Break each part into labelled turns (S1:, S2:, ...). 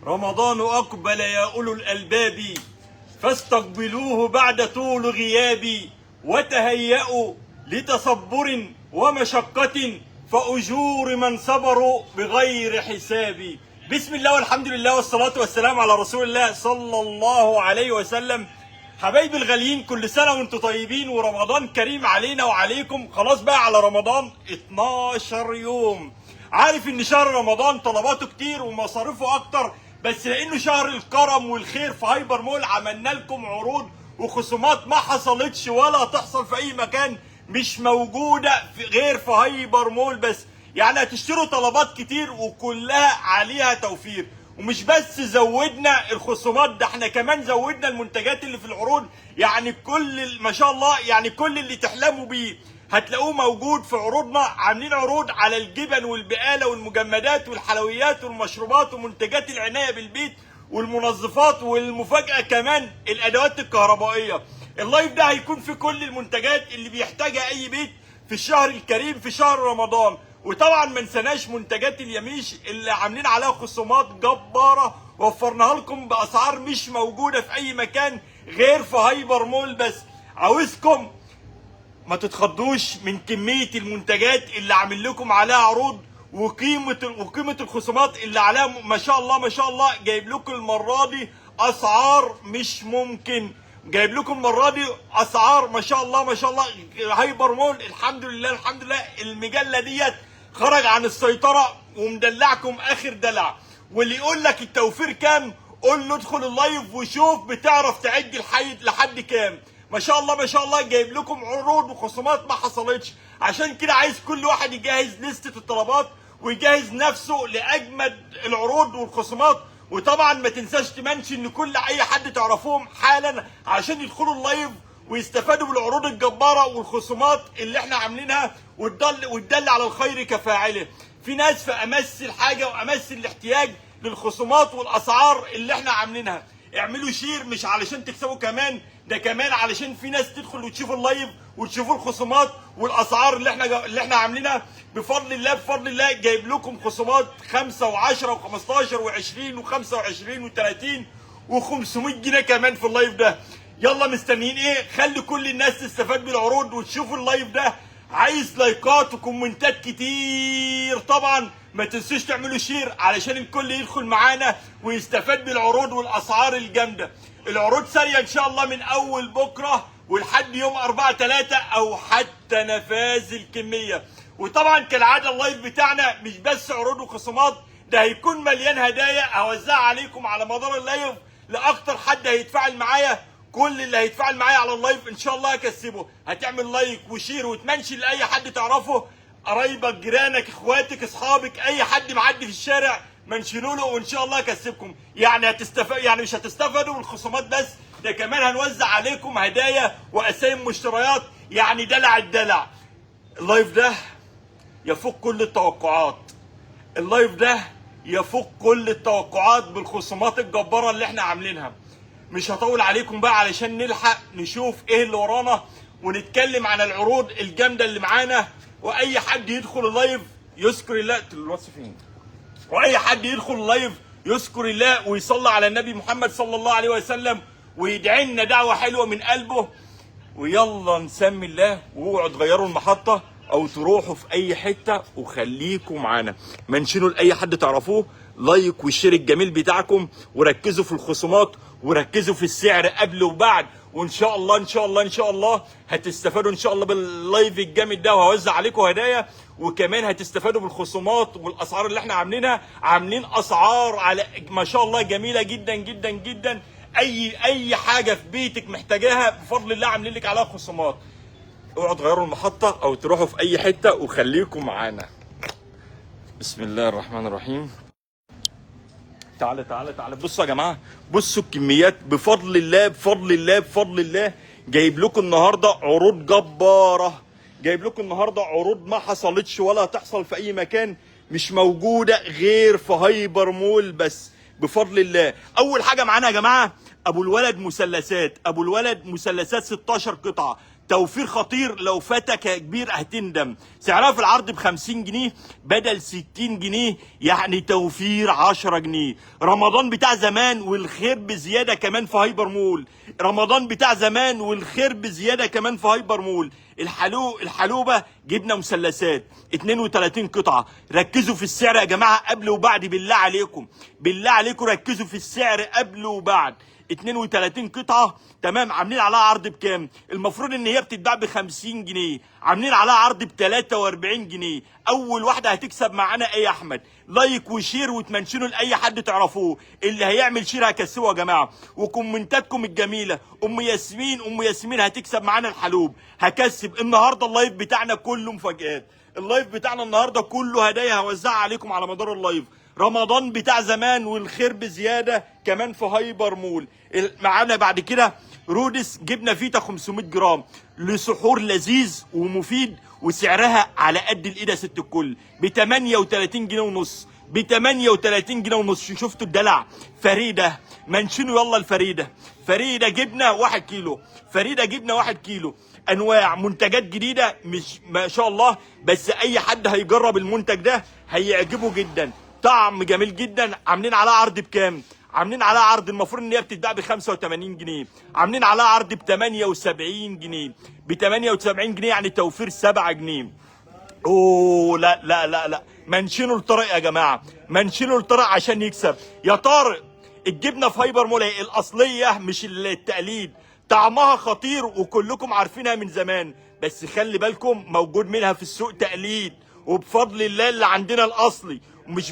S1: رمضان أقبل يا أولو الألباب، فاستقبلوه بعد طول غيابي، وتهيأوا لتصبر ومشقة، فأجور من صبروا بغير حساب. بسم الله والحمد لله والصلاة والسلام على رسول الله صلى الله عليه وسلم. حبايبي الغاليين، كل سنة وانتم طيبين ورمضان كريم علينا وعليكم. خلاص بقى على رمضان 12 يوم. عارف ان شهر رمضان طلباته كتير ومصاريفه اكتر، بس لانه شهر الكرم والخير في هايبر مول عملنا لكم عروض وخصومات ما حصلتش ولا تحصل في اي مكان، مش موجودة غير في هايبر مول بس. يعني هتشتروا طلبات كتير وكلها عليها توفير. ومش بس زودنا الخصومات، ده احنا كمان زودنا المنتجات اللي في العروض. يعني ما شاء الله، يعني كل اللي تحلموا بيه هتلاقوه موجود في عروضنا. عاملين عروض على الجبن والبقاله والمجمدات والحلويات والمشروبات ومنتجات العنايه بالبيت والمنظفات، والمفاجاه كمان الادوات الكهربائيه. اللايف ده هيكون في كل المنتجات اللي بيحتاجها اي بيت في الشهر الكريم في شهر رمضان. وطبعا ما نسناش منتجات اليميش اللي عاملين عليها خصومات جباره، وفرناها لكم باسعار مش موجوده في اي مكان غير في هايبر مول بس. عاوزكم ما تتخضوش من كميه المنتجات اللي عامل لكم عليها عروض، وقيمه الخصومات اللي عليها. ما شاء الله ما شاء الله، جايب لكم المره دي اسعار مش ممكن. جايب لكم المره دي اسعار ما شاء الله ما شاء الله. هايبر مول الحمد لله الحمد لله المجله ديت خرج عن السيطره ومدلعكم اخر دلع. واللي يقول لك التوفير كام قول له ادخل اللايف وشوف بتعرف تعد لحد كام. ما شاء الله ما شاء الله، جايب لكم عروض وخصومات ما حصلتش. عشان كده عايز كل واحد يجهز لستة الطلبات ويجهز نفسه لاجمد العروض والخصومات. وطبعا ما تنساش تمنشن ان كل اي حد تعرفوهم حالا عشان يدخلوا اللايف ويستفادوا بالعروض الجباره والخصومات اللي احنا عاملينها، وتدل على الخير كفاعله. في ناس في امس الحاجه وامس الاحتياج للخصومات والاسعار اللي احنا عاملينها. اعملوا شير مش علشان تكسبوا كمان، ده كمان علشان في ناس تدخل وتشوف اللايف وتشوفوا الخصومات والاسعار اللي احنا عاملينها. بفضل الله بفضل الله جايب لكم خصومات 5 و10 و15 و20 و25 و30 و500 جنيه كمان في اللايف ده. يلا مستنيين ايه؟ خلي كل الناس تستفاد بالعروض وتشوفوا اللايف ده. عايز لايكات وكومنتات كتير طبعا. ما تنسوش تعملوا شير علشان الكل يدخل معانا ويستفاد بالعروض والاسعار الجامده. العروض ساريه ان شاء الله من اول بكره ولحد يوم 4/3 او حتى نفاذ الكميه. وطبعا كالعاده اللايف بتاعنا مش بس عروض وخصومات، ده هيكون مليان هدايا هوزعها عليكم على مدار اللايف لاكتر حد هيتفاعل معايا. كل اللي هيتفاعل معايا على اللايف ان شاء الله هكسبه. هتعمل لايك وشير وتمنشن لاي حد تعرفه، قرايبك جيرانك اخواتك اصحابك اي حد معدي في الشارع منشنوا له، وان شاء الله هكسبكم. يعني يعني مش هتستفادوا بالخصومات بس، ده كمان هنوزع عليكم هدايا واسايم مشتريات. يعني دلع الدلع. اللايف ده يفوق كل التوقعات. اللايف ده يفوق كل التوقعات بالخصومات الجباره اللي احنا عاملينها. مش هطول عليكم بقى علشان نلحق نشوف ايه اللي ورانا ونتكلم عن العروض الجامده اللي معانا. واي حد يدخل اللايف يذكر الله. الواتس فين؟ واي حد يدخل اللايف يذكر الله ويصلي على النبي محمد صلى الله عليه وسلم ويدعي لنا دعوه حلوه من قلبه. ويلا نسمي الله. واوعوا تغيروا المحطه او تروحوا في اي حته وخليكم معانا. منشنوا لاي حد تعرفوه لايك والشير الجميل بتاعكم، وركزوا في الخصومات وركزوا في السعر قبل وبعد. وان شاء الله ان شاء الله ان شاء الله هتستفادوا ان شاء الله باللايف الجامد ده، وهوزع عليكم هدايا. وكمان هتستفادوا بالخصومات والاسعار اللي احنا عاملينها. عاملين اسعار على ما شاء الله جميله جدا جدا جدا. اي حاجه في بيتك محتاجاها بفضل الله عاملين لك عليها خصومات. اوعوا تغيروا المحطه او تروحوا في اي حته وخليكم معانا. بسم الله الرحمن الرحيم. تعالى بصوا يا جماعه، بصوا الكميات بفضل الله بفضل الله بفضل الله. جايب لكم النهارده عروض جباره. جايب لكم النهارده عروض ما حصلتش ولا هتحصل في اي مكان، مش موجوده غير في هايبر مول بس بفضل الله. اول حاجه معانا يا جماعه ابو الولد مثلثات. ابو الولد مثلثات 16 قطعه توفير خطير، لو فاتك يا كبير هتندم. سعرها في العرض ب 50 جنيه بدل 60 جنيه، يعني توفير 10 جنيه. رمضان بتاع زمان والخير بزياده كمان في هايبر مول. رمضان بتاع زمان والخير بزياده كمان في هايبر مول. الحلوبه جبنه مثلثات 32 قطعه. ركزوا في السعر يا جماعه قبل وبعد، بالله عليكم بالله عليكم ركزوا في السعر قبل وبعد. 32 قطعه تمام. عاملين عليها عرض بكام؟ المفروض ان هي بتتباع ب 50 جنيه، عاملين عليها عرض ب 43 جنيه. اول واحده هتكسب معانا ايه يا احمد؟ لايك وشير وتمنشنوا لاي حد تعرفوه. اللي هيعمل شير هكسبه يا جماعه. وكومنتاتكم الجميله. ام ياسمين هتكسب معانا الحلوب. هكسب النهارده. اللايف بتاعنا كله مفاجآت. اللايف بتاعنا النهارده كله هدايا هوزعها عليكم على مدار اللايف. رمضان بتاع زمان والخير بزياده كمان في هايبر مول. معانا بعد كده رودس جبنه فيتا 500 جرام لسحور لذيذ ومفيد، وسعرها على قد الايد يا ست الكل ب 38 جنيه ونص. ب 38 جنيه ونص. شفتوا الدلع؟ فريده منشنوا يلا. فريده جبنه 1 كيلو. فريده جبنه 1 كيلو. انواع منتجات جديده مش ما شاء الله، بس اي حد هيجرب المنتج ده هيعجبه جدا. طعم جميل جدا. عاملين عليها عرض بكام؟ عاملين عليها عرض المفروض ان هي بتتباع ب 85 جنيه، عاملين عليها عرض ب 78 جنيه. ب 78 جنيه يعني توفير 7 جنيه. اوه لا لا لا لا، منشنوا الطريق يا جماعه، منشنوا الطريق عشان يكسب. يا طارق الجبنه في هايبر مول الاصليه مش التقليد، طعمها خطير وكلكم عارفينها من زمان، بس خلي بالكم موجود منها في السوق تقليد، وبفضل الله اللي عندنا الاصلي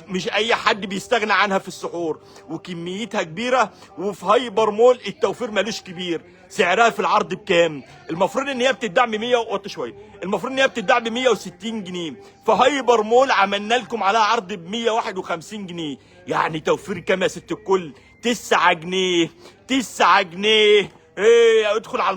S1: مش اي حد بيستغنى عنها في السحور، وكميتها كبيره. وفي هايبر مول التوفير مالوش كبير. سعرها في العرض بكام؟ المفروض ان هي بتتباع ب 100 وقت شويه، المفروض ان هي بتتباع ب 160 جنيه. في هايبر مول عملنا لكم عليها عرض ب 151 جنيه، يعني توفير كام يا ست الكل؟ 9 جنيه. 9 جنيه. ايه، ادخل على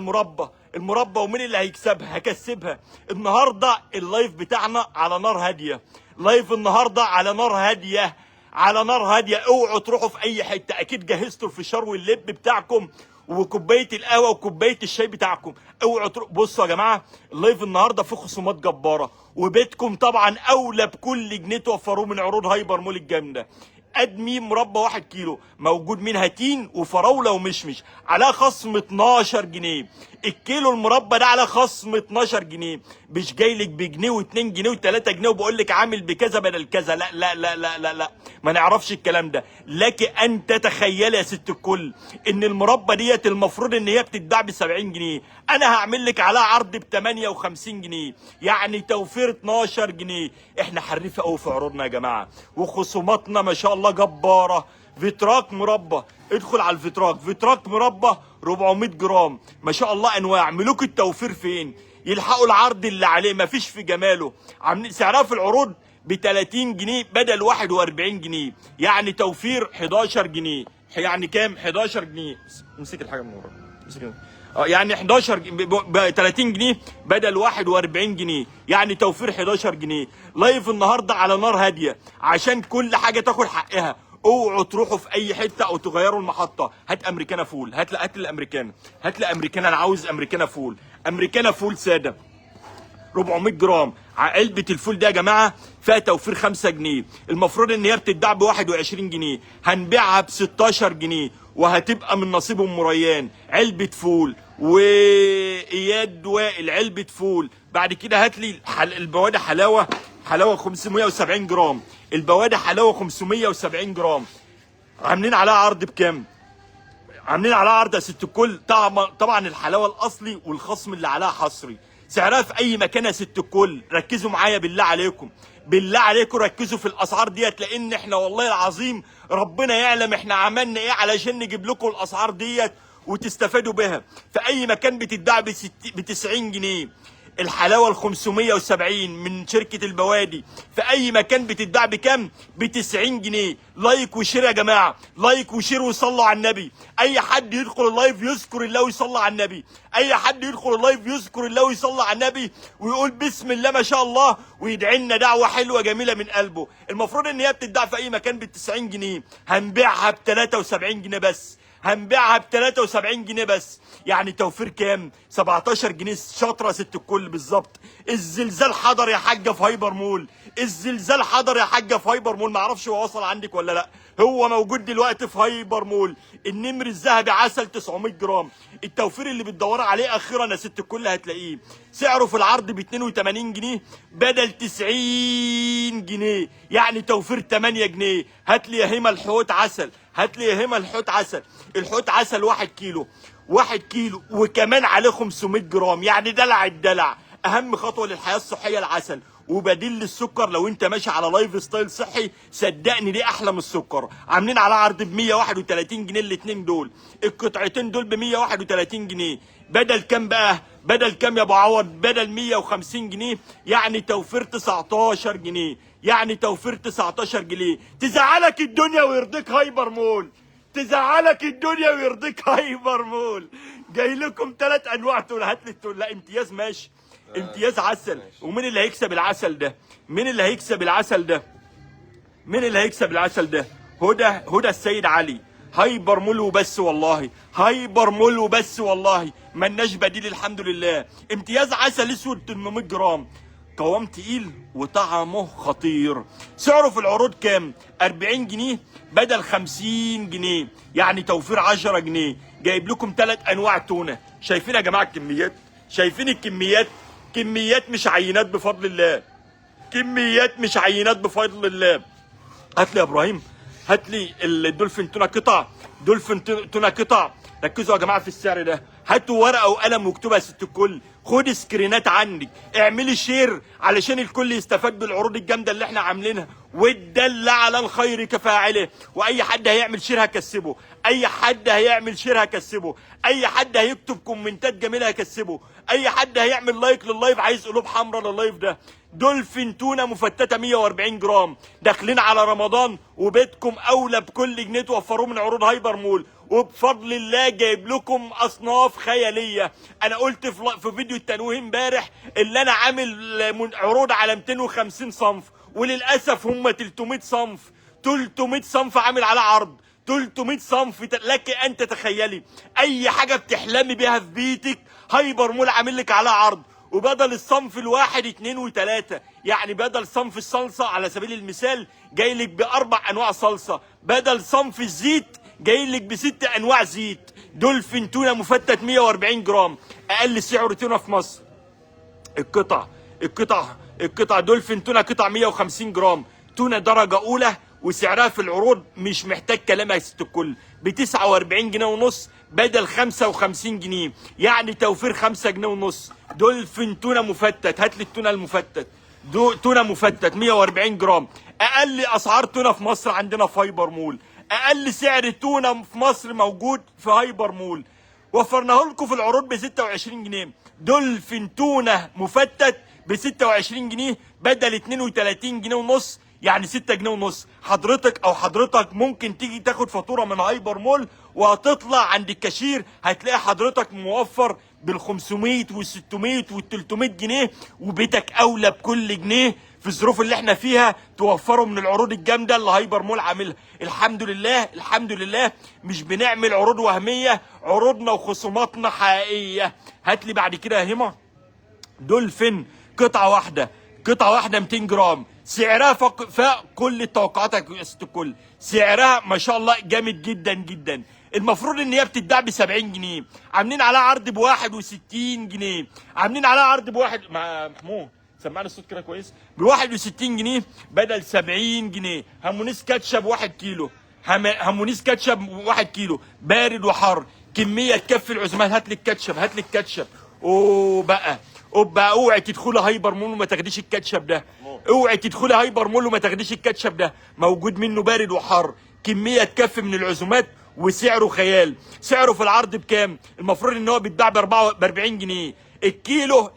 S1: المربى ومين اللي هيكسبها؟ هكسبها. النهارده اللايف بتاعنا على نار هاديه. لايف النهارده على نار هاديه، على نار هاديه. اوعوا تروحوا في اي حته، اكيد جهزتوا الفشار واللب بتاعكم وكوبايه القهوه وكوبايه الشاي بتاعكم. اوعوا تروحوا. بصوا يا جماعه اللايف النهارده فيه خصومات جباره، وبيتكم طبعا اولى بكل جنيه توفروه من عروض هايبر مول الجامده. ادمي مربى 1 كيلو موجود منها تين وفراوله ومشمش على خصم 12 جنيه. الكيلو المربى ده على خصم 12 جنيه، مش جاي لك بجنيه و2 جنيه و3 جنيه وبقول لك عامل بكذا بدل كذا. لا لا لا لا لا لا، ما نعرفش الكلام ده. لك ان تتخيل يا ست الكل ان المربى ديت المفروض ان هي بتتباع ب 70 جنيه، انا هعمل لك عليها عرض ب 58 جنيه، يعني توفير 12 جنيه. احنا حريفه قوي في عروضنا يا جماعه، وخصوماتنا ما شاء الله جباره. فيتراك مربى، ادخل على فيتراك مربى 400 جرام ما شاء الله انواع. ملوك التوفير فين؟ يلحقوا العرض اللي عليه مفيش في جماله. عاملين سعرها في العروض ب 30 جنيه بدل 41 جنيه، يعني توفير 11 جنيه. يعني كام؟ 11 جنيه. امسك الحاجه من ورا، امسك يعني 11 ب 30 جنيه بدل 41 جنيه، يعني توفير 11 جنيه. لايف النهارده على نار هاديه عشان كل حاجه تاخد حقها. اوعوا تروحوا في اي حته او تغيروا المحطه. هات امريكانا فول، هات لي امريكانا، هات لي امريكانا. انا عاوز امريكانا فول، امريكانا فول ساده 400 جرام. علبه الفول ده يا جماعه فيها توفير 5 جنيه، المفروض ان هي بتتباع ب 21 جنيه، هنبيعها ب 16 جنيه وهتبقى من نصيب ام ريان. علبه فول. واياد وائل علبه فول. بعد كده هات لي البوادي حلاوه 570 جرام. البوادي حلاوه 570 جرام عاملين عليها عرض بكام؟ عاملين عليها عرض يا ست الكل. طبعا الحلاوه الاصلي والخصم اللي عليها حصري. سعرها في اي مكان يا ست الكل. ركزوا معايا بالله عليكم، بالله عليكم ركزوا في الاسعار ديت، لان احنا والله العظيم ربنا يعلم احنا عملنا ايه علشان نجيب لكم الاسعار ديت وتستفادوا بها. في اي مكان بتتباع ب 90 جنيه. الحلاوه ال 570 من شركه البوادي في اي مكان بتتباع بكام؟ ب 90 جنيه. لايك وشير يا جماعه، لايك وشير وصلوا على النبي. اي حد يدخل اللايف يذكر الله ويصلي على النبي، اي حد يدخل اللايف يذكر الله ويصلي على النبي ويقول بسم الله ما شاء الله ويدعي لنا دعوه حلوه جميله من قلبه. المفروض ان هي بتتباع في اي مكان ب 90 جنيه، هنبيعها ب 73 جنيه بس، هنبيعها ب 73 جنيه بس. يعني توفير كام؟ 17 جنيه. شاطره ست الكل بالظبط. الزلزال حضر يا حاجه في هايبر مول، الزلزال حضر يا حاجه في هايبر مول. معرفش هو وصل عندك ولا لا، هو موجود دلوقتي في هايبر مول. النمر الذهبي عسل 900 جرام. التوفير اللي بتدور عليه اخيرا يا ست الكل هتلاقيه. سعره في العرض ب 82 جنيه بدل 90 جنيه، يعني توفير 8 جنيه. هات لي يا هما الحوت عسل، هات لي يا هما الحوت عسل. الحوت عسل 1 كيلو، 1 كيلو وكمان عليه 500 جرام، يعني دلع الدلع. اهم خطوه للحياه الصحيه العسل، وبديل للسكر لو انت ماشي على لايف ستايل صحي. صدقني دي احلى من السكر. عاملين على عرض ب 131 جنيه الاثنين دول، القطعتين دول ب 131 جنيه. بدل كام بقى؟ بدل كام يا ابو عوض؟ بدل 150 جنيه، يعني توفير 19 جنيه، يعني توفير 19 جنيه. تزعلك الدنيا ويرضيك هايبر مول، تزعلك الدنيا ويرضيك هايبر مول. جاي لكم 3 انواع تونه. هات لي التونه. لا امتياز ماشي، امتياز عسل. ومين اللي هيكسب العسل ده؟ مين اللي هيكسب العسل ده؟ مين اللي هيكسب العسل ده؟ هدى السيد علي. هايبر مول وبس والله، هايبر مول وبس والله، ملناش بديل الحمد لله. امتياز عسل اسود 800 جرام، قوام تقيل وطعمه خطير. سعره في العروض كام؟ 40 جنيه بدل 50 جنيه، يعني توفير 10 جنيه. جايب لكم 3 انواع تونه. شايفين يا جماعه الكميات؟ شايفين الكميات؟ كميات مش عينات بفضل الله، كميات مش عينات بفضل الله. هات لي يا ابراهيم، هات لي الدولفين تونه قطع، دولفين تونه قطع. ركزوا يا جماعه في السعر ده. هاتوا ورقه وقلم واكتبوا يا ست الكل، خد سكرينات عنك، اعملي شير علشان الكل يستفاد بالعروض الجامده اللي احنا عاملينها. والدل على الخير كفاعله. واي حد هيعمل شير هكسبه، اي حد هيعمل شير هكسبه، اي حد هيكتب كومنتات جميله هكسبه، اي حد هيعمل لايك لللايف عايز قلوب حمراء لللايف ده. دولفين تونه مفتته 140 جرام. داخلين على رمضان وبيتكم اولى بكل جنيه توفروه من عروض هايبر مول. وبفضل الله جايب لكم اصناف خياليه. انا قلت في فيديو التنويه امبارح اللي انا عامل عروض على 250 صنف، وللاسف هم 300 صنف. 300 صنف عامل على عرض، 300 صنف. لك ان تتخيلي اي حاجه بتحلمي بيها في بيتك هايبر مول عامل لك على عرض. وبدل الصنف الواحد 2 و3، يعني بدل صنف الصلصه على سبيل المثال جاي لك ب4 انواع صلصه، بدل صنف الزيت جاي لك ب6 انواع زيت. دولفين تونه مفتت 140 جرام، اقل سعر تونه في مصر. القطع دولفين تونه قطع 150 جرام، تونه درجه اولى، وسعرها في العروض مش محتاج كلام يا ست الكل، ب 49 جنيه ونص بدل 55 جنيه، يعني توفير 5 جنيه ونص. دولفين تونه مفتت. هات لي التونه المفتت. تونه مفتت 140 جرام، اقل اسعار تونه في مصر عندنا في هايبر مول. اقل سعر تونه في مصر موجود في هايبر مول، وفرناه لكم في العروض ب 26 جنيه. دولفين تونه مفتت ب 26 جنيه بدل 32 جنيه ونص، يعني 6 جنيه ونص. حضرتك ممكن تيجي تاخد فاتوره من هايبر مول وهتطلع عند الكاشير هتلاقي حضرتك موفر بال 500 وال 600 وال 300 جنيه، وبيتك اولى بكل جنيه في الظروف اللي احنا فيها توفروا من العروض الجامده اللي هايبر مول عاملها. الحمد لله، الحمد لله مش بنعمل عروض وهميه، عروضنا وخصوماتنا حقيقيه. هات لي بعد كده يا هما دولفين قطعه واحده 200 جرام، سعرها فوق كل التوقعات يا ست الكل. سعرها ما شاء الله جامد جدا جدا. المفروض ان هي بتتباع ب 70 جنيه، عاملين عليها عرض ب 61 جنيه، عاملين عليها عرض بواحد مع محمود سمعنا الصوت كده كويس، ب 61 جنيه بدل 70 جنيه. هامونيس كاتشب 1 كيلو، هامونيس كاتشب 1 كيلو بارد وحار، كميه تكفي العزومات. هات لي الكاتشب، هات لي الكاتشب. اوعي تدخلي هايبر مول وما تاخديش الكاتشب ده، اوعي تدخلي هايبر مول وما تاخديش الكاتشب ده. موجود منه بارد وحار، كميه تكفي من العزومات، وسعره خيال. سعره في العرض بكام؟ المفروض ان هو بيتباع ب 40 جنيه. كيلو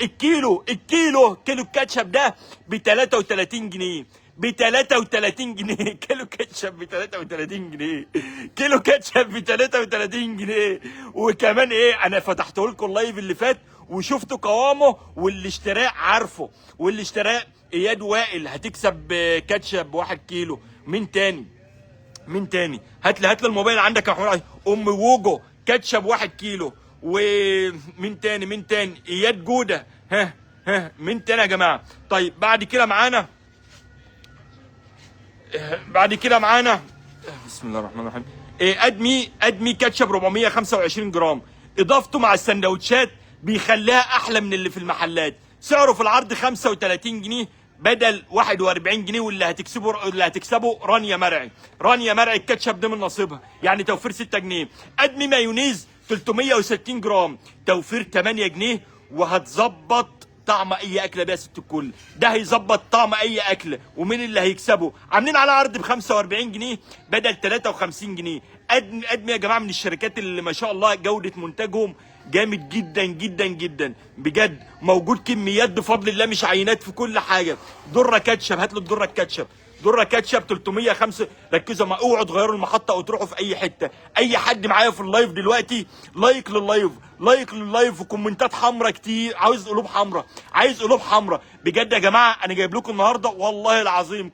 S1: الكاتشب ده ب 33 جنيه، ب 33 جنيه. كيلو كاتشب ب 33 جنيه، كيلو كاتشب ب 33 جنيه. وكمان ايه، انا فتحته لكم اللايف اللي فات وشفتوا قوامه، واللي اشتراه عارفه، واللي اشتراه اياد وائل. هتكسب كاتشب 1 كيلو. مين تاني؟ مين تاني؟ هات لي الموبايل عندك يا محمود. ام ووجو كاتشب 1 كيلو. ومين تاني؟ مين تاني؟ اياد جوده. ها مين تاني يا جماعه؟ طيب بعد كده معانا بسم الله الرحمن الرحيم ادمي كاتشب 425 جرام. اضافته مع السندوتشات بيخليها احلى من اللي في المحلات. سعره في العرض 35 جنيه بدل 41 جنيه. واللي هتكسبه رانيا مرعي الكاتشب ده من نصيبها، يعني توفير 6 جنيه. ادمي مايونيز 360 جرام توفير 8 جنيه. وهتظبط طعم اي اكله بيها ست الكل. ده هيظبط طعم اي اكله. ومين اللي هيكسبه؟ عاملين على عرض ب 45 جنيه بدل 53 جنيه. ادمي يا جماعه من الشركات اللي ما شاء الله جوده منتجهم جامد جدا جدا جدا بجد. موجود كميات بفضل الله مش عينات في كل حاجه. دره كاتشب، هات له الدره الكاتشب. دره كاتشب 305. ركزوا ما اوعوا تغيروا المحطه او تروحوا في اي حته. اي حد معايا في اللايف دلوقتي لايك لللايف وكومنتات حمراء كتير. عايز قلوب حمراء بجد يا جماعه. انا جايب لكم النهارده والله العظيم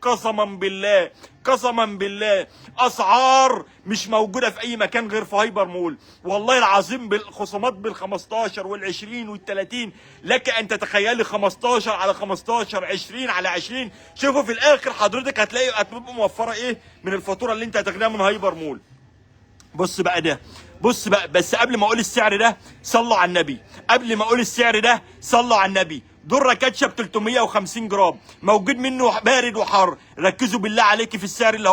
S1: قسما بالله اسعار مش موجوده في اي مكان غير في هايبر مول. والله العظيم بالخصومات بال15 وال20 وال30. لك ان تتخيلي 15 على 15 20 على 20. شوفوا في الاخر حضرتك هتبقى موفره ايه من الفاتوره اللي انت هتاخدها من هايبر مول. بص بقى بس قبل ما اقول السعر ده صلوا على النبي. دره كاتشب 350 جرام موجود منه بارد وحار. ركزوا بالله عليكم في السعر اللي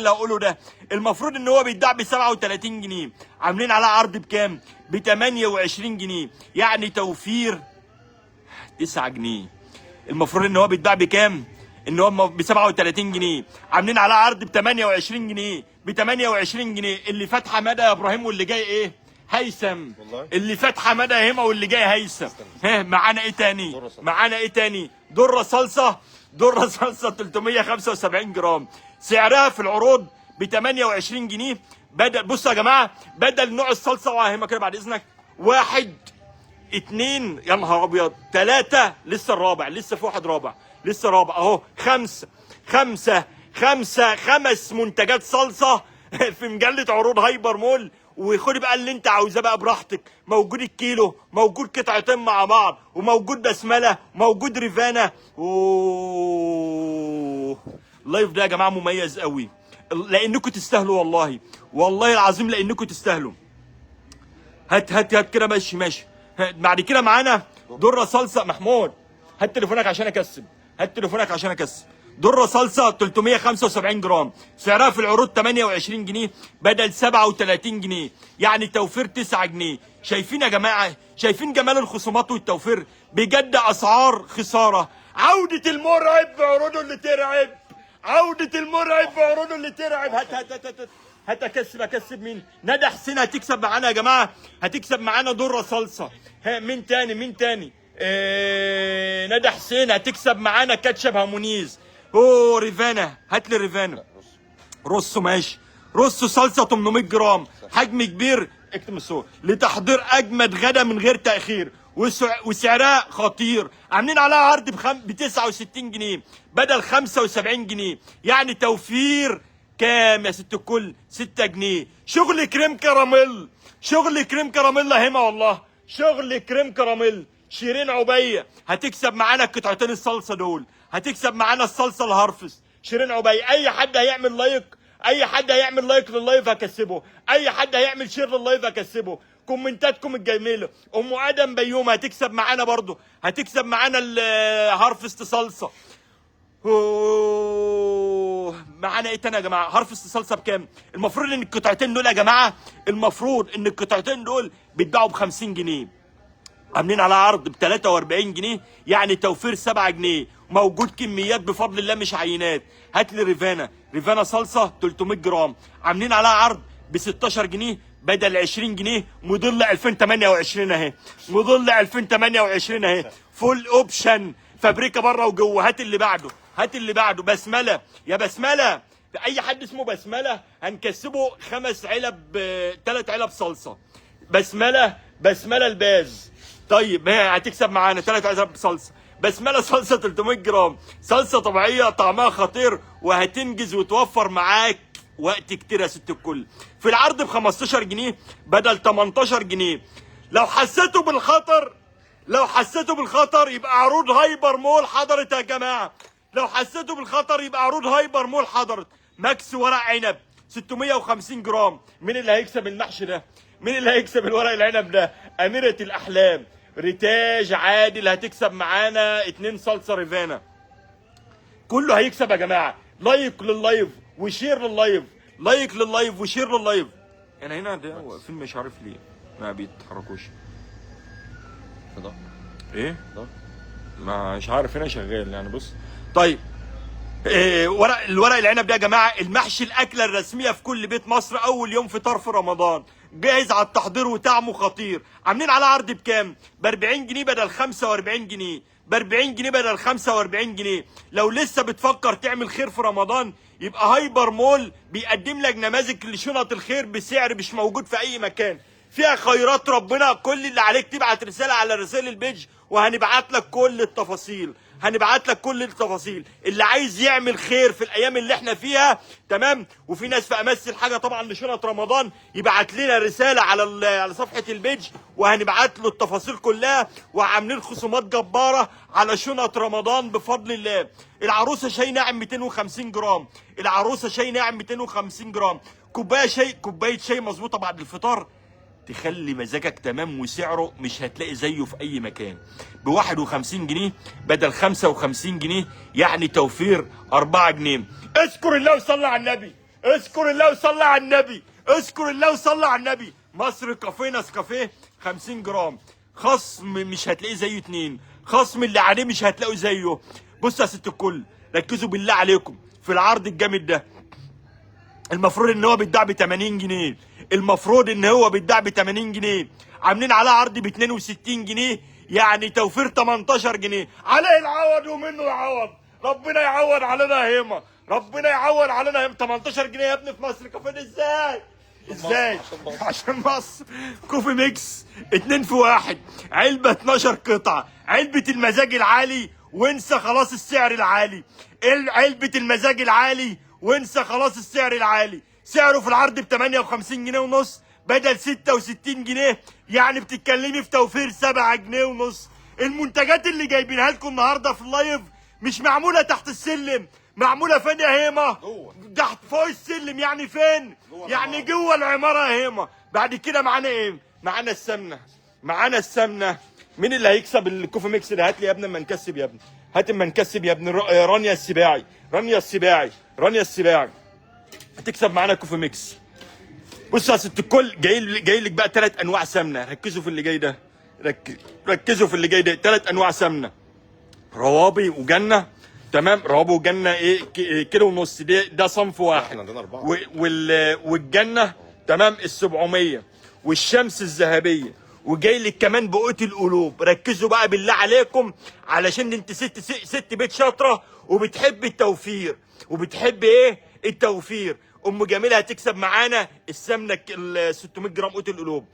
S1: هقوله ده. المفروض ان هو بيتباع ب 37 جنيه. عاملين على عرض بكام؟ ب 28 جنيه، يعني توفير 9 جنيه. المفروض ان هو بيتباع بكام؟ ان هو ب 37 جنيه. عاملين على عرض ب 28 جنيه. اللي فاتحه مدى يا ابراهيم واللي جاي ايه؟ هيثم. اللي فاتحه مدى يا هما واللي جاي هيثم. معانا ايه تاني؟ دره صلصه 375 جرام. سعرها في العروض ب 28 جنيه بصوا يا جماعه، بدل نوع الصلصه وهمك كده بعد اذنك. 1 2 يا نهار ابيض 3 لسه الرابع، لسه في واحد رابع اهو. 5 منتجات صلصه في مجله عروض هايبر مول. وخدي بقى اللي انت عاوزاه بقى براحتك. موجود الكيلو، موجود قطعتين مع بعض، وموجود بسمله، موجود ريفانا. اللايف ده يا جماعه مميز قوي لانكم تستاهلوا والله العظيم لانكم تستاهلوا. هات كده ماشي. بعد كده معانا دره صلصه. محمود هات تليفونك عشان اكسب. دره صلصه 375 جرام. سعرها في العروض 28 جنيه بدل 37 جنيه، يعني توفير 9 جنيه. شايفين يا جماعه؟ شايفين جمال الخصومات والتوفير؟ بجد اسعار خساره. عوده المرعب بعروضه اللي ترعب. هات اكسب مين؟ ندى حسين هتكسب معانا يا جماعه. هتكسب معانا دره صلصه. مين تاني؟ ندى حسين هتكسب معانا كاتشب هامونيز. ريفانا، هات لي ريفانا. روسو ماشي. روسو صلصه 800 جرام حجم كبير. اكتب الصور لتحضير اجمد غدا من غير تاخير. وسعرها خطير. عاملين عليها عرض ب 69 جنيه بدل 75 جنيه، يعني توفير كام يا ست الكل؟ 6 جنيه. شغل كريم كراميل هما والله. شغل كريم كراميل. شيرين عبيه هتكسب معانا قطعتين الصلصه دول. هتكسب معانا الصلصه الهرفس. شيرين عبيه. اي حد هيعمل لايك لللايف هكسبه. اي حد هيعمل شير لللايف هكسبه. كومنتاتكم الجميله. ام ادم بيوم هتكسب معانا برضو. هتكسب معانا الهارفست صلصه. معانا ايه تاني يا جماعه؟ هارفست صلصه بكام؟ المفروض ان القطعتين دول يا جماعه بيتباعوا ب 50 جنيه. عاملين على عرض ب 43 جنيه، يعني توفير 7 جنيه. موجود كميات بفضل الله مش عينات. هات لي ريفانا صلصه 300 جرام. عاملين عليها عرض ب 16 جنيه بدل 20 جنيه. موديل 2028 اهي. فول اوبشن فابريكا بره وجوه. هات اللي بعده. بسمله. يا بسمله اي حد اسمه بسمله هنكسبه 3 علب صلصه. بسمله الباز. طيب هتكسب معانا 3 علب صلصه. بسمله صلصه 300 جرام، صلصه طبيعيه طعمها خطير وهتنجز وتوفر معاك وقت كتير يا ست الكل. في العرض ب 15 جنيه بدل 18 جنيه. لو حسيتوا بالخطر، لو حسيتوا بالخطر يبقى عروض هايبر مول حضرت يا جماعه. لو حسيتوا بالخطر يبقى عروض هايبر مول حضرت. ماكس ورق عنب 650 جرام. مين اللي هيكسب المحشي ده؟ مين اللي هيكسب الورق العنب ده؟ أميرة الأحلام ريتاج عادل هتكسب معانا 2 صلصة ريفانا. كله هيكسب يا جماعة. لايك لللايف وشير لللايف، لايك لللايف وشير لللايف. أنا هنا ده واقفين مش عارف ليه ما بيتحركوش. إيه؟ مش عارف هنا شغال يعني. بص طيب الورق العنب ده يا جماعه المحشي الاكله الرسميه في كل بيت مصر اول يوم فطار في رمضان، جاهز على التحضير وطعمه خطير. عاملين على عرض بكام؟ ب 40 جنيه بدل 45 جنيه، ب 40 جنيه بدل 45 جنيه. لو لسه بتفكر تعمل خير في رمضان يبقى هايبر مول بيقدم لك نماذج لشنط الخير بسعر مش موجود في اي مكان، فيها خيرات ربنا. كل اللي عليك تبعت رساله على رسائل البيج وهنبعت لك كل التفاصيل، هنبعت لك كل التفاصيل. اللي عايز يعمل خير في الايام اللي احنا فيها تمام، وفي ناس في امس الحاجه طبعا لشنط رمضان يبعت لنا رساله على صفحه البيج وهنبعت له التفاصيل كلها. وعاملين خصومات جباره على شنط رمضان بفضل الله. العروسه شاي ناعم 250 جرام، العروسه شاي ناعم 250 جرام. كوبايه شاي مظبوطه بعد الفطار تخلي مزاجك تمام، وسعره مش هتلاقي زيه في اي مكان. ب 51 جنيه بدل 55 جنيه، يعني توفير 4 جنيه. اذكر الله وصلي على النبي، اذكر الله وصلي على النبي، اذكر الله وصلي على النبي. مصر كافيه نسكافيه 50 جرام، خصم مش هتلاقيه زيه 2، خصم اللي عليه مش هتلاقوا زيه. بص يا ست الكل ركزوا بالله عليكم في العرض الجامد ده. المفروض ان هو بيتباع ب 80 جنيه، المفروض ان هو بيتباع ب 80 جنيه، عاملين عليه عرض ب 62 جنيه، يعني توفير 18 جنيه. عليه العوض ومنه العوض، ربنا يعوض علينا هيمه، ربنا يعوض علينا هيمه. 18 جنيه يا ابني في مصر كافيه ازاي؟ ازاي؟ عشان مصر. كوفي ميكس 2 في 1، علبه 12 قطعه، علبه المزاج العالي وانسى خلاص السعر العالي، علبه المزاج العالي وانسى خلاص السعر العالي. سعره في العرض ب 58 جنيه ونص بدل 66 جنيه، يعني بتتكلمي في توفير 7 جنيه ونص. المنتجات اللي جايبينها لكم النهارده في اللايف مش معموله تحت السلم، معموله فين يا هيما؟ تحت فوق السلم. يعني فين؟ يعني جوه العماره يا هيما. بعد كده معانا ايه؟ معانا السمنه، معانا السمنه. مين اللي هيكسب الكوفي ميكس ده؟ هات لي يا ابني اما نكسب يا ابني، هات اما نكسب يا ابني. رانيا السباعي، رانيا السباعي، رانيا السباعي هتكسب معانا كوفي ميكس. بص يا ست الكل جاي لك بقى 3 انواع سمنه. ركزوا في اللي جاي ده، ركزوا في اللي جاي ده. 3 انواع سمنه، روابي وجنه. تمام، روابي وجنه ايه كيلو ونص، ده صنف واحد.
S2: عندنا 4
S1: والجنه تمام ال700، والشمس الذهبيه. وجاي لك كمان بقوت القلوب. ركزوا بقى بالله عليكم علشان انت ست بيت شاطره وبتحب التوفير، وبتحب ايه التوفير. ام جميله هتكسب معانا السمنه ال 600 جرام قوت القلوب.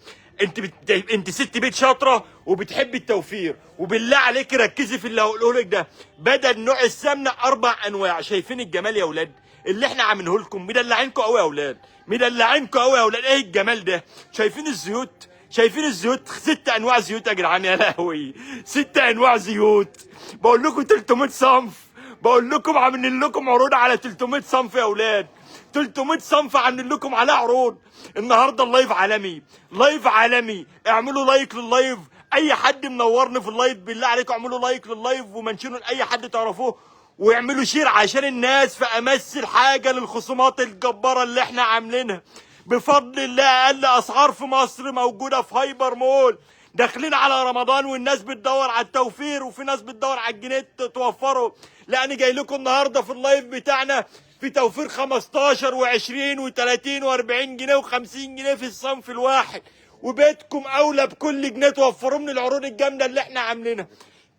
S1: انت ست بيت شاطره وبتحب التوفير، وبالله عليك ركزي في اللي هقوله لك ده. بدل نوع السمنه 4 انواع. شايفين الجمال يا اولاد اللي احنا عاملينه لكم؟ مدلعينكم قوي يا اولاد، مدلعينكم قوي يا اولاد. ايه الجمال ده؟ شايفين الزيوت؟ شايفين الزيوت؟ 6 انواع زيوت يا جدعان، يا لهوي 6 انواع زيوت. بقول لكم 300 صنف، بقول لكم عاملين لكم عروض على 300 صنف يا اولاد، 300 صنف عاملين لكم على عروض. النهارده اللايف عالمي، لايف عالمي. اعملوا لايك لللايف. اي حد منورني في اللايف بالله عليكم اعملوا لايك لللايف ومنشنوا لاي حد تعرفوه، واعملوا شير عشان الناس في امس الحاجه للخصومات الجباره اللي احنا عاملينها. بفضل الله اقل اسعار في مصر موجوده في هايبر مول. داخلين على رمضان والناس بتدور على التوفير، وفي ناس بتدور على الجنيه توفره. لا انا جاي لكم النهارده في اللايف بتاعنا في توفير 15 و20 و30 و40 جنيه و50 جنيه في الصنف الواحد، وبيتكم اولى بكل جنيه توفروا من العروض الجامده اللي احنا عاملينها.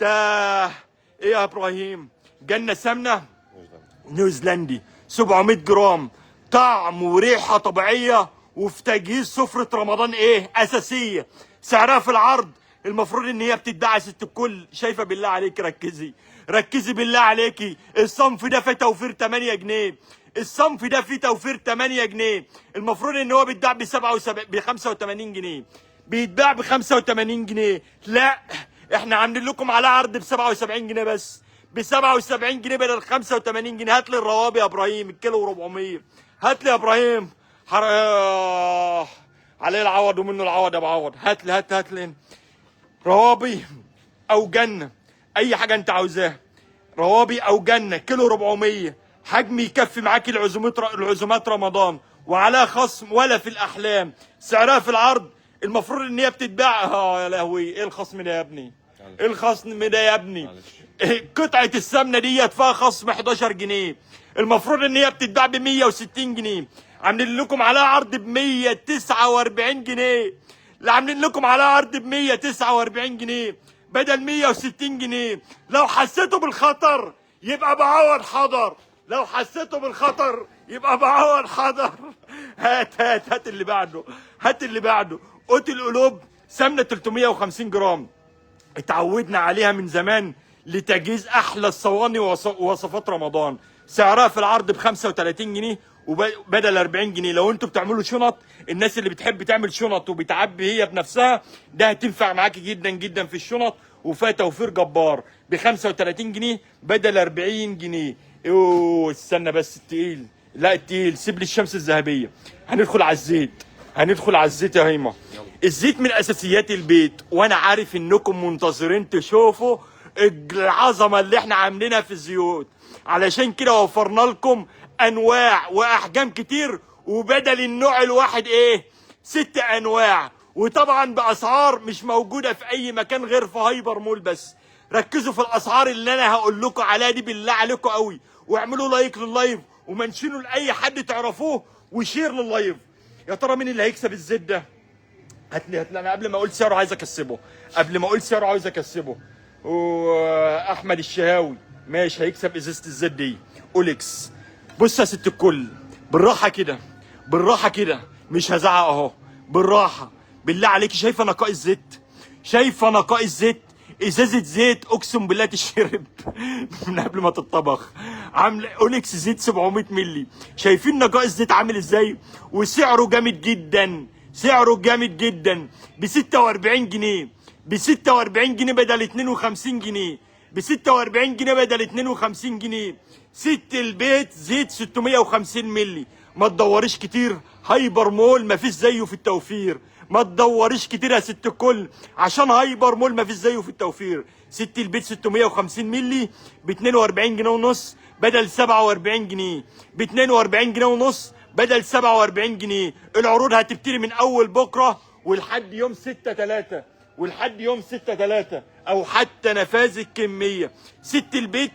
S1: ايه يا ابراهيم؟ جنه سمنه نيوزيلندي 700 جرام، طعم وريحه طبيعيه، وفي تجهيز سفره رمضان ايه اساسيه. سعرها في العرض المفروض ان هي بتتباع يا ست الكل. شايفه؟ بالله عليك ركزي، ركزي بالله عليكي. الصنف ده فيه توفير 8 جنيه، الصنف ده فيه توفير 8 جنيه. المفروض ان هو بيتباع ب 85 جنيه، بيتباع ب 85 جنيه. لا، احنا عاملين لكم على عرض ب 77 جنيه بس، ب 77 جنيه بدل 85 جنيه. هات لي الروابي يا ابراهيم، الكيلو 400. هات لي يا ابراهيم عليه العوض ومنه العوض يا ابو عوض. هات لي هات لي روابي او جنه، اي حاجه انت عاوزاها. روابي او جنه كيلو 400، حجم يكفي معاكي العزومات رمضان، وعليها خصم ولا في الاحلام. سعرها في العرض. المفروض ان هي بتتباع يا لهوي، ايه الخصم ده يا ابني؟ ايه الخصم ده يا ابني؟ قطعه السمنه ديت فيها خصم 11 جنيه. المفروض ان هي بتتباع ب 160 جنيه، عاملين لكم عليها عرض ب 149 جنيه. عاملين لكم عليها عرض ب 149 جنيه بدل 160 جنيه. لو حسيتوا بالخطر يبقى بعوض حضر، لو حسيتوا بالخطر يبقى بعوض حضر. هات اللي بعده، هات اللي بعده. قوت القلوب سمنه 350 جرام، اتعودنا عليها من زمان لتجهيز احلى الصواني ووصفات رمضان. سعرها في العرض ب 35 جنيه وبدل 40 جنيه. لو انتوا بتعملوا شنط، الناس اللي بتحب تعمل شنط وبتعبي هي بنفسها، ده هتنفع معاكي جدا جدا في الشنط، وفيها توفير جبار ب 35 جنيه بدل 40 جنيه. اوه استنى بس، التقيل، لا التقيل سيب لي الشمس الذهبيه. هندخل على الزيت، هندخل على الزيت يا هيما. الزيت من اساسيات البيت، وانا عارف انكم منتظرين تشوفوا العظمه اللي احنا عاملينها في الزيوت. علشان كده وفرنا لكم انواع واحجام كتير، وبدل النوع الواحد 6 انواع، وطبعا باسعار مش موجوده في اي مكان غير في هايبر مول بس. ركزوا في الاسعار اللي انا هقول لكم عليها دي بالله عليكم قوي، واعملوا لايك لللايف ومنشنوا لاي حد تعرفوه وشير لللايف. يا ترى مين اللي هيكسب الزيت ده؟ هات لي انا قبل ما اقول سعره عايز اكسبه، قبل ما اقول سعره عايز اكسبه. واحمد الشهاوي ماشي هيكسب ازازه الزيت دي اوليكس. بص يا ست الكل، بالراحه كده، بالراحه كده، مش هزعق اهو، بالراحه. بالله عليكي شايفه نقاء الزيت؟ شايفه نقاء الزيت؟ ازازه زيت اقسم بالله تشرب من قبل ما تتطبخ. عامله اوليكس زيت 700 مللي. شايفين نقاء الزيت عامل ازاي؟ وسعره جامد جدا، سعره جامد جدا ب 46 جنيه، ب 46 جنيه بدل 52 جنيه، ب 46 جنيه بدل 52 جنيه. ست البيت زيت 650 مللي. ما تدوريش كتير، هايبر مول مفيش زيه في التوفير. ما تدوريش كتير يا ست الكل، عشان هايبر مول مفيش زيه في التوفير. ست البيت 650 مللي ب 42 جنيه ونص بدل 47 جنيه، ب 42 جنيه ونص بدل 47 جنيه. العروض هتبتدي من اول بكره ولحد يوم 6/3، ولحد يوم 6/3 او حتى نفاذ الكميه. ست البيت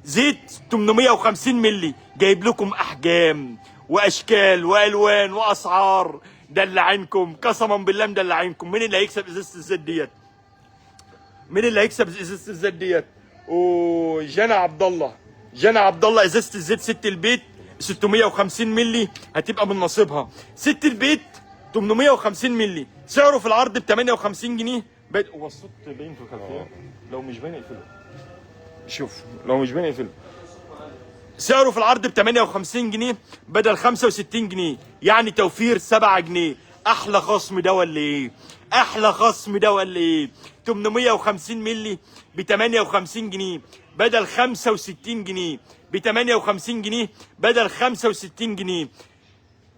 S1: زيت 850 مللي، جايب لكم احجام واشكال والوان واسعار. دلعينكم قسما بالله مدلعينكم. مين اللي هيكسب ازازه الزيت ديت؟ مين اللي هيكسب ازازه الزيت ديت؟ جنى عبد الله، جنى عبد الله ازازه الزيت ست البيت 650 مللي هتبقى من نصيبها. ست البيت 850 مللي، سعره في العرض ب 58 جنيه. هو الصوت باين في الخلفيه؟ لو مش باين اقفله. شوف لو مش باين اقفله. سعره في العرض ب 58 جنيه بدل 65 جنيه، يعني توفير 7 جنيه. احلى خصم ده ولا ايه؟ احلى خصم ده ولا ايه؟ 850 مللي ب 58 جنيه بدل 65 جنيه، ب 58 جنيه بدل 65 جنيه.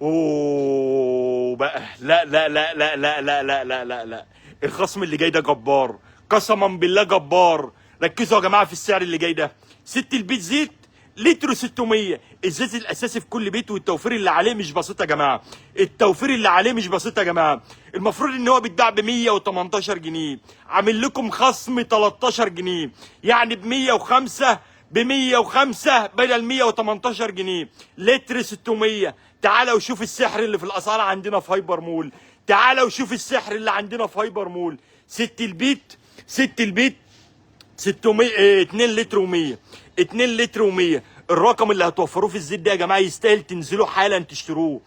S1: اوه بقى، لا لا لا لا لا لا لا لا لا لا، الخصم اللي جاي ده جبار، قسما بالله جبار. ركزوا يا جماعه في السعر اللي جاي ده. ست البيت زيت لتر 600، الزيت الاساسي في كل بيت، والتوفير اللي عليه مش بسيط يا جماعه، التوفير اللي عليه مش بسيط يا جماعه. المفروض ان هو بيتباع ب 118 جنيه، عامل لكم خصم 13 جنيه، يعني ب 105، ب 105 بدل 118 جنيه. لتر 600. تعالى وشوف السحر اللي في الاسعار عندنا في هايبر مول، تعالى وشوف السحر اللي عندنا في هايبر مول. ست البيت، ست البيت 600 2 لتر و100، 2 لتر و100. الرقم اللي هتوفروه في الزيت ده يا جماعه يستاهل تنزلوا حالا تشتروه.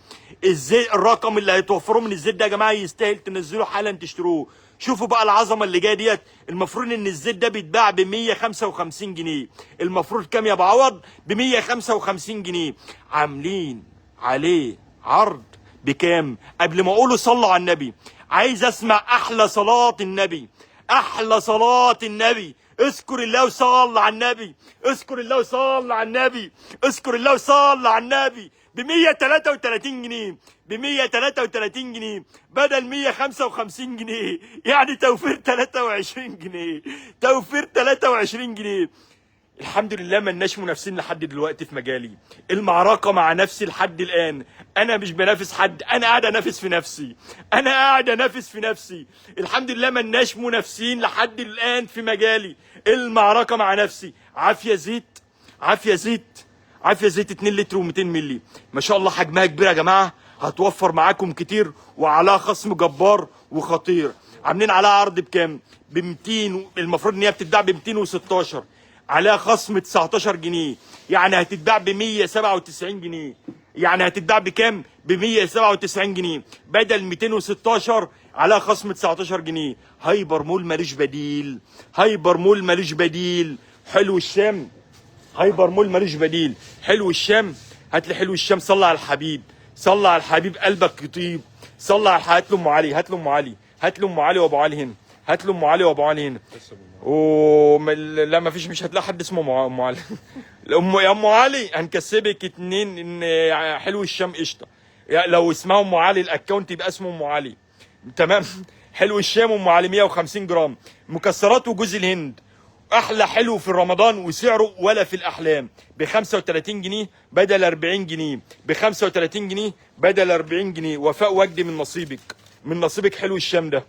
S1: الرقم اللي هيتوفروه من الزيت ده يا جماعه يستاهل تنزلوا حالا تشتروه. شوفوا بقى العظمه اللي جايه ديت. المفروض ان الزيت ده بيتباع ب 155 جنيه، المفروض كام يا ابو عوض؟ ب 155 جنيه. عاملين عليه عرض بكام؟ قبل ما اقوله صلوا على النبي، عايز اسمع احلى صلاه النبي، احلى صلاه النبي. اذكر الله وصل على النبي، اذكر الله وصل على النبي، اذكر الله وصل على النبي. ب 133 جنيه، ب 133 جنيه بدل 155 جنيه، يعني توفير 23 جنيه، توفير 23 جنيه. الحمد لله ملناش منافسين لحد دلوقتي في مجالي. المعركه مع نفسي لحد الان، انا مش بنافس حد، انا قاعد انافس في نفسي، انا قاعد انافس في نفسي. الحمد لله ملناش منافسين لحد الان في مجالي. المعركه مع نفسي. عافيه زيت، عافيه زيت، عافيه زيت 2 لتر و200 مللي، ما شاء الله حجمها كبير يا جماعه، هتوفر معاكم كتير وعليها خصم جبار وخطير. عاملين عليها عرض بكام؟ ب 200، المفروض ان هي بتتباع ب 216، عليها خصم 19 جنيه، يعني هتتباع ب 197 جنيه. يعني هتتباع بكام؟ ب 197 جنيه بدل 216، عليها خصم 19 جنيه. هايبر مول مالوش بديل، هايبر مول مالوش بديل. حلو الشام، هايبر مول مالوش بديل. حلو الشام، هات لي حلو الشام. صلى على الحبيب، صلى على الحبيب، قلبك يطيب. صلى على هات له ام علي، هات له ام علي، هات له ام علي وابو علي هنا، هات له ام علي وابو علي هنا. لا ما فيش، مش هتلاقي حد اسمه ام علي. يا ام علي هنكسبك 2 ان حلو الشام قشطه. لو اسمها ام علي الاكونت يبقى اسمه ام علي، تمام. حلو الشام ام علي 150 جرام مكسرات وجوز الهند. احلى حلو في رمضان وسعره ولا في الاحلام، ب 35 جنيه بدل 40 جنيه، ب 35 جنيه بدل 40 جنيه. وفاء وجدي من نصيبك، من نصيبك حلو الشام ده.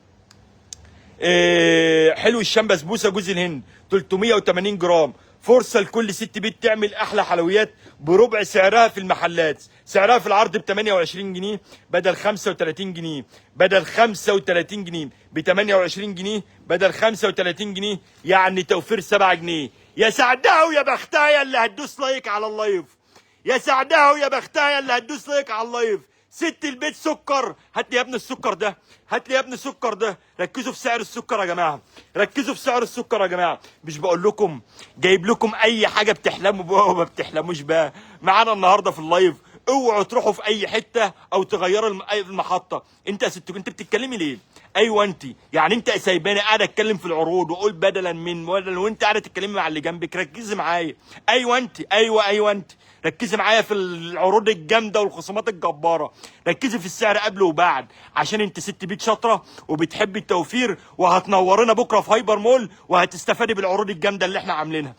S1: حلو الشام بسبوسه جوز الهند 380 جرام. فرصه لكل ست بيت تعمل احلى حلويات بربع سعرها في المحلات. سعرها في العرض ب 28 جنيه بدل 35 جنيه، بدل 35 جنيه ب 28 جنيه بدل 35 جنيه، يعني توفير 7 جنيه. يا سعدها ويا بختها يا اللي هتدوس لايك على اللايف، يا سعدها ويا بختها يا اللي هتدوس لايك على اللايف. ست البيت سكر، هات لي يا ابني السكر ده، هات لي يا ابني السكر ده. ركزوا في سعر السكر يا جماعه، ركزوا في سعر السكر يا جماعه. مش بقول لكم جايب لكم اي حاجه بتحلموا بها وما بتحلموش بها معانا النهارده في اللايف. اوعوا تروحوا في اي حته او تغيروا المحطه. انت يا ست انت بتتكلمي ليه؟ ايوه انت، يعني انت سايباني قاعد اتكلم في العروض واقول بدلا من وانت قاعده تتكلمي مع اللي جنبك. ركزي معايا. ايوه انت، ايوه انت، ركزي معايا في العروض الجامده والخصومات الجباره. ركزي في السعر قبل وبعد، عشان انت ست بيت شاطره وبتحبي التوفير، وهتنورنا بكره في هايبر مول وهتستفادي بالعروض الجامده اللي احنا عاملينها.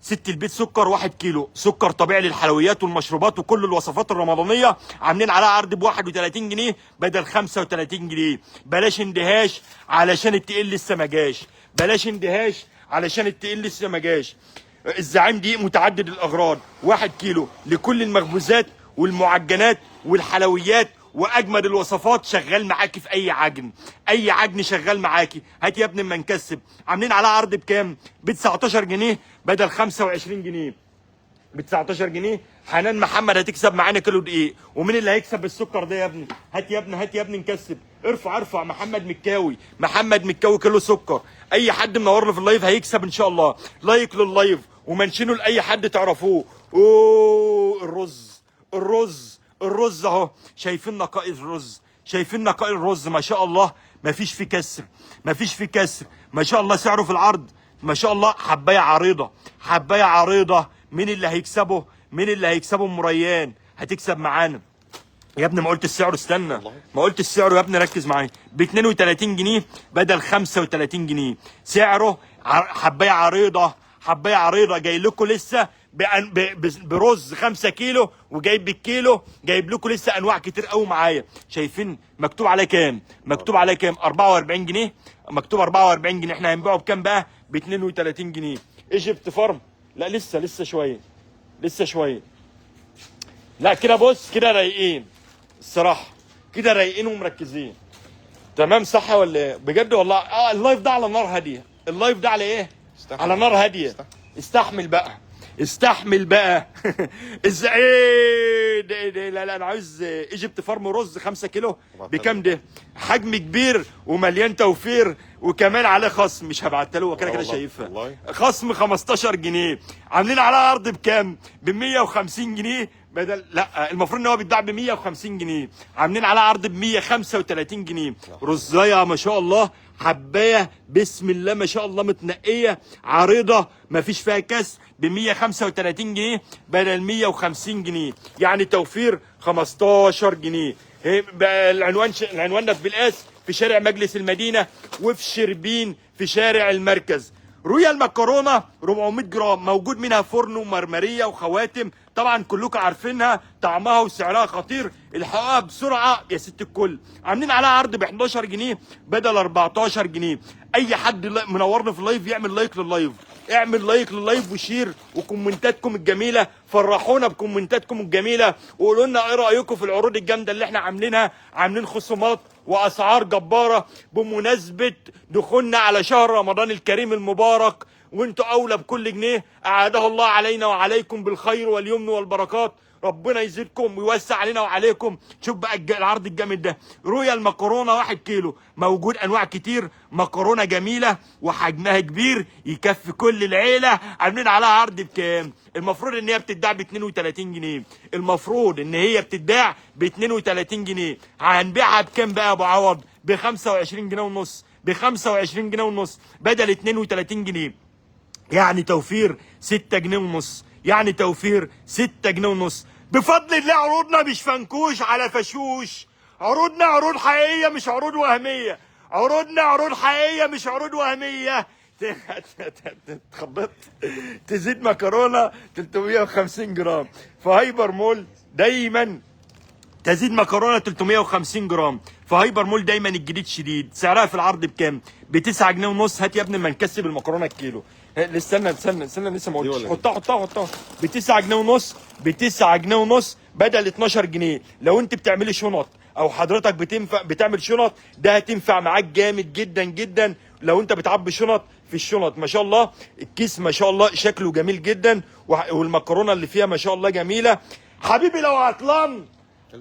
S1: ست البيت سكر 1 كيلو سكر طبيعي للحلويات والمشروبات وكل الوصفات الرمضانيه، عاملين عليها عرض ب 31 جنيه بدل 35 جنيه. بلاش اندهاش علشان التقيل لسه ما جاش، بلاش اندهاش علشان التقيل لسه ما جاش. الزعيم دي متعدد الاغراض، 1 كيلو لكل المخبوزات والمعجنات والحلويات، واجمد الوصفات شغال معاكي في اي عجن، اي عجن شغال معاكي. هات يا ابني اما نكسب. عاملين عليها عرض بكام؟ ب 19 جنيه بدل 25 جنيه، ب 19 جنيه. حنان محمد هتكسب معانا كيلو دقيق. ومين اللي هيكسب بالسكر ده يا ابني؟ هات يا ابني، هات يا ابني نكسب. ارفع محمد مكاوي، محمد مكاوي كيلو سكر. اي حد منورنا في اللايف هيكسب ان شاء الله. لايك لللايف ومنشنوا لاي حد تعرفوه. اوه الرز اهو، شايفين نقاء الرز، شايفين نقاء الرز ما شاء الله، مفيش فيه كسر، مفيش فيه كسر ما شاء الله. سعره في العرض ما شاء الله حبايه عريضه، حبايه عريضه. مين اللي هيكسبه؟ مين اللي هيكسبه؟ ام ريان هتكسب معانا. يا ابني ما قلت السعر، استنى، ما قلت السعر يا ابني، ركز معايا. ب 32 جنيه بدل 35 جنيه. سعره حبايه عريضه، حبايه عريضه. جاي لكم لسه برز 5 كيلو، وجايب بالكيلو، جايب لكم لسه انواع كتير قوي معايا. شايفين مكتوب عليه كام؟ مكتوب عليه كام؟ 44 جنيه، مكتوب 44 جنيه. احنا هنبيعه بكام بقى؟ ب 32 جنيه. ايجيبت فارم، لا لسه شويه، لسه شويه. لا كده بص، كده رايقين الصراحه، كده رايقين ومركزين. تمام صح ولا ايه؟ بجد والله. اللايف ده على نار هاديه، اللايف ده على ايه؟ على نار هاديه. استحمل بقى،
S2: استحمل بقى. ازاي ايه ده؟ لا انا عاوز ايجيبت فارم رز 5 كيلو بكام ده؟ حجم كبير ومليان توفير وكمان عليه خصم. مش هبعتها له، هو كده شايفها. خصم 15 جنيه. عاملين عليها عرض بكام؟ ب 150 جنيه بدل، لا المفروض ان هو بيتباع ب 150 جنيه، عاملين عليها عرض ب 135 جنيه. رزايه ما شاء الله، حبايه بسم الله ما شاء الله، متنقيه عريضه ما فيش فيها كسر، ب 135 جنيه بدل 150 جنيه، يعني توفير 15 جنيه. العنوان ده في بالقاس في شارع مجلس المدينه، وفي شربين في شارع المركز. رويال مكرونه 400 جرام، موجود منها فرن ومرمريه وخواتم، طبعا كلكم عارفينها، طعمها وسعرها خطير. الحقوها بسرعه يا ست الكل. عاملين عليها عرض ب 11 جنيه بدل 14 جنيه. اي حد منورنا في اللايف يعمل لايك لللايف، اعمل لايك لللايف وشير وكومنتاتكم الجميله، فرحونا بكومنتاتكم الجميله وقولوا لنا ايه رايكم في العروض الجامده اللي احنا عاملينها. عاملين خصومات واسعار جباره بمناسبه دخولنا على شهر رمضان الكريم المبارك، وانتوا اولى بكل جنيه. اعاده الله علينا وعليكم بالخير واليمن والبركات، ربنا يزيدكم ويوسع علينا وعليكم. شوف بقى العرض الجامد ده، رويال مكرونه 1 كيلو، موجود انواع كتير، مكرونه جميله وحجمها كبير يكفي كل العيله. عاملين عليها عرض بكام؟ المفروض ان هي بتتباع ب 32 جنيه، المفروض ان هي بتتباع ب 32 جنيه. هنبيعها بكام بقى يا ابو عوض؟ ب 25 جنيه ونص، ب 25 جنيه ونص بدل 32 جنيه، يعني توفير 6 جنيه ونص، يعني توفير 6 جنيه ونص. بفضل الله عروضنا مش فنكوش على فشوش، عروضنا عروض حقيقيه مش عروض وهميه، عروضنا عروض حقيقيه مش عروض وهميه. اتخبطت. تزيد مكرونه 350 جرام في هايبر مول دايما، تزيد مكرونه 350 جرام في هايبر مول دايما الجديد شديد. سعرها في العرض بكام؟ ب 9 جنيه ونص. هات يا ابني ما نكسب المكرونه الكيلو. استنى لسه ما قلتش. حطها ب 9 جنيه ونص، ب 9 جنيه ونص بدل 12 جنيه. لو انت بتعملي شنط او حضرتك بتعمل شنط، ده هتنفع معاك جامد جدا جدا. لو انت بتعبي شنط، في الشنط ما شاء الله الكيس ما شاء الله شكله جميل جدا، والمكرونه اللي فيها ما شاء الله جميله. حبيبي لو عطلان،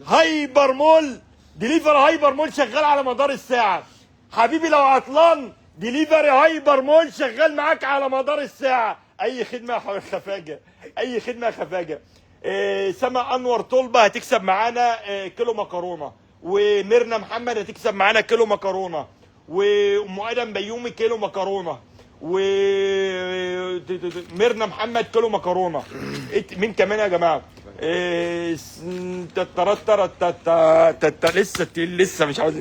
S2: هايبر مول ديليفري، هايبر مول شغال على مدار الساعه. حبيبي لو عطلان، ديليفري هايبر مول شغال معاك على مدار الساعه. اي خدمه يا خفاجه، اي خدمه يا خفاجه. سما انور طلبه هتكسب معانا كيلو مكرونه، وميرنا محمد هتكسب معانا كيلو مكرونه، وام ادم بيومي كيلو مكرونه، وميرنا محمد كيلو مكرونه. مين كمان يا جماعه؟ لسه مش عاوز.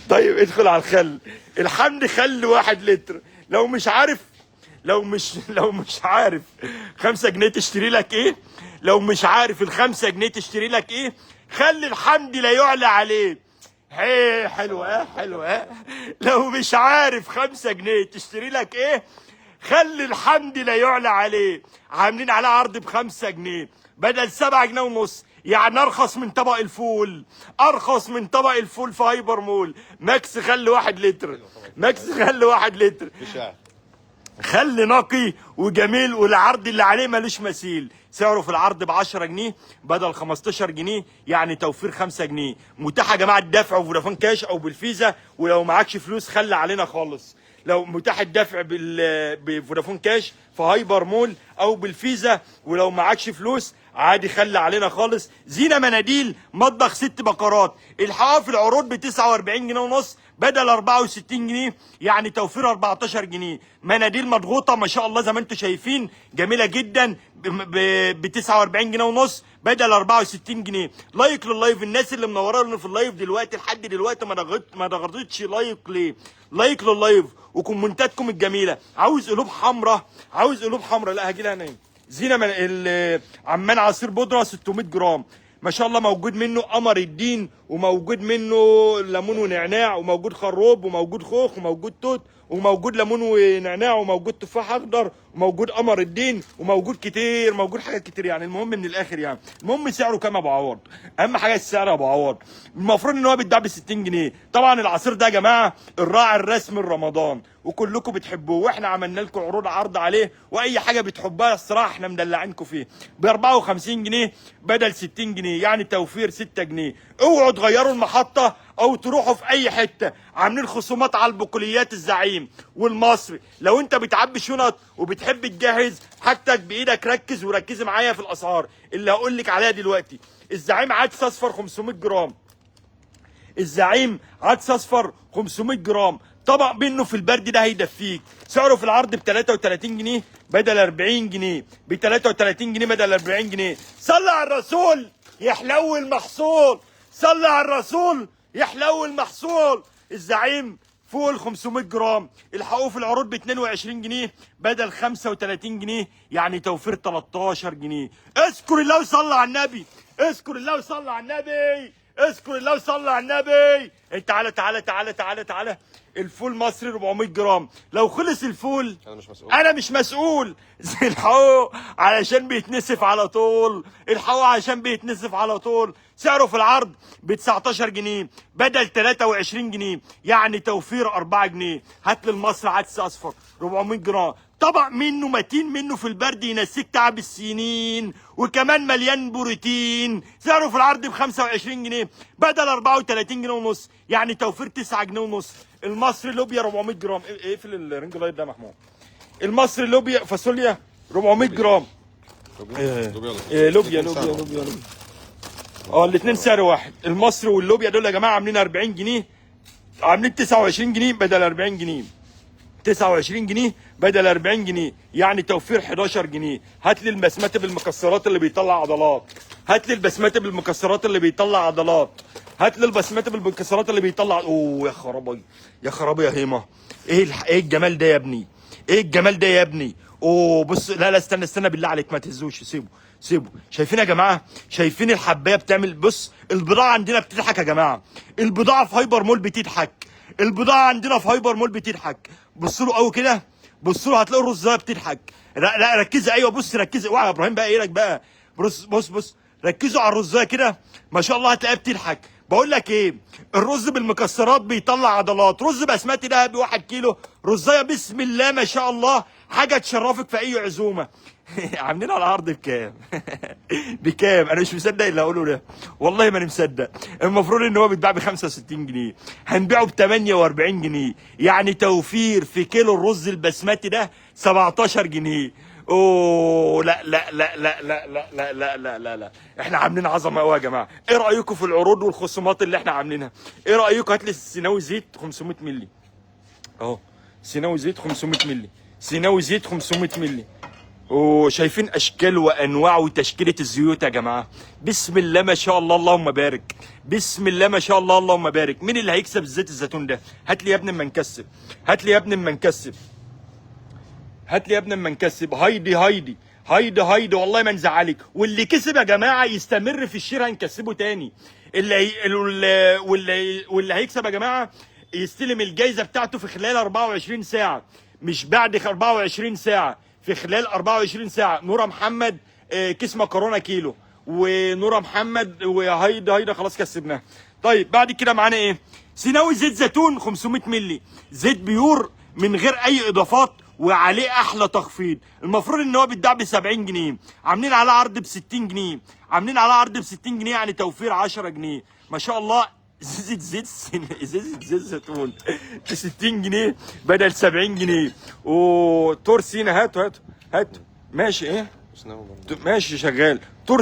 S2: طيب ادخل على الخل. الحمد خل 1 لتر. لو مش عارف 5 جنيه تشتري لك ايه؟ لو مش عارف ال5 جنيه تشتري لك ايه؟ خلي الحمد لا يعلى عليه. حلوه. لو مش عارف 5 جنيه تشتري لك ايه؟ خلي الحمد لا يعلى عليه. عاملين عليه عرض ب5 جنيه بدل 7 جنيه ونص، يعني ارخص من طبق الفول، ارخص من طبق الفول في هايبر مول. ماكس خلي 1 لتر، ماكس خلي 1 لتر، خلي نقي وجميل، والعرض اللي عليه ملوش مثيل. سعره في العرض ب 10 جنيه بدل 15 جنيه، يعني توفير 5 جنيه. متاح يا جماعه الدفع وفودافون كاش او بالفيزا، ولو معكش فلوس خلي علينا خالص. لو متاح الدفع بفودافون كاش في هايبر مول او بالفيزا، ولو معكش فلوس عادي خلي علينا خالص. زينه مناديل مطبخ 6 بكرات، الحقها في العروض ب 49 جنيه ونص بدل 64 جنيه، يعني توفير 14 جنيه. مناديل مضغوطه ما شاء الله زي ما انتم شايفين، جميله جدا، ب 49 جنيه ونص بدل 64 جنيه. لايك لللايف، الناس اللي منورانا في اللايف دلوقتي لحد دلوقتي ما ضغطتش لايك ليه؟ لايك لللايف وكومنتاتكم الجميله. عاوز قلوب حمراء، عاوز قلوب حمراء، لا هاجي لها انا. زينه من عمان عصير بودره 600 جرام ما شاء الله، موجود منه قمر الدين، وموجود منه ليمون ونعناع، وموجود خروب، وموجود خوخ، وموجود توت، وموجود ليمون ونعناع، وموجود تفاح اخضر، وموجود قمر الدين، وموجود كتير، موجود حاجات كتير. يعني المهم من الاخر، يعني المهم سعره كام يا ابو عوض؟ اهم حاجه السعر يا ابو عوض. المفروض ان هو بيتباع ب 60 جنيه. طبعا العصير ده يا جماعه الراعي الرسمي لرمضان، وكلكم بتحبوه، واحنا عملنا لكم عرض عليه، واي حاجه بتحبها الصراحه احنا مدلعينكم فيه ب 54 جنيه بدل 60 جنيه، يعني توفير 6 جنيه. اوعوا تغيروا المحطه او تروحوا في اي حته، عاملين خصومات على البقوليات الزعيم والمصري. لو انت بتعبي شنط وبتحب تجهز حاجتك بايدك ركز وركزي معايا في الاسعار اللي هقول لك عليها دلوقتي. الزعيم عدس اصفر 500 جرام، الزعيم عدس اصفر 500 جرام، طبق منه في البرد ده هيدفيك. سعره في العرض ب 33 جنيه بدل 40 جنيه، ب 33 جنيه بدل 40 جنيه. صلي على الرسول يحلو المحصول، صلي على الرسول يحلو المحصول. الزعيم فوق ال 500 جرام الحقوه في العروض ب 22 جنيه بدل 35 جنيه، يعني توفير 13 جنيه. اذكر الله وصلي على النبي، اذكر الله وصلي على النبي، اذكر الله وصلي على النبي. تعالى تعالى تعالى تعالى تعالى. الفول مصري 400 جرام، لو خلص الفول انا مش مسؤول. الحقوه علشان بيتنسف على طول، الحقوه علشان بيتنسف على طول. سعره في العرض ب 19 جنيه بدل 23 جنيه، يعني توفير 4 جنيه. هات لي المصري عدس اصفر 400 جرام، طبق منه متين منه في البرد ينسيك تعب السنين، وكمان مليان بروتين. سعره في العرض ب 25 جنيه بدل 34 جنيه ونص، يعني توفير 9 جنيه ونص. المصري لوبيا 400 جرام، اقفل الرينج لايت ده يا محمود. المصري لوبيا فاصوليا 400 جرام، لوبيا لوبيا. الاثنين سعر واحد. المصري واللوبيا دول يا جماعه عاملين 40 جنيه، عاملين 29 جنيه بدل 40 جنيه، 29 جنيه بدل 40 جنيه، يعني توفير 11 جنيه. هات لي البسمتي بالمكسرات اللي بيطلع عضلات، هات لي البسمتي بالمكسرات اللي بيطلع عضلات، هات لي البسمتي بالمكسرات اللي بيطلع. اوه يا خرابي يا خرابي يا هيما، ايه الجمال ده يا ابني، ايه الجمال ده يا ابني. اوه بص، لا استنى بالله عليك ما تهزوش، سيبه. شايفين يا جماعه، شايفين الحبايه بتعمل. بص البضاعه عندنا بتضحك يا جماعه، البضاعه في هايبر مول بتضحك، البضاعه عندنا في هايبر مول بتضحك. بصوا له قوي كده، بصوا له هتلاقوا الرزايه بتضحك. لا ركزي، ايوه بص ركزي، اوعى يا ابراهيم بقى، ايه لك بقى، بص ركزوا على الرزايه كده، ما شاء الله هتلاقيها بتضحك. بقول لك ايه، الرز بالمكسرات بيطلع عضلات، رز بسمتي ده ب1 كيلو رزايه بسم الله ما شاء الله، حاجه تشرفك في اي عزومه. عاملين على العرض بكام؟ بكام؟ انا مش مصدق اللي هقوله ده، والله ما انا مصدق. المفروض ان هو بيتباع ب 65 جنيه، هنبيعه ب 48 جنيه، يعني توفير في كيلو الرز البسمتي ده 17 جنيه. اوه لا، احنا عاملين عظمه قوي يا جماعه. ايه رايكم في العروض والخصومات اللي احنا عاملينها؟ ايه رايكم؟ هات لي السيناوي زيت 500 مللي اهو، سيناوي زيت 500 مللي، سيناوي زيت 500 مللي. وشايفين اشكال وانواع وتشكيله الزيوت يا جماعه، بسم الله ما شاء الله اللهم بارك، بسم الله ما شاء الله اللهم بارك. مين اللي هيكسب زيت الزيتون ده؟ هات لي يا ابني اما نكسب، هات لي يا ابني اما نكسب، هات لي يا ابني اما نكسب. هايدي والله ما نزعلك. واللي كسب يا جماعه يستمر في الشراء هنكسبه تاني. واللي هيكسب يا جماعه يستلم الجايزه بتاعته في خلال 24 ساعه، مش بعد 24 ساعه، في خلال 24 ساعه. نوره محمد كيس مكرونه كيلو، ونوره محمد وهيدا خلاص كسبناها. طيب بعد كده معانا ايه؟ سيناوي زيت زيتون 500 مللي، زيت بيور من غير اي اضافات وعليه احلى تخفيض. المفروض ان هو بيتباع ب 70 جنيه، عاملين عليه عرض ب 60 جنيه، عاملين عليه عرض ب 60 جنيه، يعني توفير 10 جنيه ما شاء الله. زيت زيتون ب 60 جنيه بدل 70 جنيه. وتور سينا هات ماشي ايه ماشي شغال. تور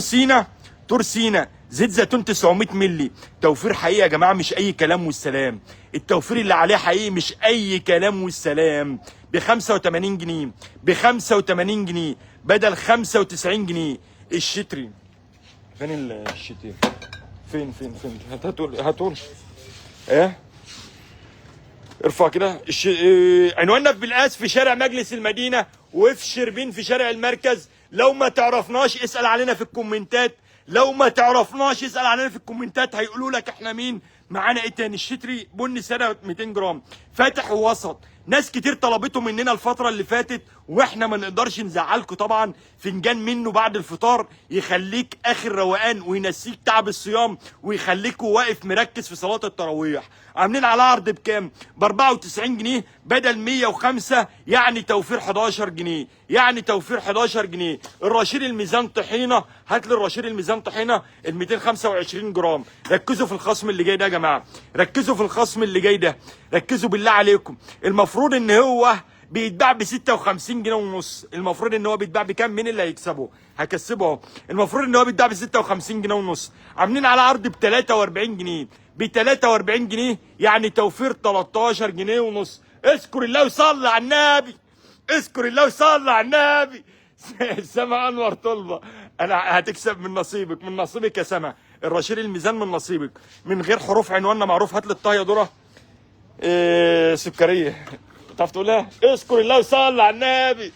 S2: سينا زيت زيتون 900 مللي، توفير حقيقي يا جماعه مش اي كلام والسلام، التوفير اللي عليه حقيقي مش اي كلام والسلام. ب 85 جنيه، ب 85 جنيه بدل 95 جنيه. الشتري فين الشتير؟ فين هاتول ايه؟ ارفع كده. عنواننا في بالقاس في شارع مجلس المدينه، وفي شربين في شارع المركز. لو ما تعرفناش اسال علينا في الكومنتات، لو ما تعرفناش اسال علينا في الكومنتات هيقولوا لك احنا مين. معانا ايه تاني؟ الشتري بني سنه 200 جرام، فاتح ووسط. ناس كتير طلبته مننا الفتره اللي فاتت واحنا ما نقدرش نزعلكم طبعا. فنجان منه بعد الفطار يخليك اخر روقان وينسيك تعب الصيام ويخليك واقف مركز في صلاه التراويح. عاملين على عرض بكام؟ ب 94 جنيه بدل 105، يعني توفير 11 جنيه، يعني توفير 11 جنيه. الرشيد الميزان طحينه، هات لي الرشيد الميزان طحينه ال 225 جرام. ركزوا في الخصم اللي جاي ده يا جماعه، ركزوا في الخصم اللي جاي ده، ركزوا بالله عليكم. المفروض ان هو بيتباع ب 56 جنيه ونص. المفروض ان هو بيتباع بكام؟ مين اللي هيكسبه؟ هكسبه اهو. المفروض ان هو بيتباع ب 56 جنيه ونص، عاملين على عرض ب 43 جنيه. ب 43 جنيه يعني توفير 13 جنيه ونص. اذكر الله وصلي على النبي، اذكر الله وصلي على النبي. سما انور طلبه، انا هتكسب من نصيبك، من نصيبك يا سما. الرشيد الميزان من نصيبك، من غير حروف عنواننا معروف. هات لي الطايه دره سكريه، تعرف تقولها؟ اذكر الله وصلي على النبي.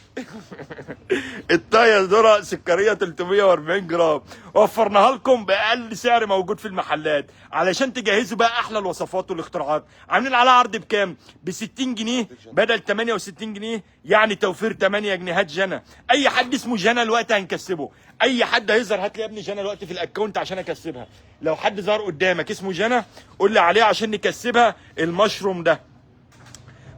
S2: الطايه ذره سكريه 340 جرام، وفرناها لكم باقل سعر موجود في المحلات علشان تجهزوا بقى احلى الوصفات والاختراعات. عاملين على عرض بكام؟ ب 60 جنيه بدل 68 جنيه، يعني توفير 8 جنيه. هات جنى، اي حد اسمه جنى الوقت هنكسبه. اي حد هيظهر هات لي يا ابني جنى الوقت في الاكونت عشان اكسبها. لو حد ظهر قدامك اسمه جنى قول لي عليه عشان نكسبها. المشروم ده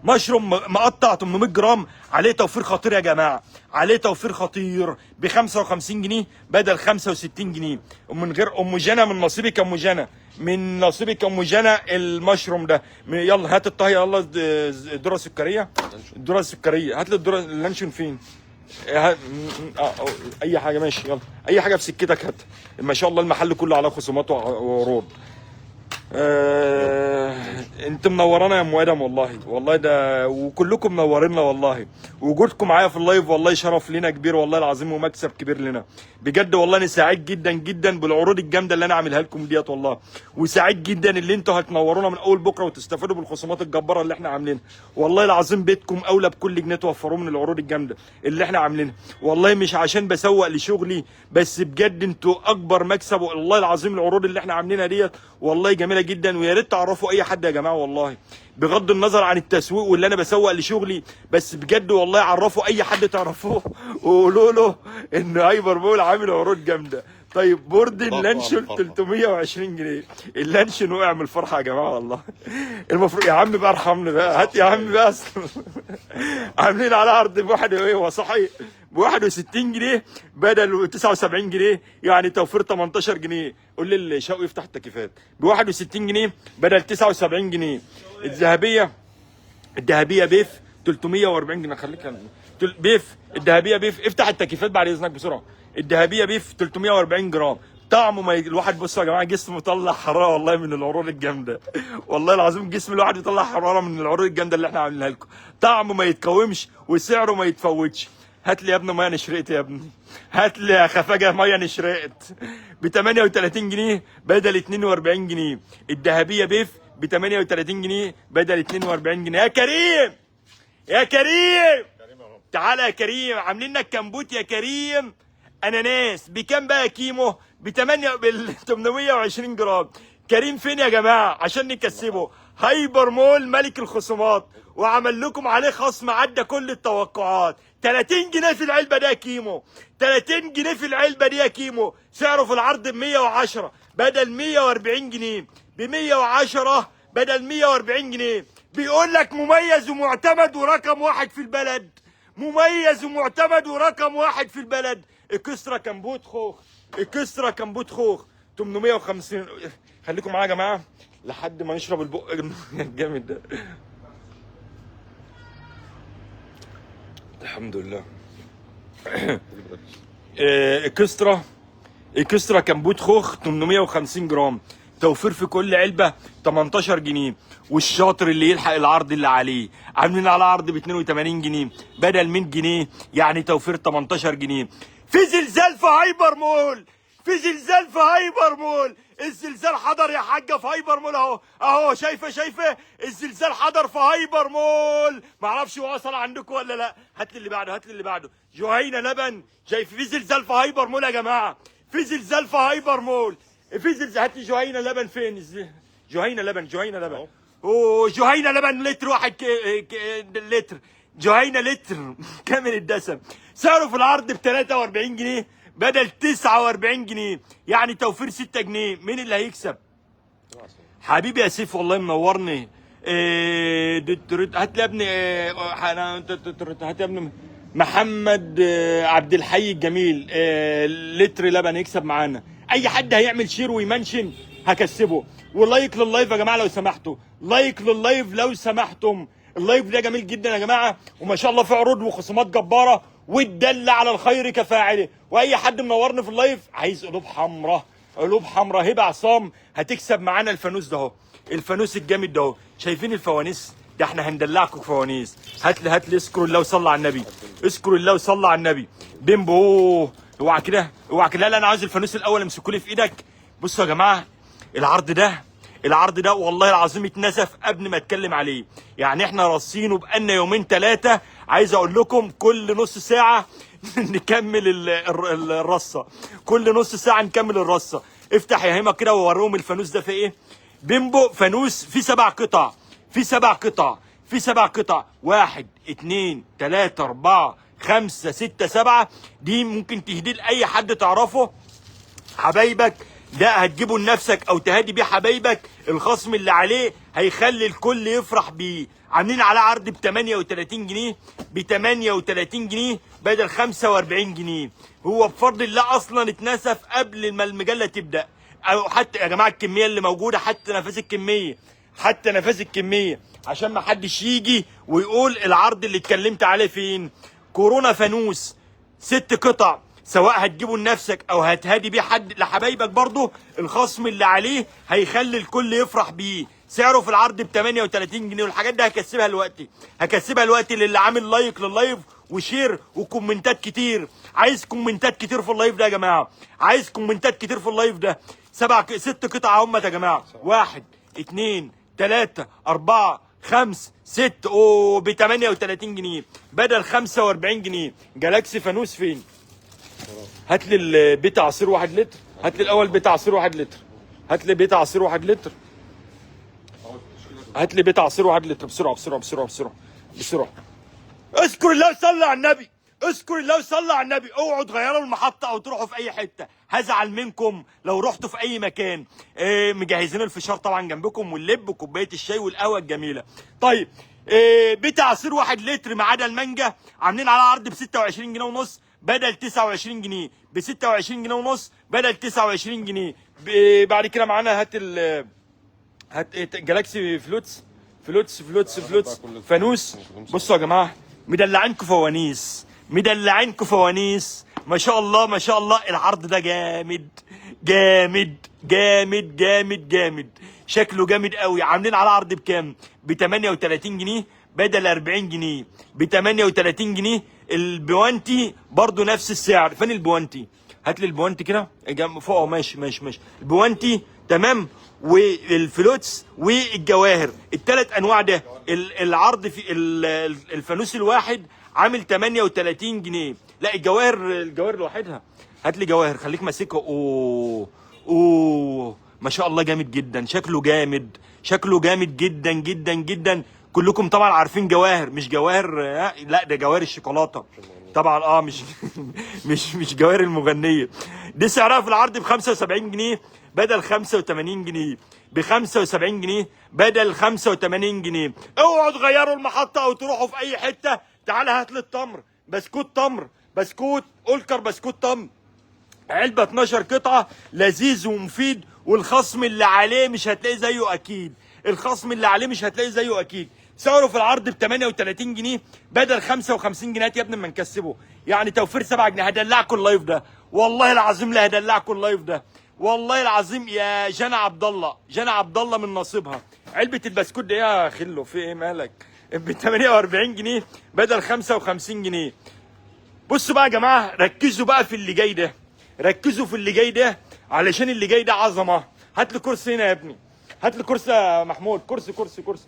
S2: مشروم مقطع 800 جرام، عليه توفير خطير يا جماعه، عليه توفير خطير ب 55 جنيه بدل 65 جنيه. ومن غير ام جنى، من نصيبك ام جنى، من نصيبك ام جنى المشروم ده. يلا هات الطهي، يلا الذره السكريه، الذره السكريه. هات لي الذره اللانشون فين؟ اي حاجه ماشي، يلا اي حاجه في سكتك هات. ما شاء الله المحل كله على خصومات وعروض. انت منورانا يا ام ادم، والله والله ده، وكلكم منورينا والله. وجودكم معايا في اللايف والله شرف لينا كبير والله العظيم، ومكسب كبير لنا بجد والله. انا سعيد جدا جدا بالعروض الجامده اللي انا عاملها لكم ديت والله، وسعيد جدا اللي انتوا هتنورونا من اول بكره وتستفادوا بالخصومات الجباره اللي احنا عاملينها. والله العظيم بيتكم اولى بكل جنيه توفروه من العروض الجامده اللي احنا عاملينها. والله مش عشان بسوق لشغلي بس، بجد انتوا اكبر مكسب والله العظيم. العروض اللي احنا عاملينها ديت والله جميله جدا، ويا ريت تعرفوا اي حد يا جماعه والله، بغض النظر عن التسويق واللي انا بسوق لشغلي، بس بجد والله عرفوا اي حد تعرفوه وقولوا له ان هايبر مول عامل عروض جامده. طيب بورد اللانشون 320 جنيه. اللانشون وقع من الفرحه يا جماعه والله. المفروض يا عم بقى ارحمني بقى، هات يا عم بقى. عاملين على عرض بواحد هو صحيح ب 61 جنيه بدل 79 جنيه، يعني توفير 18 جنيه. قول لي الشوقي يفتح التكييفات. ب 61 جنيه بدل 79 جنيه. الذهبيه بيف 340 جنيه. خليك بيف، الذهبيه بيف، افتح التكييفات بعد اذنك بسرعه. الذهبيه بيف 340 جرام، طعمه ما الواحد بصوا يا جماعه جسمه طلع حراره والله من العروض الجامده. والله العظيم جسم الواحد يطلع حراره من العروض الجامده اللي احنا عاملينها لكم. طعمه ما يتقاومش وسعره ما يتفوتش. هات لي يا ابني ميه نشرقت يا ابني، هات لي يا خفاجه ميه نشرقت ب 38 جنيه بدل 42 جنيه. الذهبيه بيف ب 38 جنيه بدل 42 جنيه. يا كريم يا كريم تعالى يا كريم، عاملين لك كمبوت يا كريم اناناس بكام بقى كيمو؟ ب 820 جرام. كريم فين يا جماعه عشان نكسبه؟ هايبر مول ملك الخصومات، وعمل لكم عليه خصم عدى كل التوقعات. 30 جنيه في العلبه ده يا كيمو، 30 جنيه في العلبه دي يا كيمو. سعره في العرض ب 110 بدل 140 جنيه، ب 110 بدل 140 جنيه. بيقول لك مميز ومعتمد ورقم واحد في البلد، مميز ومعتمد ورقم واحد في البلد. اكسترا كمبوت خوخ، اكسترا كمبوت خوخ 850. خليكم معايا يا جماعه لحد ما نشرب البق الجامد ده. الحمد لله. اكسترا كمبوت خوخ 850 جرام، توفير في كل علبه 18 جنيه. والشاطر اللي يلحق العرض اللي عليه، عاملين على عرض ب 82 جنيه بدل 100 جنيه، يعني توفير 18 جنيه. في زلزال في هايبر مول، في زلزال في هايبر مول. الزلزال حضر يا حاجه في هايبر مول اهو، اهو شايفه الزلزال حضر في هايبر مول. معرفش هو وصل عندكم ولا لا. هات لي اللي بعده، هات لي اللي بعده. جهينه لبن، شايف في زلزال في هايبر مول يا جماعه، في زلزال في هايبر مول، في زلزال. هات لي جهينه لبن فين؟ جهينه لبن، جهينه لبن. اوه جهينه لبن لتر واحد لتر جهينه لتر كامل الدسم، سعره في العرض ب 43 جنيه بدل 49 جنيه، يعني توفير 6 جنيه. مين اللي هيكسب؟ حبيبي يا سيف والله منورني. هات لي يا ابني هات يا ابني محمد عبد الحي الجميل، لتر لبن يكسب معانا. اي حد هيعمل شير ويمنشن هكسبه. ولايك لللايف يا جماعه لو سمحتوا، لايك لللايف لو سمحتم. اللايف ده جميل جدا يا جماعه، وما شاء الله في عروض وخصومات جباره، والدل على الخير كفاعله. واي حد منورني في اللايف عايز قلوب حمراء، قلوب حمراء، هبه عصام هتكسب معانا الفانوس ده اهو، الفانوس الجامد ده اهو. شايفين الفوانيس ده؟ احنا هندلعكم فوانيس. هات لي اذكروا الله وصلى على النبي، اذكروا الله وصلى على النبي. بيمبو اوعى كده، اوعى كده. لا انا عاوز الفانوس الاول امسكوا لي في ايدك. بصوا يا جماعه العرض ده والله العظيم اتنسف قبل ما اتكلم عليه. يعني احنا رصينه بقالنا يومين ثلاثه. عايز اقول لكم كل نص ساعه نكمل الرصه، كل نص ساعه نكمل الرصه. افتح يا هيما كده ووريهم الفانوس ده في ايه. بيمبو فانوس في 7 قطع، في 7 قطع، في 7 قطع. 1 2 3 4 5 6 7. دي ممكن تهدي لاي حد تعرفه، حبايبك. ده هتجيبه لنفسك او تهدي بيه حبايبك. الخصم اللي عليه هيخلي الكل يفرح بيه. عاملين على عرض ب 38 جنيه، ب 38 جنيه بدل 45 جنيه. هو بفضل الله اصلا اتنسف قبل ما المجله تبدا. او حتى يا جماعه الكميه اللي موجوده، حتى نفاذ الكميه، حتى نفاذ الكميه، عشان ما حدش يجي ويقول العرض اللي اتكلمت عليه فين. كورونا فانوس 6 قطع، سواء هتجيبه لنفسك او هتهدي بيه حد لحبايبك، برضه الخصم اللي عليه هيخلي الكل يفرح بيه. سعره في العرض ب 38 جنيه. والحاجات دي هكسبها دلوقتي، هكسبها دلوقتي للي عامل لايك لللايف وشير وكومنتات كتير. عايز كومنتات كتير في اللايف ده يا جماعه، عايز كومنتات كتير في اللايف ده. 6 قطع هم يا جماعه. 1 2 3 4 5 6 ب 38 جنيه بدل 45 جنيه. جالاكسي فانوس فين؟ هات لي البيت عصير 1 لتر. هات لي الاول بيت عصير 1 لتر. هات لي بيت عصير 1 لتر. هات لي بيت عصير 1 لتر بسرعه بسرعه بسرعه بسرعه بسرعه. اذكر الله وصلي على النبي، اذكر الله وصلي على النبي. اوعوا تغيروا المحطه او تروحوا في اي حته، هزعل منكم لو رحتوا في اي مكان. مجهزين الفشار طبعا جنبكم، واللب وكوبايه الشاي والقهوه الجميله. طيب بيت عصير 1 لتر ما عدا المانجا عاملين على عرض ب 26 جنيه ونص بدل 29 جنيه، ب 26 جنيه ونص بدل 29 جنيه. بعد كده معانا هات جالاكسي فلوتس فانوس. بصوا يا جماعه مدلعينكم فوانيس، مدلعينكم فوانيس. ما شاء الله ما شاء الله. العرض ده جامد جامد جامد جامد جامد، شكله جامد قوي. عاملين على عرض بكام؟ ب 38 جنيه بدل 40 جنيه، ب 38 جنيه. البوانتي برضو نفس السعر. فين البوانتي؟ هات لي البوانتي كده فوق. ماشي ماشي ماشي. البوانتي تمام، والفلوتس والجواهر الثلاث انواع. ده العرض في الفانوس الواحد عامل 38 جنيه. لا الجواهر لوحدها. هات لي جواهر، خليك ماسكها. اوه ما شاء الله جامد جدا، شكله جامد، شكله جامد جدا جدا جدا. كلكم طبعا عارفين جواهر، مش جواهر لا ده جواهر الشوكولاته طبعا. مش جواهر المغنيه. دي سعرها في العرض ب 75 جنيه بدل 85 جنيه، ب 75 جنيه بدل 85 جنيه. اوعوا تغيروا المحطه او تروحوا في اي حته. تعال هات لي التمر، بسكوت تمر، بسكوت اولكر، بسكوت تمر، علبه 12 قطعه، لذيذ ومفيد. والخصم اللي عليه مش هتلاقي زيه اكيد، الخصم اللي عليه مش هتلاقي زيه اكيد. سعره في العرض ب 38 جنيه بدل 55 جنيه يا ابني ما نكسبه. يعني توفير 7 جنيه. هدلعكم اللايف ده والله العظيم، لا هدلعكم اللايف ده والله العظيم. يا جنى عبد الله، جنى عبد الله من نصيبها. علبه البسكوت ده يا خلو في ايه مالك؟ ب 48 جنيه بدل 55 جنيه. بصوا بقى يا جماعه، ركزوا بقى في اللي جاي ده، ركزوا في اللي جاي ده علشان اللي جاي ده عظمه. هات لي كرسي هنا يا ابني، هات لي كرسي يا محمود، كرسي كرسي كرسي.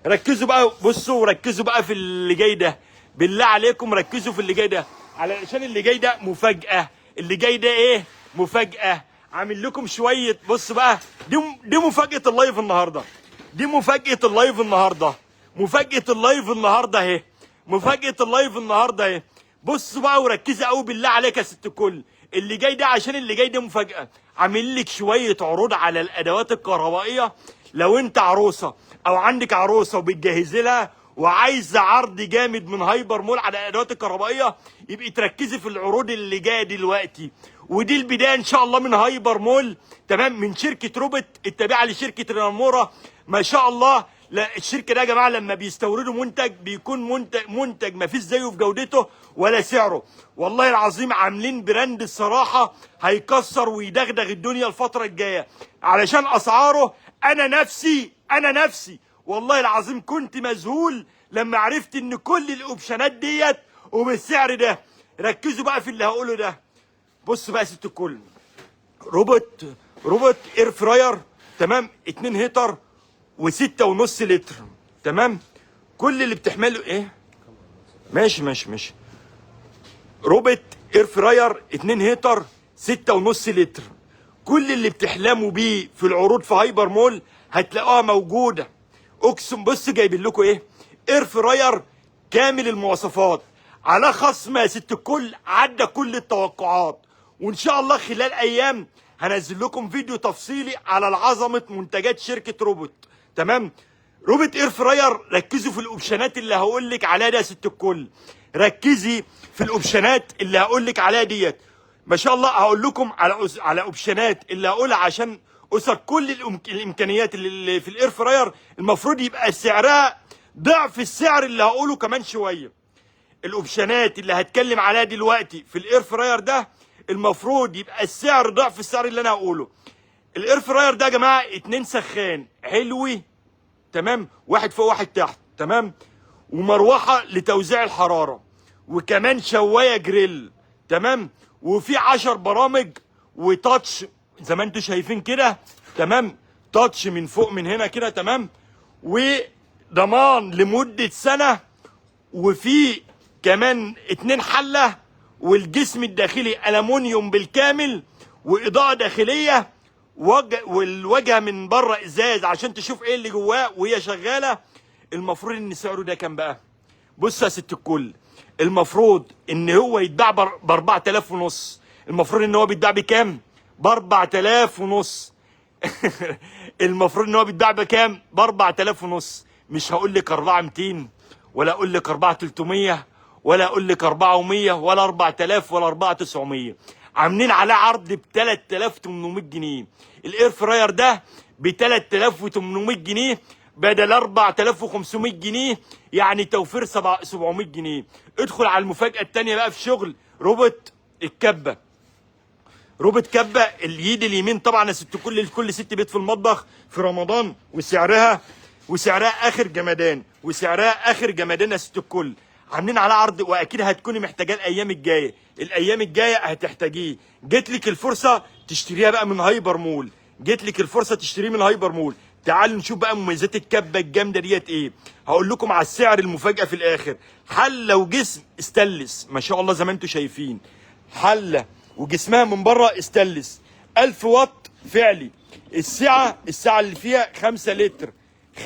S2: ركزوا بقى، بصوا ركزوا بقى في اللي جاي ده، بالله عليكم ركزوا في اللي جاي ده علشان اللي جاي ده مفاجاه. اللي جاي ده ايه؟ مفاجاه. عامل لكم شويه. بص بقى، دي مفاجاه اللايف النهارده، دي مفاجاه اللايف النهارده، مفاجاه اللايف النهارده اهي، مفاجاه اللايف النهارده اهي. بصوا بقى وركزي قوي بالله عليك يا ست الكل، اللي جاي ده عشان اللي جاي ده مفاجاه. عامل لك شويه عروض على الادوات الكهربائيه. لو انت عروسه او عندك عروسه وبتجهزي لها وعايزه عرض جامد من هايبر مول على الادوات الكهربائيه، يبقى تركزي في العروض اللي جايه دلوقتي. ودي البدايه ان شاء الله من هايبر مول، تمام، من شركه روبوت التابعه لشركه رينامورا. ما شاء الله. لا الشركه ده يا جماعه لما بيستوردوا منتج بيكون منتج ما فيش زيه في جودته ولا سعره. والله العظيم عاملين براند الصراحه هيكسر ويدغدغ الدنيا الفتره الجايه علشان اسعاره. انا نفسي والله العظيم كنت مذهول لما عرفت ان كل الاوبشنات ديت وبالسعر ده. ركزوا بقى في اللي هقوله ده. بص بقى يا ست الكل، روبوت اير فراير، تمام، 2 هيتر و6.5 لتر، تمام. كل اللي بتحمله ايه؟ ماشي. روبوت اير فراير 2 هيتر 6.5 لتر. كل اللي بتحلموا بيه في العروض في هايبر مول هتلاقوها موجوده. اقسم. بص جايبين لكم ايه؟ اير فراير كامل المواصفات على خصم يا ست الكل عدى كل التوقعات. وان شاء الله خلال ايام هنزل لكم فيديو تفصيلي على العظمه منتجات شركه روبوت، تمام. روبوت اير فراير. ركزوا في الاوبشنات اللي هقول لك عليها ده يا ست الكل. ركزي في الاوبشنات اللي هقول لك عليها ديت. ما شاء الله هقول لكم على اوبشنات اللي هقولها عشان اسر كل الامكانيات اللي في الاير فراير المفروض يبقى سعرها ضعف السعر اللي هقوله كمان شويه. الاوبشنات اللي هتكلم عليها دلوقتي في الاير فراير ده المفروض يبقى السعر ضعف السعر اللي انا هقوله. الاير فراير ده يا جماعه 2 سخان حلوي، تمام، واحد فوق واحد تحت، تمام، ومروحه لتوزيع الحراره، وكمان شوايه جريل، تمام، وفي 10 برامج وتاتش زي ما انتم شايفين كده، تمام، تاتش من فوق من هنا كده، تمام، وضمان لمده سنه، وفي كمان 2 حله، والجسم الداخلي ألمونيوم بالكامل، واضاءه داخليه، والواجهه من بره ازاز عشان تشوف ايه اللي جواه وهي شغاله. المفروض ان سعره ده كام بقى؟ بص يا ست الكل، المفروض ان هو يتباع ب 4000 ونص. المفروض ان هو بيتباع بكام؟ ب 4000 ونص. المفروض ان هو بيتباع بكام؟ ب 4000 ونص. مش هقول لك 4200 ولا اقول لك 4300 ولا اقول لك 400 ولا 4000 ولا 4900. عاملين عليه عرض ب 3800 جنيه. الاير فراير ده ب 3800 جنيه بدل 4500 جنيه، يعني توفير 700 جنيه. ادخل على المفاجأة التانية بقى في شغل روبوت الكبة. روبوت كبة اليد اليمين طبعا يا ست كل ست بيت في المطبخ في رمضان، وسعرها اخر جمدان، وسعرها اخر جمدان يا ست الكل. عاملين على عرض واكيد هتكوني محتاجاه الايام الجايه هتحتاجيه. جت لك الفرصه تشتريها بقى من هايبر مول، جت لك الفرصه تشتريه من هايبر مول. تعالوا نشوف بقى مميزات الكبه الجامده ديت ايه. هقول لكم على السعر المفاجاه في الاخر. حله وجسم استلس ما شاء الله زي ما انتم شايفين، حله وجسمها من بره استلس، 1000 واط فعلي. السعه اللي فيها 5 لتر،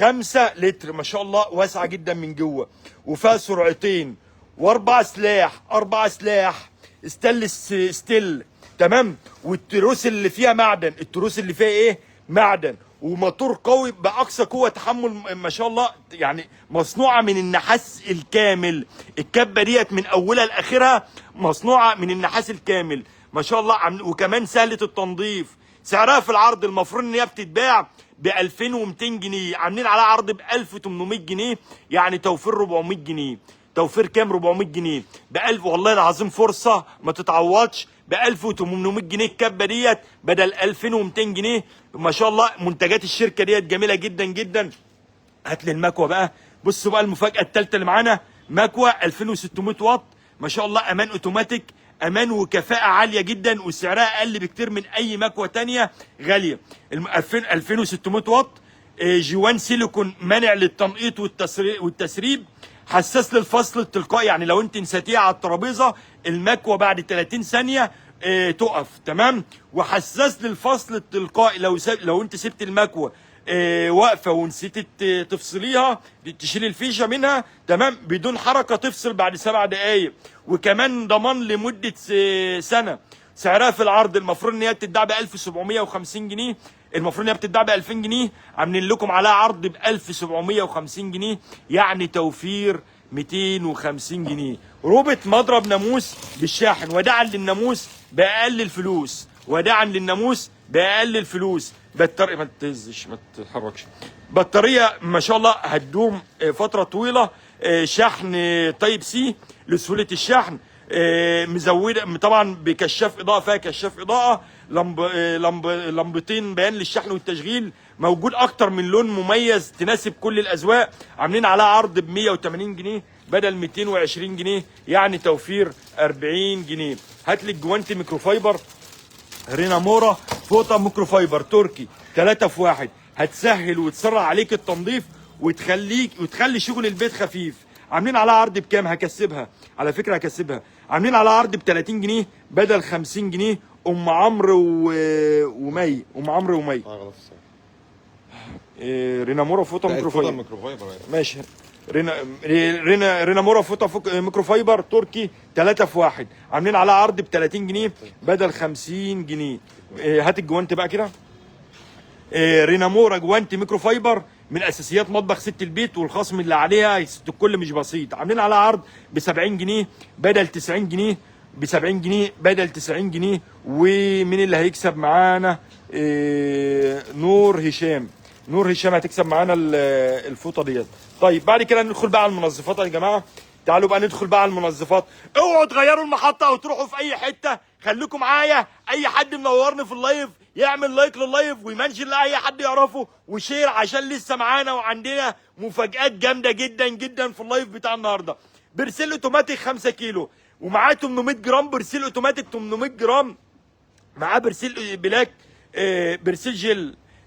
S2: 5 لتر ما شاء الله، واسعه جدا من جوه، وفيها سرعتين، واربع سلاح، 4 سلاح استلس ستيل، تمام. والتروس اللي فيها معدن، التروس اللي فيها ايه؟ معدن. وموتور قوي باقصى قوه تحمل ما شاء الله، يعني مصنوعه من النحاس الكامل. الكبه ديت من اولها لاخرها مصنوعه من النحاس الكامل ما شاء الله. وكمان سهله التنظيف. سعرها في العرض المفروض ان هي بتتباع ب 2200 جنيه، عاملين عليها عرض ب 1800 جنيه، يعني توفير 400 جنيه. توفير كام؟ 400 جنيه ب 1000. والله العظيم فرصه ما تتعوضش. ب 1800 جنيه الكبه ديت بدل 2200 جنيه ما شاء الله. منتجات الشركه ديت جميله جدا جدا. هات لي المكوه بقى. بصوا بقى المفاجاه الثالثه اللي معانا، مكوه 2600 واط ما شاء الله، امان اوتوماتيك، امان وكفاءه عاليه جدا، وسعرها اقل بكتير من اي مكوه تانية غاليه. 2600 واط، جوان سيليكون منع للتنقيط والتسريب، حساس للفصل التلقائي، يعني لو انت نسيتيها على الترابيزه المكوه بعد 30 ثانيه تقف، تمام. وحساس للفصل التلقائي، لو انت سبت المكوه واقفه ونسيت تفصليها، تشيل الفيشه منها تمام بدون حركه، تفصل بعد 7 دقائق. وكمان ضمان لمده سنه. سعرها في العرض المفروض ان هي بتتباع ب 1750 جنيه، المفروض ان هي بتتباع ب 2000 جنيه، عاملين لكم عليها عرض ب 1750 جنيه، يعني توفير 250 جنيه. ربط مضرب ناموس بالشاحن، وداعا للناموس باقل الفلوس، وداعا للناموس باقل الفلوس. بطاريه ما تهزش ما تتحركش، بطاريه ما شاء الله هتدوم فتره طويله. شحن تايب سي لسهوله الشحن. مزوده طبعا بكشاف اضاءه، فيها كشاف اضاءه، لمبتين بيان للشحن والتشغيل، موجود اكتر من لون مميز تناسب كل الاذواق. عاملين عليها عرض ب 180 جنيه بدل 220 جنيه، يعني توفير 40 جنيه. هات لي الجوانتي ميكروفايبر رينامورا فوطه ميكروفايبر تركي 3 في 1، هتسهل وتسرع عليك التنظيف وتخلي شغل البيت خفيف. عاملين عليها عرض بكام؟ هكسبها على فكره، هكسبها. عاملين عليها عرض ب 30 جنيه بدل 50 جنيه. ام عمرو ومي، ام عمرو ومي. رينامورا فوطه ميكروفايبر ماشي. رينامورا فوطه ميكروفايبر تركي 3 في 1، عاملين عليها عرض ب 30 جنيه بدل 50 جنيه. هات الجوانت بقى كده. رينامورا جوانتي ميكروفايبر من اساسيات مطبخ ست البيت، والخصم اللي عليها ست الكل مش بسيط. عاملين عليها عرض ب 70 جنيه بدل 90 جنيه، ب 70 جنيه بدل 90 جنيه. ومين اللي هيكسب معانا؟ نور هشام. نور هشام هتكسب معانا الفوطه ديت. طيب بعد كده ندخل بقى على المنظفات يا جماعه. تعالوا بقى ندخل بقى على المنظفات. اوعوا تغيروا المحطه او تروحوا في اي حته، خليكم معايا. اي حد منورني في اللايف يعمل لايك لللايف ويمنشن لاي حد يعرفه وشير، عشان لسه معانا وعندنا مفاجآت جامده جدا جدا في اللايف بتاع النهارده. برسيل اوتوماتيك 5 كيلو ومعاه 800 جرام برسيل اوتوماتيك 800 جرام، معاه برسيل بلاك،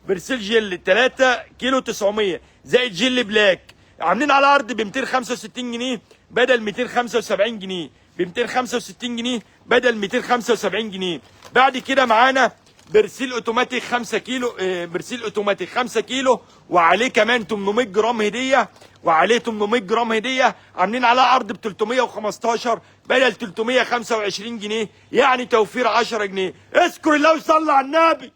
S2: برسيل جل 3 كيلو 900 زائد جل بلاك. عاملين على عرض ب 265 جنيه بدل 275 جنيه، ب 265 جنيه بدل 275 جنيه. بعد كده معانا برسيل اوتوماتيك 5 كيلو، برسيل اوتوماتيك 5 كيلو وعليه كمان 800 جرام هديه، وعليه 800 جرام هديه. عاملين عليه عرض ب 315 بدل 325 جنيه، يعني توفير 10 جنيه. اذكر الله وصلى على النبي،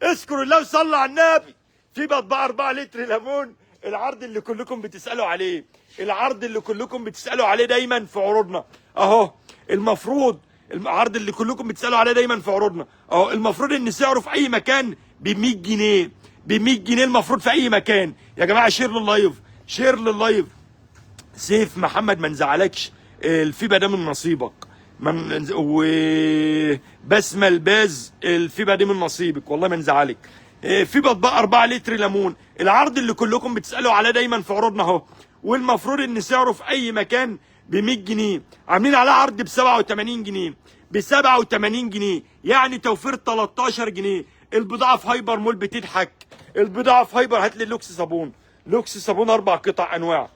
S2: اذكر الله وصلى على النبي. في بطبعه 4 لتر ليمون، العرض اللي كلكم بتسالوا عليه، العرض اللي كلكم بتسالوا عليه دايما في عروضنا اهو. المفروض العرض اللي كلكم بتسالوا عليه دايما في عروضنا اهو، المفروض ان سعره في اي مكان ب 100 جنيه، ب 100 جنيه المفروض في اي مكان. يا جماعه شير لللايف، شير لللايف. سيف محمد ما نزعلكش، الفيبا ده من نصيبك. وبسمه الباز الفيبا دي من نصيبك والله ما نزعلك. في بطباق 4 لتر ليمون، العرض اللي كلكم بتسالوا عليه دايما في عروضنا اهو، والمفروض ان سعره في اي مكان ب 100 جنيه. عاملين عليه عرض ب 87 جنيه، ب 87 جنيه، يعني توفير 13 جنيه. البضاعه في هايبر مول بتضحك، البضاعه في هايبر. هات لي لوكس صابون، لوكس صابون 4 قطع انواع،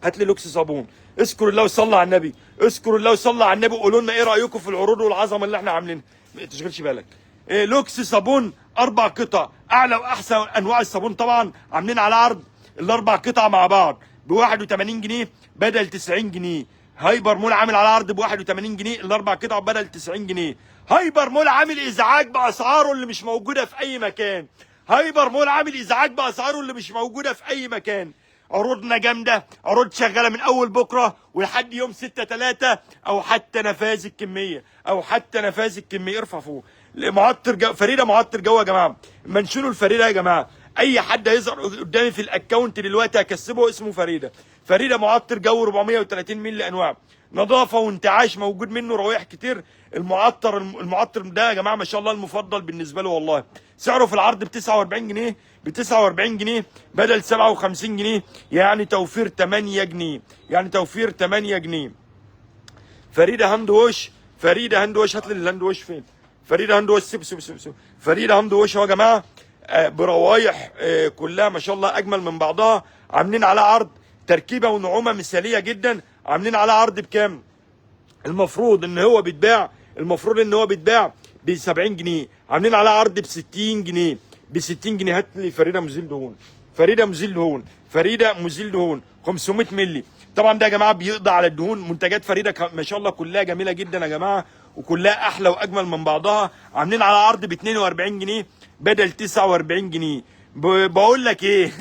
S2: هات لي لوكس صابون. اذكر الله وصلى على النبي، اذكر الله وصلى على النبي. قولوا لنا ايه رايكم في العروض والعظمه اللي احنا عاملينها، ما تشغلش بالك. لوكس صابون 4 قطع، اعلى واحسن انواع الصابون طبعا. عاملين على عرض الاربع قطع مع بعض ب 81 جنيه بدل 90 جنيه. هايبر مول عامل على عرض ب 81 جنيه الاربع قطع بدل 90 جنيه. هايبر مول عامل ازعاج باسعاره اللي مش موجوده في اي مكان، هايبر مول عامل ازعاج باسعاره اللي مش موجوده في اي مكان. عروضنا جامده، عروض شغاله من اول بكره ولحد يوم 6/3، او حتى نفاذ الكميه، او حتى نفاذ الكميه. ارفع فوق معطر جو، فريده معطر جو يا جماعه. منشنوا الفريده يا جماعه، اي حد هيظهر قدامي في الاكونت دلوقتي هكسبه اسمه فريده. فريده معطر جو 430 مللي انواع، نظافه وانتعاش، موجود منه روايح كتير. المعطر ده يا جماعه ما شاء الله المفضل بالنسبه له والله. سعره في العرض ب 49 جنيه، ب 49 جنيه بدل 57 جنيه، يعني توفير 8 جنيه، يعني توفير 8 جنيه. فريده هاند ووش، فريده هاند ووش، هات لي الهاند ووش فين؟ فريده هاند ووش، سيب. فريده هاند ووش اهو يا جماعه، بروايح كلها ما شاء الله اجمل من بعضها. عاملين على عرض تركيبه ونعومه مثاليه جدا. عاملين على عرض بكام؟ المفروض ان هو بيتباع ب 70 جنيه، عاملين على عرض ب 60 جنيه، ب 60 جنيه. هات لي فريده مزيل دهون، فريده مزيل دهون، فريده مزيل دهون 500 مللي. طبعا ده يا جماعه بيقضي على الدهون. منتجات فريده ما شاء الله كلها جميله جدا يا جماعه، وكلها احلى واجمل من بعضها. عاملين على عرض ب 42 جنيه بدل 49 جنيه. بقول لك ايه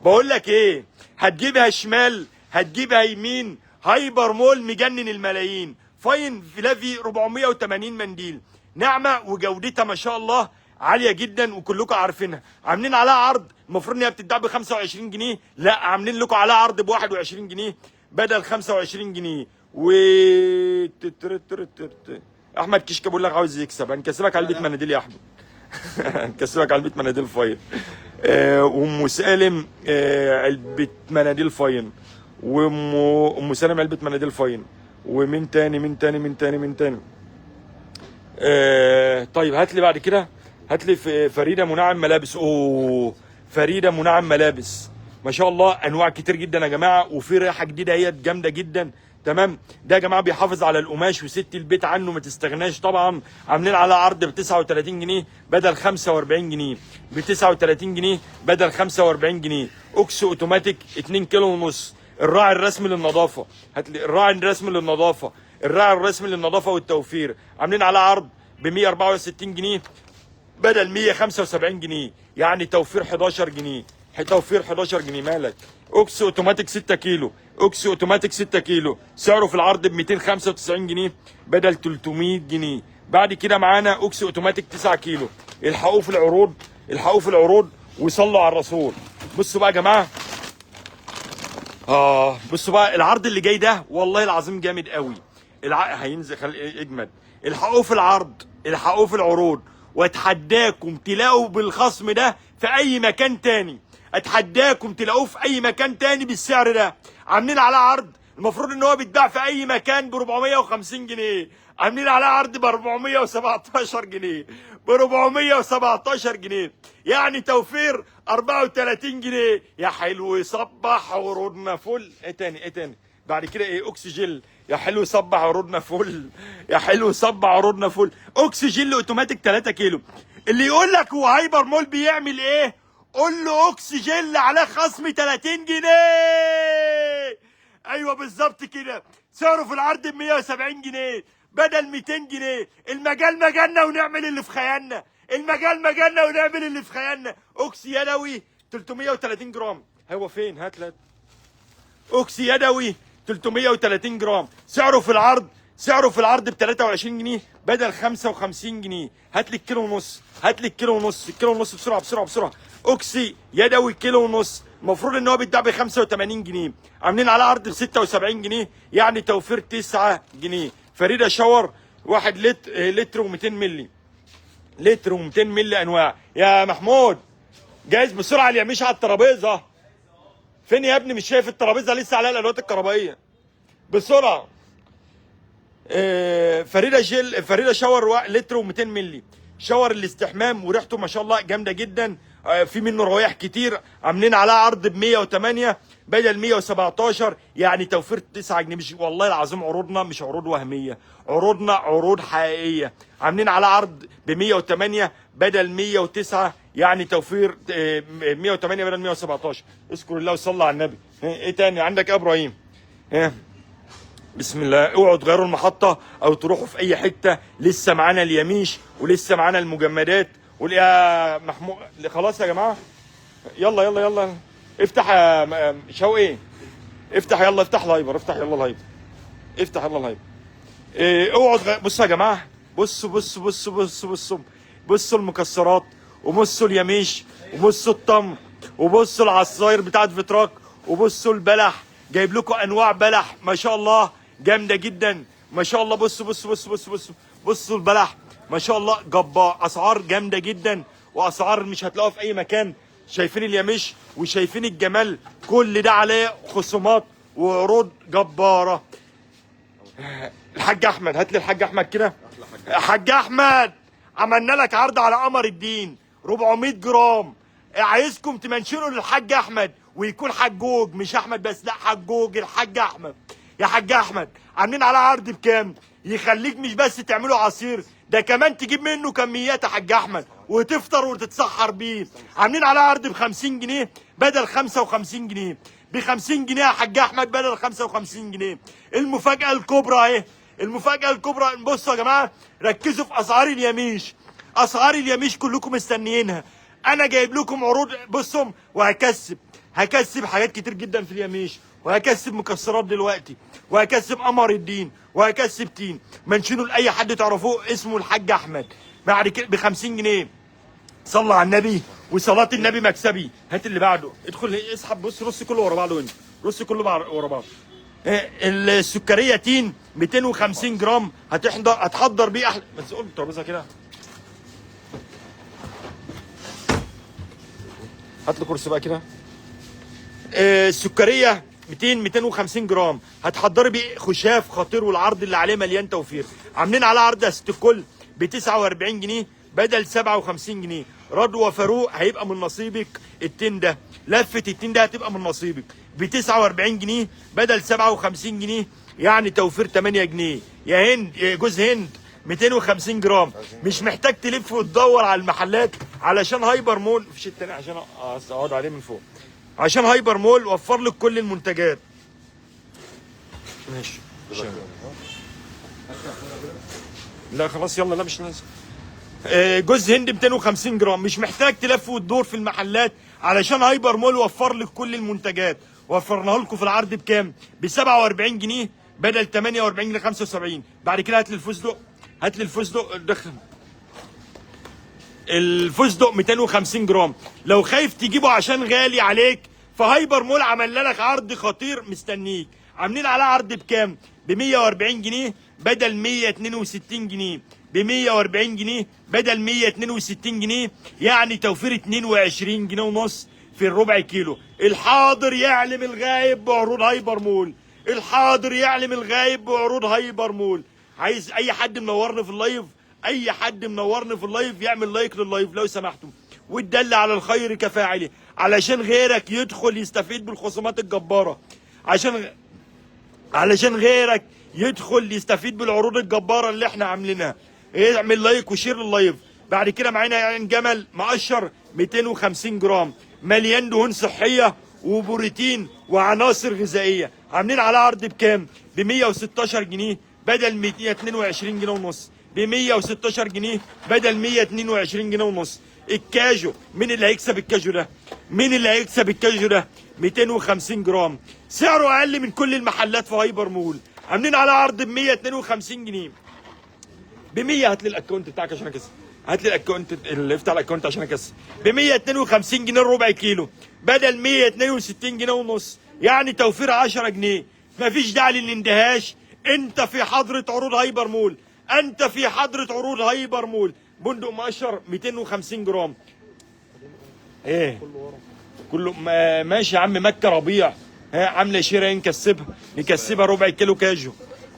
S2: بقول لك ايه، هتجيبها شمال هتجيبها يمين، هايبر مول مجنن الملايين. فاين فلافي 480 منديل، ناعمه وجودتها ما شاء الله عاليه جدا وكلكم عارفينها. عاملين عليها عرض، المفروض ان هي بتتباع ب 25 جنيه، لا عاملين لكم عليها عرض ب 21 جنيه بدل 25 جنيه. و احمد كشك بيقول لك عاوز يكسب، هنكسبك علبه مناديل يا احمد هنكسبك علبه مناديل فاين. وام سالم علبه مناديل فاين، وام سالم علبه مناديل فاين. ومين تاني مين تاني مين تاني مين تاني طيب هات لي بعد كده، هات لي فريده منعم ملابس. اوه فريده منعم ملابس ما شاء الله، انواع كتير جدا يا جماعه، وفي ريحه جديده هي جامده جدا. تمام، ده يا جماعه بيحافظ على القماش، وست البيت عنه ما تستغناش طبعا. عاملين على عرض ب 39 جنيه بدل 45 جنيه، ب 39 جنيه بدل 45 جنيه. اوكس اوتوماتيك 2 كيلو ونص. الراعي الرسمي للنظافه، هات لي الراعي الرسمي للنظافه، الراعي الرسمي للنظافه والتوفير. عاملين على عرض ب 164 جنيه بدل 175 جنيه، يعني توفير 11 جنيه، توفير 11 جنيه. مالك؟ اوكس اوتوماتيك 6 كيلو، اوكس اوتوماتيك 6 كيلو، سعره في العرض ب 295 جنيه بدل 300 جنيه. بعد كده معانا اوكس اوتوماتيك 9 كيلو. الحقوه في العروض، الحقوه في العروض وصلوا على الرسول. بصوا بقى يا جماعه، بصوا بقى العرض اللي جاي ده والله العظيم جامد قوي. هينزل اجمد. الحقوه في العرض، الحقوه في العروض، واتحداكم تلاقوا بالخصم ده في اي مكان تاني، اتحداكم تلاقوه في اي مكان تاني بالسعر ده. عاملين على عرض المفروض ان هو بيتباع في اي مكان ب 450 جنيه، عاملين على عرض ب 417 جنيه، ب 417 جنيه، يعني توفير 34 جنيه. يا حلو صبح عروضنا فل. ايه تاني ايه تاني بعد كده؟ ايه؟ اكسجيل. يا حلو صبح عروضنا فل، يا حلو صبح عروضنا فل. اكسجيل اوتوماتيك 3 كيلو. اللي يقول لك هو هايبر مول بيعمل ايه، قول له اكسجيل على خصم 30 جنيه. ايوه بالظبط كده، سعره في العرض ب 170 جنيه بدل 200 جنيه. المجال مجالنا ونعمل اللي في خيالنا، المجال مجالنا ونعمل اللي في خيالنا. اوكسي يدوي 330 جرام، هو فين؟ هات لك اوكسي يدوي 330 جرام، سعره في العرض، سعره في العرض ب 23 جنيه بدل 55 جنيه. هات لي الكيلو ونص، هات لي الكيلو ونص، الكيلو ونص بسرعه بسرعه بسرعه. اوكسي يدوي كيلو ونص، المفروض ان هو بيتباع ب 85 جنيه، عاملين على عرض ب 76 جنيه، يعني توفير 9 جنيه. فريده شاور 1 لتر و200 مللي، لتر و200 مللي انواع. يا محمود جايز بسرعه اليميش على الترابيزه. فين يا ابني؟ مش شايف الترابيزه لسه عليها الادوات الكهربائيه؟ بسرعه. فريده جل، فريده شاور لتر و200 مللي، شاور الاستحمام وريحته ما شاء الله جامده جدا. في منه روايح كتير. عاملين عليها عرض ب 108 بدل 117، يعني توفير 9 جنيه. مش والله العظيم عروضنا مش عروض وهميه، عروضنا عروض حقيقيه. عاملين على عرض ب 108 بدل 109، يعني توفير 108 بدل 117. اذكر الله وصلى على النبي. ايه تاني عندك يا ابراهيم؟ بسم الله. اوعوا تغيروا المحطة او تروحوا في اي حتة، لسه معانا اليميش ولسه معانا المجمدات يا محمود. خلاص يا جماعة، يلا يلا يلا افتح يا شوقي، افتح يلا، افتح لايفر، افتح يلا لايف، افتح يلا لايف. اوعوا بصوا يا جماعة، بصوا بصوا بصوا بصوا بصوا بصوا المكسرات، وبصوا اليميش، وبصوا التمر، وبصوا العصاير بتاعت فيتراك، وبصوا البلح. جايب لكم انواع بلح ما شاء الله جامده جدا ما شاء الله. بصوا بصوا بصوا بصوا بصوا بصوا البلح ما شاء الله جبار، اسعار جامده جدا واسعار مش هتلاقوها في اي مكان. شايفين اليميش وشايفين الجمال، كل ده عليه خصومات وعروض جباره. الحاج احمد، هات لي الحاج احمد كده. حاج احمد عملنا لك عرض على قمر الدين 400 جرام، عايزكم تمنشنوا للحاج احمد، ويكون حجوج مش احمد بس، لا حجوج الحاج احمد. يا حاج احمد عاملين على عرض بكام يخليك مش بس تعملوا عصير، ده كمان تجيب منه كميات يا حاج احمد وتفطر وتتسحر بيه. عاملين على عرض ب 50 جنيه بدل 55 جنيه، ب 50 جنيه يا حاج احمد بدل 55 جنيه. المفاجاه الكبرى اهي، المفاجاه الكبرى. بصوا يا جماعه، ركزوا في اسعار اليميش، اسعار اليميش كلكم مستنيينها. انا جايب لكم عروض، بصوا، هكسب حاجات كتير جدا في اليميش، وهكسب مكسرات دلوقتي، وهكسب قمر الدين، وهكسب تين. منشنوا لاي حد تعرفوه اسمه الحاج احمد، بعد كده ب 50 جنيه. صلى على النبي، وصلاه النبي مكسبي. هات اللي بعده، ادخل اسحب. بص رص كله ورا بعضه هنا، رص كله ورا بعض. السكريه تين 250 جرام، هتحضر بيه احلى. بس قول الترابيزه كده، هات لي كرسي بقى كده. السكريه 250 جرام، هتحضري بيه خشاف خطير، والعرض اللي عليه مليان توفير. عاملين على عرض يا ست الكل ب 49 جنيه بدل 57 جنيه. رضوى فاروق هيبقى من نصيبك التين ده، لفه التين ده هتبقى من نصيبك ب 49 جنيه بدل 57 جنيه، يعني توفير 8 جنيه. يا هند، يا جوز هند، 250 جرام. مش محتاج تلف وتدور على المحلات علشان هايبر مول، مفيش التاني عشان اقعد عليه من فوق، عشان هايبر مول وفر لك كل المنتجات. ماشي. لا خلاص يلا، لا مش لازم. جوز هند 250 جرام، مش محتاج تلف وتدور في المحلات علشان هايبر مول وفر لك كل المنتجات. وفرناها لكم في العرض بكام؟ ب 47 جنيه بدل 48 جنيه 75. بعد كده هات لي الفستق، هات لي الفستق، دخل الفستق 250 جرام. لو خايف تجيبه عشان غالي عليك، فهايبر مول عمل لك عرض خطير مستنيك. عاملين عليه عرض بكام؟ ب 140 جنيه بدل 162 جنيه، ب 140 جنيه بدل 162 جنيه، يعني توفير 22 جنيه ونص في الربع كيلو. الحاضر يعلم الغايب بعروض هايبر مول، الحاضر يعلم الغايب بعروض هايبر مول. عايز اي حد منورني في اللايف، اي حد منورني في اللايف يعمل لايك لللايف لو سمحتم، وتدل على الخير كفاعله، علشان غيرك يدخل يستفيد بالخصومات الجباره، علشان غيرك يدخل يستفيد بالعروض الجباره اللي احنا عاملينها. اعمل لايك وشير لللايف. بعد كده معانا عين جمل مقشر 250 جرام، مليان دهون صحيه وبروتين وعناصر غذائيه. عاملين على عرض بكام؟ ب 116 جنيه بدل 122 جنيه ونص، ب 116 جنيه بدل 122 جنيه ونص. الكاجو، مين اللي هيكسب الكاجو ده؟ مين اللي هيكسب الكاجو ده؟ 250 جرام، سعره اقل من كل المحلات في هايبر مول. عاملين على عرض ب 152 جنيه، ب 100. هات لي الاكونت بتاعك عشان اكسب، هات لي الاكونت اللي افتح الاكونت عشان اكسب. ب 152 جنيه الربع كيلو بدل 162 جنيه ونص، يعني توفير 10 جنيه. مفيش داعي للاندهاش، انت في حضره عروض هايبر مول، انت في حضره عروض هايبر مول. بندق مقشر 250 جرام. ايه كله ماشي يا عم. مكه ربيع عامله شيره، نكسبها ربع كيلو كاجو.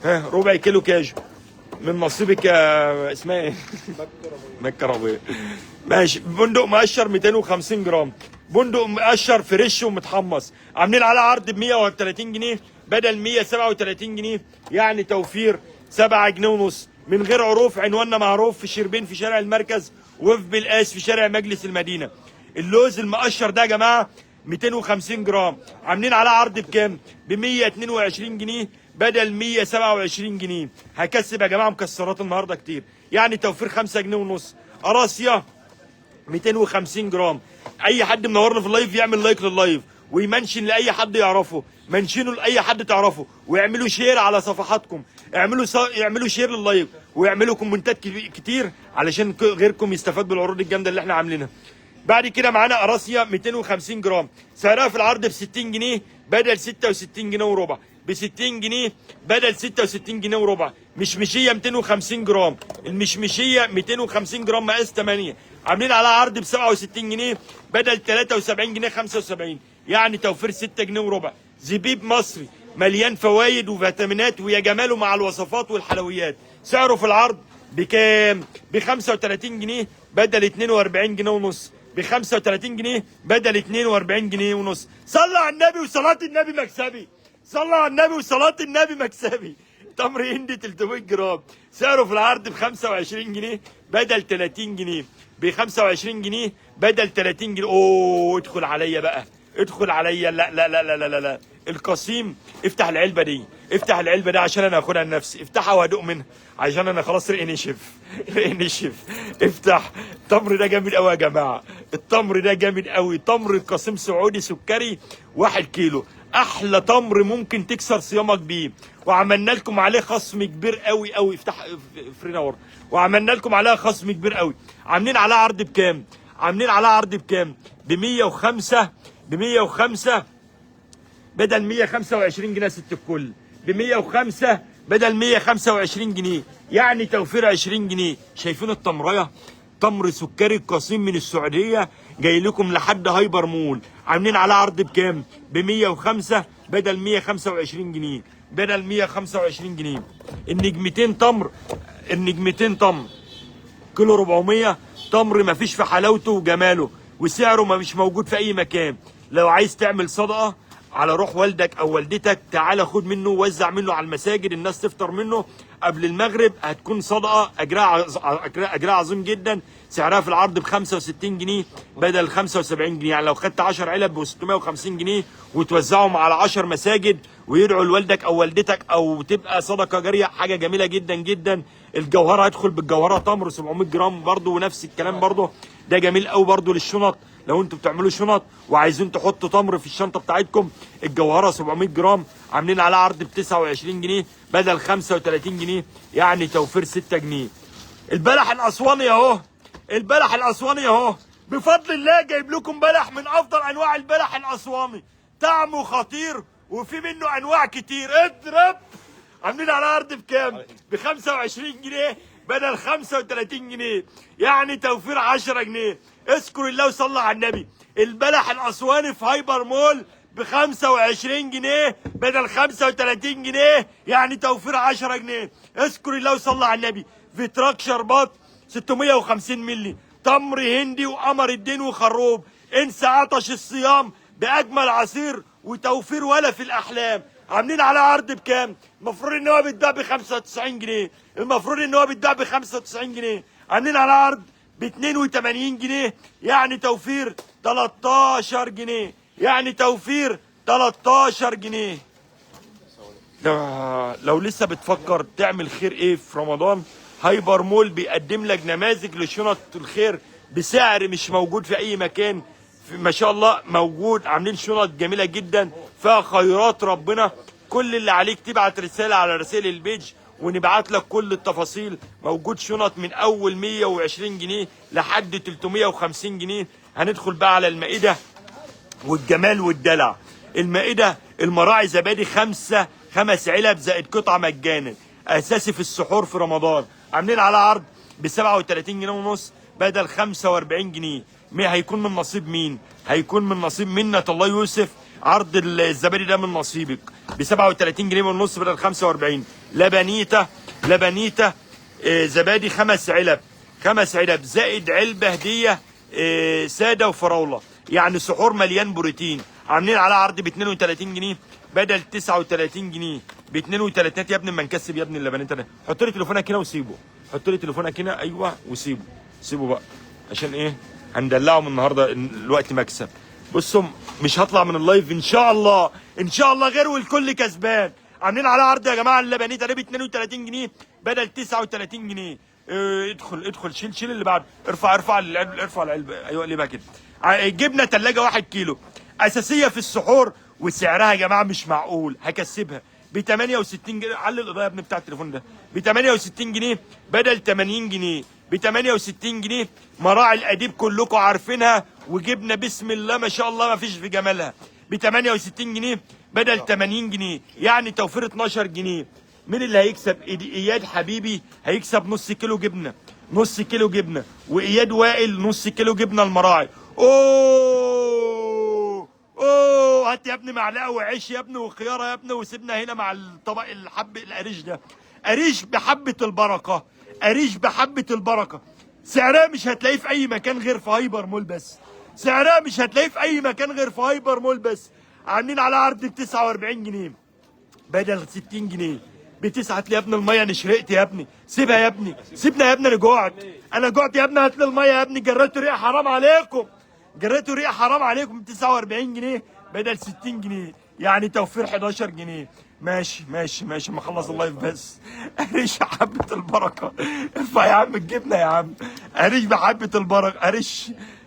S2: ربع كيلو كاجو من نصيبك يا اسمها ايه؟ مكه ربيع. ماشي. بندق مقشر 250 جرام، بندق مقشر فريش ومتحمص. عاملين على عرض ب 130 جنيه بدل 137 جنيه، يعني توفير 7 جنيه ونص من غير عروف. عنواننا معروف في شربين في شارع المركز، وفي بالقاس في شارع مجلس المدينه. اللوز المقشر ده يا جماعه 250 جرام، عاملين على عرض بكام؟ ب 122 جنيه بدل 127 جنيه. هكسب يا جماعه مكسرات النهارده كتير، يعني توفير 5 جنيه ونص. قراصيه 250 جرام. اي حد منورنا في اللايف يعمل لايك لللايف، ويمنشن لاي حد يعرفه، منشنوا لاي حد تعرفه، ويعملوا شير على صفحاتكم، يعملوا شير لللايف، ويعملوا كومنتات كتير علشان غيركم يستفاد بالعروض الجامده اللي احنا عاملينها. بعد كده معانا قراصيه 250 جرام، سعرها في العرض ب 60 جنيه بدل 66 جنيه وربع، ب 60 جنيه بدل 66 جنيه وربع. مشمشيه 250 جرام، المشمشيه 250 جرام مقاس 8، عاملين على عرض ب 67 جنيه بدل 73 جنيه 75، يعني توفير 6 جنيه وربع. زبيب مصري مليان فوائد وفيتامينات ويا جماله مع الوصفات والحلويات، سعره في العرض بكام؟ ب 35 جنيه بدل 42 جنيه ونص، ب 35 جنيه بدل 42 جنيه ونص. صلى على النبي وصلاة النبي مكسبي، صلى على النبي وصلاة النبي مكسبي. تمر هندي 300 جرام سعره في العرض ب 25 جنيه بدل 30 جنيه، ب 25 جنيه بدل 30 جنيه. اوه ادخل عليا بقى، ادخل عليا. لا لا لا لا لا لا القصيم. افتح العلبه دي، افتح العلبه دي عشان انا هاخدها لنفسي. افتحها وهدوق منها عشان انا خلاص رقي نشف، رقي نشف. افتح. التمر ده جامد قوي يا جماعه، التمر ده جامد قوي. تمر القصيم سعودي سكري 1 كيلو، احلى تمر ممكن تكسر صيامك بيه. وعملنا لكم عليه خصم كبير قوي قوي. افتح فرينا ورا. وعملنا لكم عليها خصم كبير قوي. عاملين عليها عرض بكام؟ عاملين عليها عرض بكام؟ ب 105، ب 105 بدل 125 جنيه. ست الكل ب 105 بدل 125 جنيه، يعني توفير 20 جنيه. شايفين التمريه؟ تمر سكري قصيم من السعوديه جاي لكم لحد هايبر مول. عاملين على عرض بكام؟ ب 105 بدل 125 جنيه، بدل 125 جنيه. النجمتين تمر، النجمتين تمر كيلو 400. تمر مفيش في حلاوته وجماله، وسعره ما مش موجود في اي مكان. لو عايز تعمل صدقه على روح والدك او والدتك، تعالى خد منه ووزع منه على المساجد، الناس تفطر منه قبل المغرب. هتكون صدقه اجرها عظيم جدا. سعرها في العرض ب 65 جنيه بدل 75 جنيه، يعني لو خدت 10 علب ب 650 جنيه وتوزعهم على 10 مساجد ويدعوا لوالدك او والدتك، او تبقى صدقه جاريه، حاجه جميله جدا جدا. الجوهره هيدخل بالجوهره تمر 700 جرام برضو، ونفس الكلام برضو. ده جميل قوي برضو للشنط. لو انتوا بتعملوا شنط وعايزين تحطوا تمر في الشنطه بتاعتكم، الجوهره 700 جرام عاملين عليها عرض ب 29 جنيه بدل 35 جنيه، يعني توفير 6 جنيه. البلح الاسواني اهو، البلح الاسواني اهو، بفضل الله جايب لكم بلح من افضل انواع البلح الاسواني، طعمه خطير وفي منه انواع كتير. اضرب. عاملين على عرض بكام؟ ب 25 جنيه بدل 35 جنيه، يعني توفير 10 جنيه. اذكر الله وصلى على النبي. البلح الاسواني في هايبر مول ب 25 جنيه بدل 35 جنيه، يعني توفير 10 جنيه. اذكر الله وصلى على النبي. فيتراك شربات 650 مللي، تمر هندي وقمر الدين وخروب. انسى عطش الصيام باجمل عصير وتوفير ولا في الاحلام. عاملين على عرض بكام؟ المفروض ان هو بيتباع ب 95 جنيه، المفروض ان هو بيتباع ب 95 جنيه. عاملين على عرض ب 82 جنيه، يعني توفير 13 جنيه، يعني توفير 13 جنيه. لو لسه بتفكر تعمل خير ايه في رمضان، هايبر مول بيقدم لك نماذج لشنط الخير بسعر مش موجود في اي مكان. ما شاء الله موجود. عاملين شنط جميله جدا فيها خيرات ربنا. كل اللي عليك تبعت رساله على رسائل البيج ونبعت لك كل التفاصيل. موجود شنط من اول 120 جنيه لحد 350 جنيه. هندخل بقى على المائده والجمال والدلع. المائده المراعي زبادي 5 علب زائد قطعه مجانا، اساسي في السحور في رمضان. عاملين على عرض ب 37 جنيه ونص بدل 45 جنيه. هيكون من نصيب مين؟ هيكون من نصيب منة الله يوسف. عرض الزبادي ده من نصيبك ب 37 جنيه ونص بدل 45. لبنيته، لبنيته زبادي 5 علب، 5 علب زائد علبه هديه ساده وفراوله، يعني سحور مليان بروتين. عاملين على عرض ب 32 جنيه بدل 39 جنيه. ب 32 يا ابني. ما نكسب يا ابني اللبنيته ده. حط لي تليفونك هنا وسيبه، حط لي تليفونك هنا. ايوه وسيبه، سيبه بقى عشان ايه؟ هندلعهم النهارده الوقت مكسب. بصوا مش هطلع من اللايف ان شاء الله، ان شاء الله غير والكل كسبان. عاملين على عرض يا جماعه اللبنيته ده ب 32 جنيه بدل 39 جنيه. ادخل ادخل، شيل اللي بعده. ارفع العلبه، ارفع العلبه. ايوه ليه بقى كده؟ جبنه ثلاجه 1 كيلو اساسيه في السحور، وسعرها يا جماعه مش معقول. هكسبها ب 68 جنيه. علي الاضاءه يا ابني بتاع التليفون ده. ب 68 جنيه بدل 80 جنيه، ب 68 جنيه. مراعي الاديب كلكم عارفينها، وجبنه بسم الله ما شاء الله ما فيش في جمالها ب 68 جنيه بدل 80 جنيه، يعني توفير 12 جنيه. مين اللي هيكسب؟ اياد حبيبي هيكسب نص كيلو جبنه، نص كيلو جبنه. واياد وائل نص كيلو جبنه المراعي. اوه هات يا ابني معلقه وعيش يا ابني وخياره يا ابني، وسيبنا هنا مع الطبق الحب القريش ده. قريش بحبه البركه، قريش بحبه البركه. سعرها مش هتلاقيه في اي مكان غير في هايبر مول بس، سعرها مش هتلاقيه في اي مكان غير في هايبر مول بس. عاملين على عرض ب 49 جنيه بدل 60 جنيه، بتسعة. هات لي يا ابني الميه، انا شرقت يا ابني. سيبها يا ابني، سيبنا يا ابني، انا جوعت، انا جوعت يا ابني. هات لي الميه يا ابني، جريتوا ريقه حرام عليكم، جريتوا ريقه حرام عليكم. 49 جنيه بدل 60 جنيه، يعني توفير 11 جنيه. ماشي ماشي ماشي، ما اخلص اللايف بس. قريش حبة البركة، ارفع يا عم الجبنة يا عم. قريش بحبة البركة،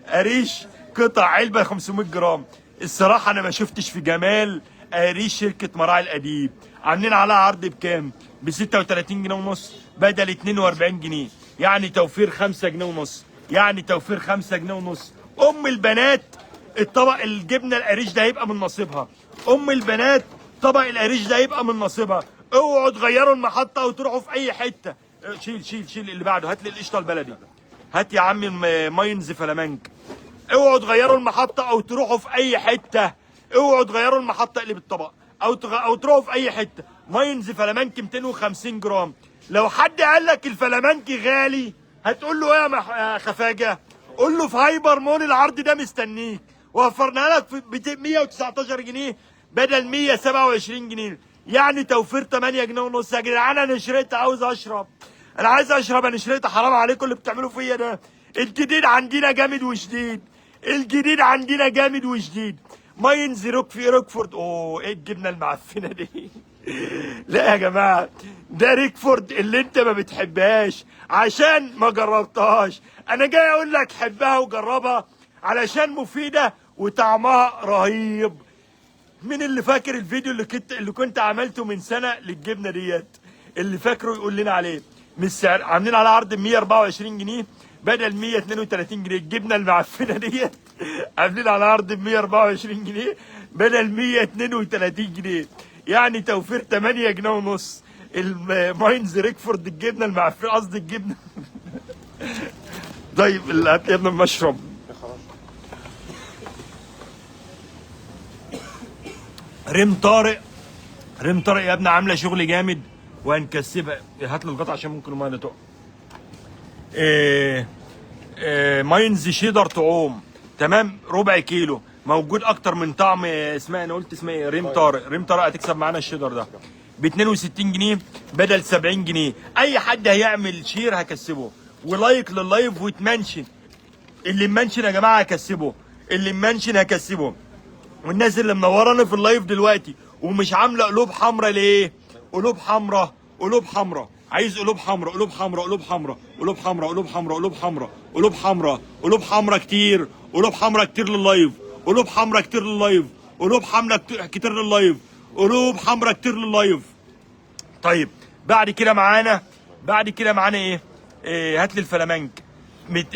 S2: قريش قطع علبة 500 جرام. الصراحة أنا ما شفتش في جمال قريش شركة مراعي الأديب. عاملين عليها عرض بكام؟ ب 36 جنيه ونص بدل 42 جنيه، يعني توفير 5 جنيه ونص، يعني توفير 5 جنيه ونص. أم البنات الطبق الجبنة القريش ده هيبقى من نصيبها. أم البنات طبق القريش ده هيبقى من نصيبها. اوعوا تغيروا المحطة وتروحوا في أي حتة. شيل اللي بعده. هات لي القشطة البلدي. هات يا عم ماينز فلامنك. اوعوا تغيروا المحطة او تروحوا في اي حتة. اوعوا تغيروا المحطة اللي بالطبق او تروحوا في اي حتة. ماينز فلامنك 250 جرام. لو حد قال لك الفلامنك غالي هتقول له ايه يا خفاجة؟ قول له في هايبر مول العرض ده مستنيك، وفرناها لك في 119 جنيه بدل 127 جنيه، يعني توفير 8 جنيه ونص. يا جدعان انا شريت، عاوز اشرب، انا عايز اشرب، انا شريت. حرام عليكم اللي بتعملوه فيا ده. الجديد عندنا جامد وشديد، الجديد عندنا جامد وشديد. ماينز روكفورد. اوه ايه الجبنه المعفنه دي؟ لا يا جماعه، ده ريكفورد اللي انت ما بتحبهاش عشان ما جربتهاش. انا جاي اقول لك حبها وجربها علشان مفيده وطعمها رهيب. مين اللي فاكر الفيديو اللي كنت عملته من سنه للجبنه ديت؟ اللي فاكره يقول لنا عليه. من السعر عاملين على عرض ب 124 جنيه بدل 132 جنيه. الجبنه المعفنه ديت عاملين على عرض ب 124 جنيه بدل 132 جنيه، يعني توفير 8 جنيه ونص. الماينز ريكفورد الجبنه المعفنه، قصدي الجبنه. طيب هات يا ابني المشرب. ريم طارق يا ابني عامله شغل جامد وهنكسبها. هات لي القطعه عشان ممكن الميه تقع. ماينز شيدر طعوم، تمام، ربع كيلو، موجود اكتر من طعم. اسمها، انا قلت اسمها ايه؟ ريم طارق هتكسب معانا الشيدر ده ب 62 جنيه بدل 70 جنيه. اي حد هيعمل شير هكسبه، ولايك لللايف وتمنشن. اللي منشن يا جماعه هكسبه، اللي منشن هكسبه. والناس اللي منورانا في اللايف دلوقتي ومش عامله قلوب حمراء ليه؟ قلوب حمراء، قلوب حمراء، عايز قلوب حمراء، قلوب حمراء، قلوب حمراء، قلوب حمراء، قلوب حمراء، قلوب حمراء، قلوب حمراء، قلوب حمراء كتير، قلوب حمراء كتير لللايف، قلوب حمراء كتير لللايف، قلوب حمراء كتير لللايف، قلوب حمراء كتير لللايف. طيب بعد كده معانا ايه؟ هات لي الفلامنك.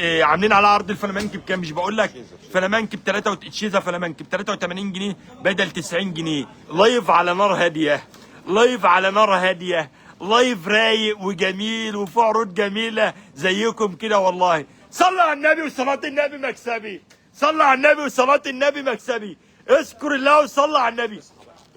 S2: عاملين على عرض الفلامنك بكام؟ مش بقول لك فلامنك ب تشيزا فلامنك ب 83 جنيه بدل 90 جنيه. لايف على نار هاديه، لايف على نار هاديه، لايف رايق وجميل وفي عروض جميله زيكم كده والله. صلى على النبي وصلاه النبي مكسبي، صلى على النبي وصلاه النبي مكسبي. اذكر الله وصلى على النبي.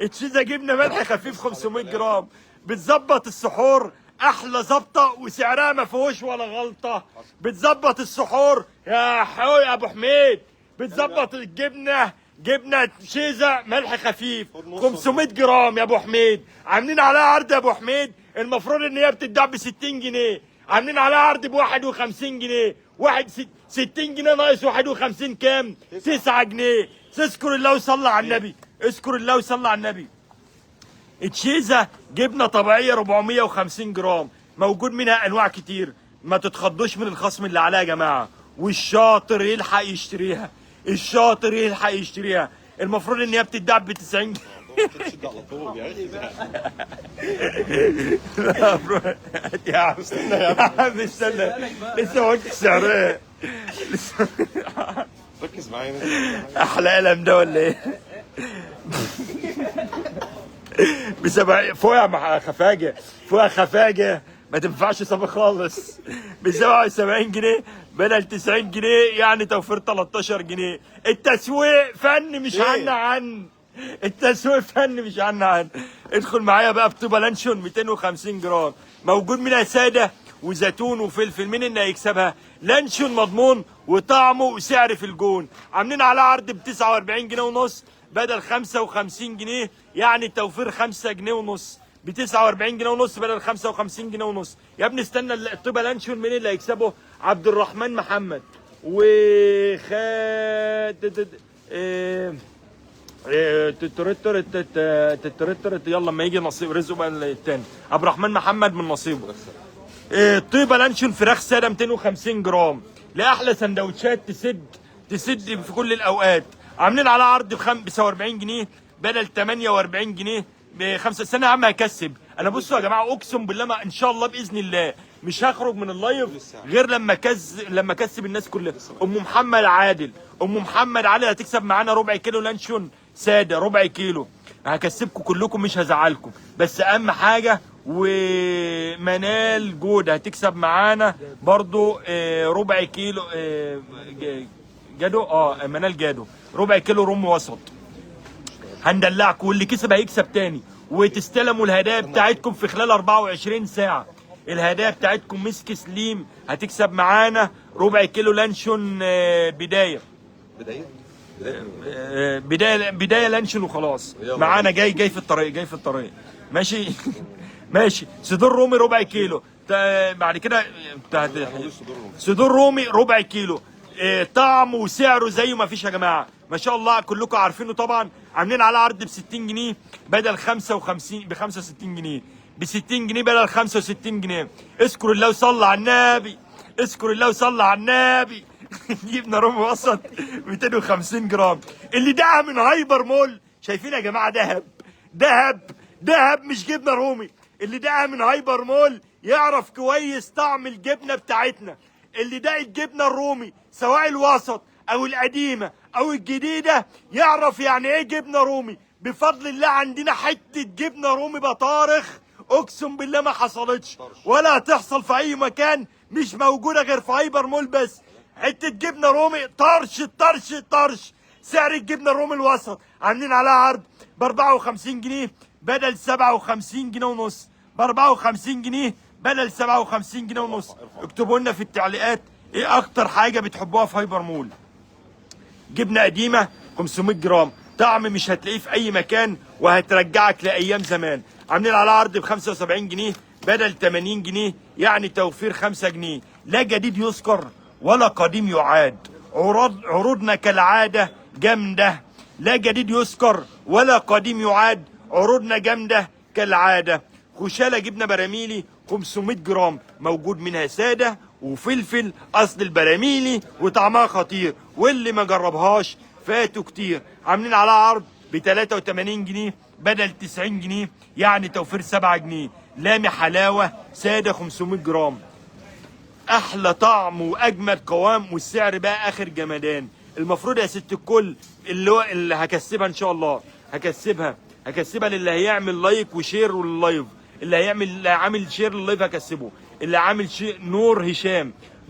S2: التشيزا جبنه ملح خفيف 500 جرام، بتظبط السحور احلى ظبطه وسعرها ما فيهوش ولا غلطه. بتظبط السحور يا ابو حميد، بتظبط الجبنه، جبنه تشيزا ملح خفيف 500 جرام يا ابو حميد. عاملين عليها عرض يا ابو حميد، المفروض ان هي بتتباع ب 60 جنيه، عاملين عليها عرض ب 51 جنيه. 60 جنيه ناقص 51 كام؟ 9 جنيه. اذكر الله وصلى على النبي، اذكر الله وصلى على النبي. تشيزا جبنه طبيعيه 450 جرام، موجود منها انواع كتير. ما تتخضوش من الخصم اللي عليها يا جماعه، والشاطر يلحق يشتريها، الشاطر يلحق يشتريها. المفروض ان هي بتتباع ب 90 جنيه. يا عم استنى يا عم، استنى لسه ما قلتش سعرها.
S3: ركز معايا.
S2: احلى قلم ده ولا ايه؟ فوق يا خفاجه، فوق يا خفاجه، ما تنفعش صبي خالص. ب 77 جنيه بدل 90 جنيه، يعني توفير 13 جنيه. التسويق فن مش عن التسويق فن مش عن. ادخل معايا بقى بطوبه لانشون 250 جرام، موجود منها ساده وزيتون وفلفل. مين اللي هيكسبها؟ لانشون مضمون وطعمه وسعر في الجون. عاملين على عرض ب 49 جنيه ونص بدل 55 جنيه، يعني توفير 5 جنيه ونص. ب 49 جنيه ونص بدل 55 جنيه ونص. يا ابني استنى، الطيبه لانشون مين اللي هيكسبه؟ عبد الرحمن محمد و يلا لما يجي نصيب رزقه بقى التاني. عبد الرحمن محمد من نصيبه. طيبه لانشون فراخ ساده 250 جرام لاحلى سندوتشات تسد في كل الاوقات. عاملين على عرض ب 45 جنيه بدل 48 جنيه بخمسه. استنى يا عم هكسب انا. بصوا يا جماعه اقسم بالله ما ان شاء الله باذن الله مش هخرج من اللايف غير لما اكسب الناس كلها. ام محمد عادل هتكسب معانا ربع كيلو لانشون ساده، ربع كيلو. هكسبكم كلكم مش هزعلكم، بس اهم حاجه. ومنال جود هتكسب معانا برضو ربع كيلو جادو. منال جادو ربع كيلو رم وسط. هندلعكم واللي كسب هيكسب تاني. وتستلموا الهدايا بتاعتكم في خلال 24 ساعة. الهدايا بتاعتكم مسك سليم هتكسب معانا ربع كيلو لانشون بداية لانشون وخلاص. معانا جاي في الطريق ماشي. ماشي. صدور رومي ربع كيلو بعد كده. صدور رومي ربع كيلو. طعمه وسعره زيه ما فيش يا جماعه، ما شاء الله كلكم عارفينه طبعا. عاملين على عرض ب 60 جنيه بدل 55 ب 65 جنيه، ب 60 جنيه بدل 65 جنيه. اذكر الله وصلى على النبي. جبنا رومي وسط 250 جرام. اللي دعها من هايبر مول. شايفين يا جماعه؟ دهب مش جبنه رومي. اللي دعها من هايبر مول يعرف كويس طعم الجبنه بتاعتنا. اللي داق الجبنه الرومي سواء الوسط او القديمه او الجديده يعرف يعني ايه جبنه رومي. بفضل الله عندنا حته جبنه رومي بطارخ اقسم بالله ما حصلتش ولا هتحصل في اي مكان، مش موجوده غير في هايبر مول بس. حته جبنه رومي طرش. سعر الجبنه الرومي الوسط عاملين عليها عرض ب 54 جنيه بدل 57 جنيه ونص. ب 54 جنيه بدل 57 جنيه ونص. اكتبوا لنا في التعليقات ايه اكتر حاجه بتحبوها في هايبر مول. جبنه قديمه 500 جرام، طعم مش هتلاقيه في اي مكان وهترجعك لايام زمان. عاملين على عرض ب 75 جنيه بدل 80 جنيه، يعني توفير 5 جنيه. لا جديد يذكر ولا قديم يعاد. عروضنا كالعاده جامده. لا جديد يذكر ولا قديم يعاد. عروضنا جامده كالعاده. خشاله جبنه براميلي 500 جرام موجود منها ساده وفلفل اصل البراميلي وطعمها خطير، واللي ما جربهاش فاتوا كتير. عاملين على عرض ب 83 جنيه بدل 90 جنيه، يعني توفير 7 جنيه. لامي حلاوه ساده 500 جرام. احلى طعم واجمد قوام والسعر بقى اخر جمدان. المفروض يا ست الكل اللي هكسبها ان شاء الله، هكسبها للي هيعمل لايك وشير لللايف. اللي عامل شير لللايف هكسبه. اللي عامل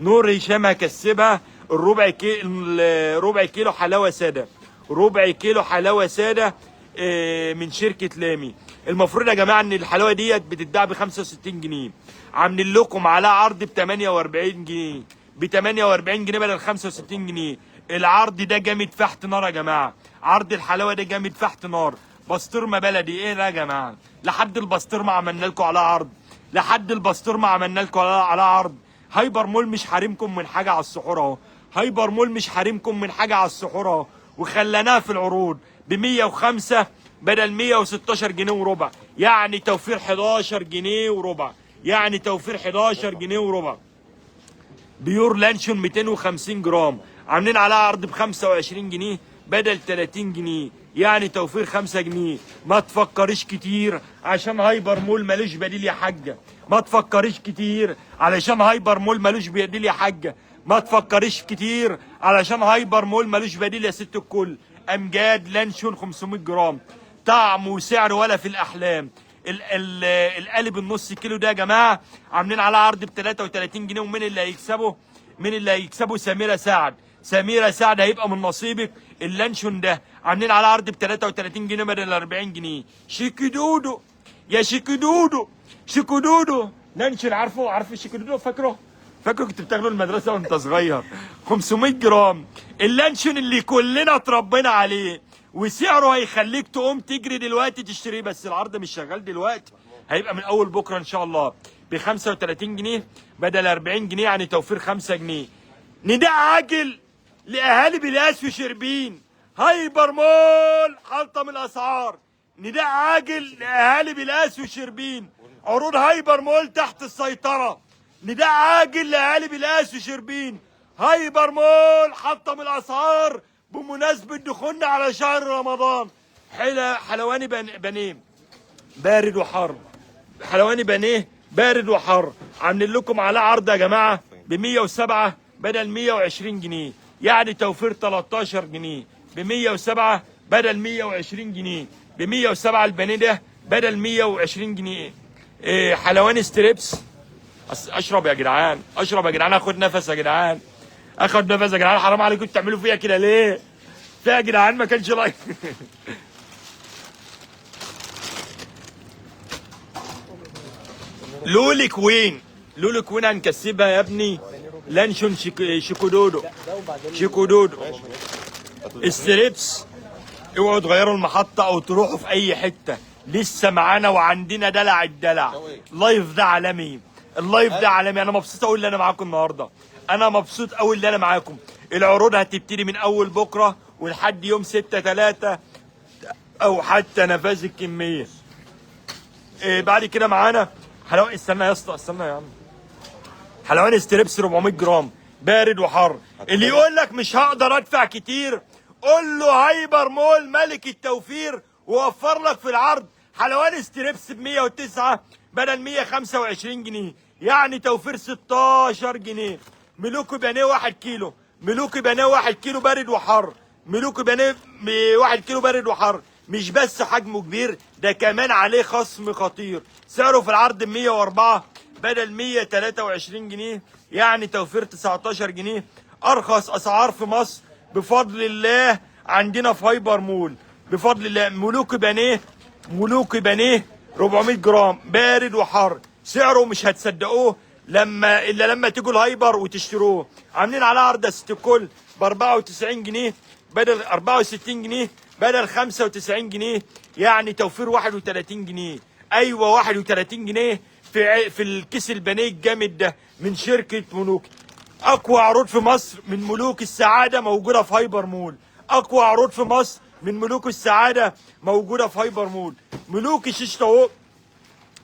S2: نور هشام هكسبها ربع كيلو حلاوه ساده. من شركه لامي. المفروض يا جماعه ان الحلاوه ديت بتتباع ب 65 جنيه. عاملين لكم على عرض ب 48 جنيه، بدل 65 جنيه. العرض ده جامد فحت نار يا جماعه. عرض الحلاوه ده جامد فحت نار. بسطرمه بلدي ايه ده يا جماعه؟ لحد البسطرمه عملنا لكم على عرض. هايبر مول مش حارمكم من حاجه على السحور اهو. وخليناها في العروض ب 105 بدل 116 جنيه وربع، يعني توفير 11 جنيه وربع. بيور لانشون 250 جرام عاملين عليها عرض ب 25 جنيه بدل 30 جنيه، يعني توفير 5 جنيه. ما تفكريش كتير عشان هايبر مول ملوش بديل يا حاجه. ما تفكريش كتير علشان هايبر مول ملوش بديل يا ست الكل. امجاد لانشون 500 جرام، طعم وسعر ولا في الاحلام. القالب النص كيلو ده يا جماعه عاملين على عرض ب 33 جنيه. ومين اللي هيكسبه؟ سميرة سعد هيبقى من نصيبك. اللانشون ده عاملين على عرض ب 33 جنيه بدل 40 جنيه. شيكودودو لانشون عارف الشيكودودو؟ فاكره كنت بتاخده المدرسه وانت صغير. 500 جرام اللانشون اللي كلنا اتربينا عليه، وسعره هيخليك تقوم تجري دلوقتي تشتريه. بس العرض مش شغال دلوقتي، هيبقى من اول بكره ان شاء الله ب 35 جنيه بدل 40 جنيه، يعني توفير 5 جنيه. نداء عاجل لاهالي بلاس وشربين، هايبر مول حلطم الاسعار. نداء عاجل لاهالي بلاس وشربين، عروض هايبر مول تحت السيطره. نداء عاجل لاهالي بلاس وشربين، هايبر مول حطم الاسعار بمناسبه دخولنا على شهر رمضان. حلواني بانيه بارد وحر، حلواني بانيه بارد وحر، عاملين لكم على عرض يا جماعه ب 107 بدل 120 جنيه، يعني توفير 13 جنيه. ب 107 بدل 120 جنيه، ب 107 البانيه ده بدل 120 جنيه. حلواني ستريبس. اشرب يا جدعان، اشرب يا جدعان، اخد نفس يا جدعان، اخد نفس يا جدعان، حرام عليكم تعملوا فيها كده ليه؟ فيها يا جدعان ما كانش لايك. لولي كوين، لولي كوين هنكسبها يا ابني. لانشون شيكودودو، شيكودودو ستريبس. اوعوا تغيروا المحطة او تروحوا في اي حتة، لسه معانا وعندنا دلع الدلع. اللايف ده عالمي، اللايف ده عالمي. انا مبسوط قوي اللي انا معاكم النهارده، انا مبسوط قوي اللي انا معاكم. العروض هتبتدي من اول بكره ولحد يوم 6/3 او حتى نفاذ الكميه. بعد كده معانا حلواني. استنى يا اسطى، استنى يا عم. حلواني ستريبس 400 جرام بارد وحر. اللي يقول لك مش هقدر ادفع كتير، قول له هايبر مول ملك التوفير ووفر لك في العرض حلواني ستريبس ب 109 بدل 125 جنيه، يعني توفير 16 جنيه. ملوكي بانيه 1 كيلو، ملوكي بانيه 1 كيلو بارد وحر، ملوكي بانيه 1 كيلو بارد وحر. مش بس حجمه كبير، ده كمان عليه خصم خطير. سعره في العرض ب 104 بدل 123 جنيه، يعني توفير 19 جنيه. ارخص اسعار في مصر بفضل الله عندنا في هايبر مول بفضل الله. ملوكي بانيه، ملوكي بانيه 400 جرام بارد وحر، سعره مش هتصدقوه لما تيجوا الهايبر وتشتروه. عاملين على عرض استكل ب 94 جنيه بدل 64 جنيه بدل 95 جنيه، يعني توفير 31 جنيه. ايوه 31 جنيه في الكيس البانيه الجامد ده من شركه ملوكي. اقوى عروض في مصر من ملوك السعاده موجوده في هايبر مول. اقوى عروض في مصر من ملوك السعاده موجوده في هايبر مول. ملوكي شيش طاووق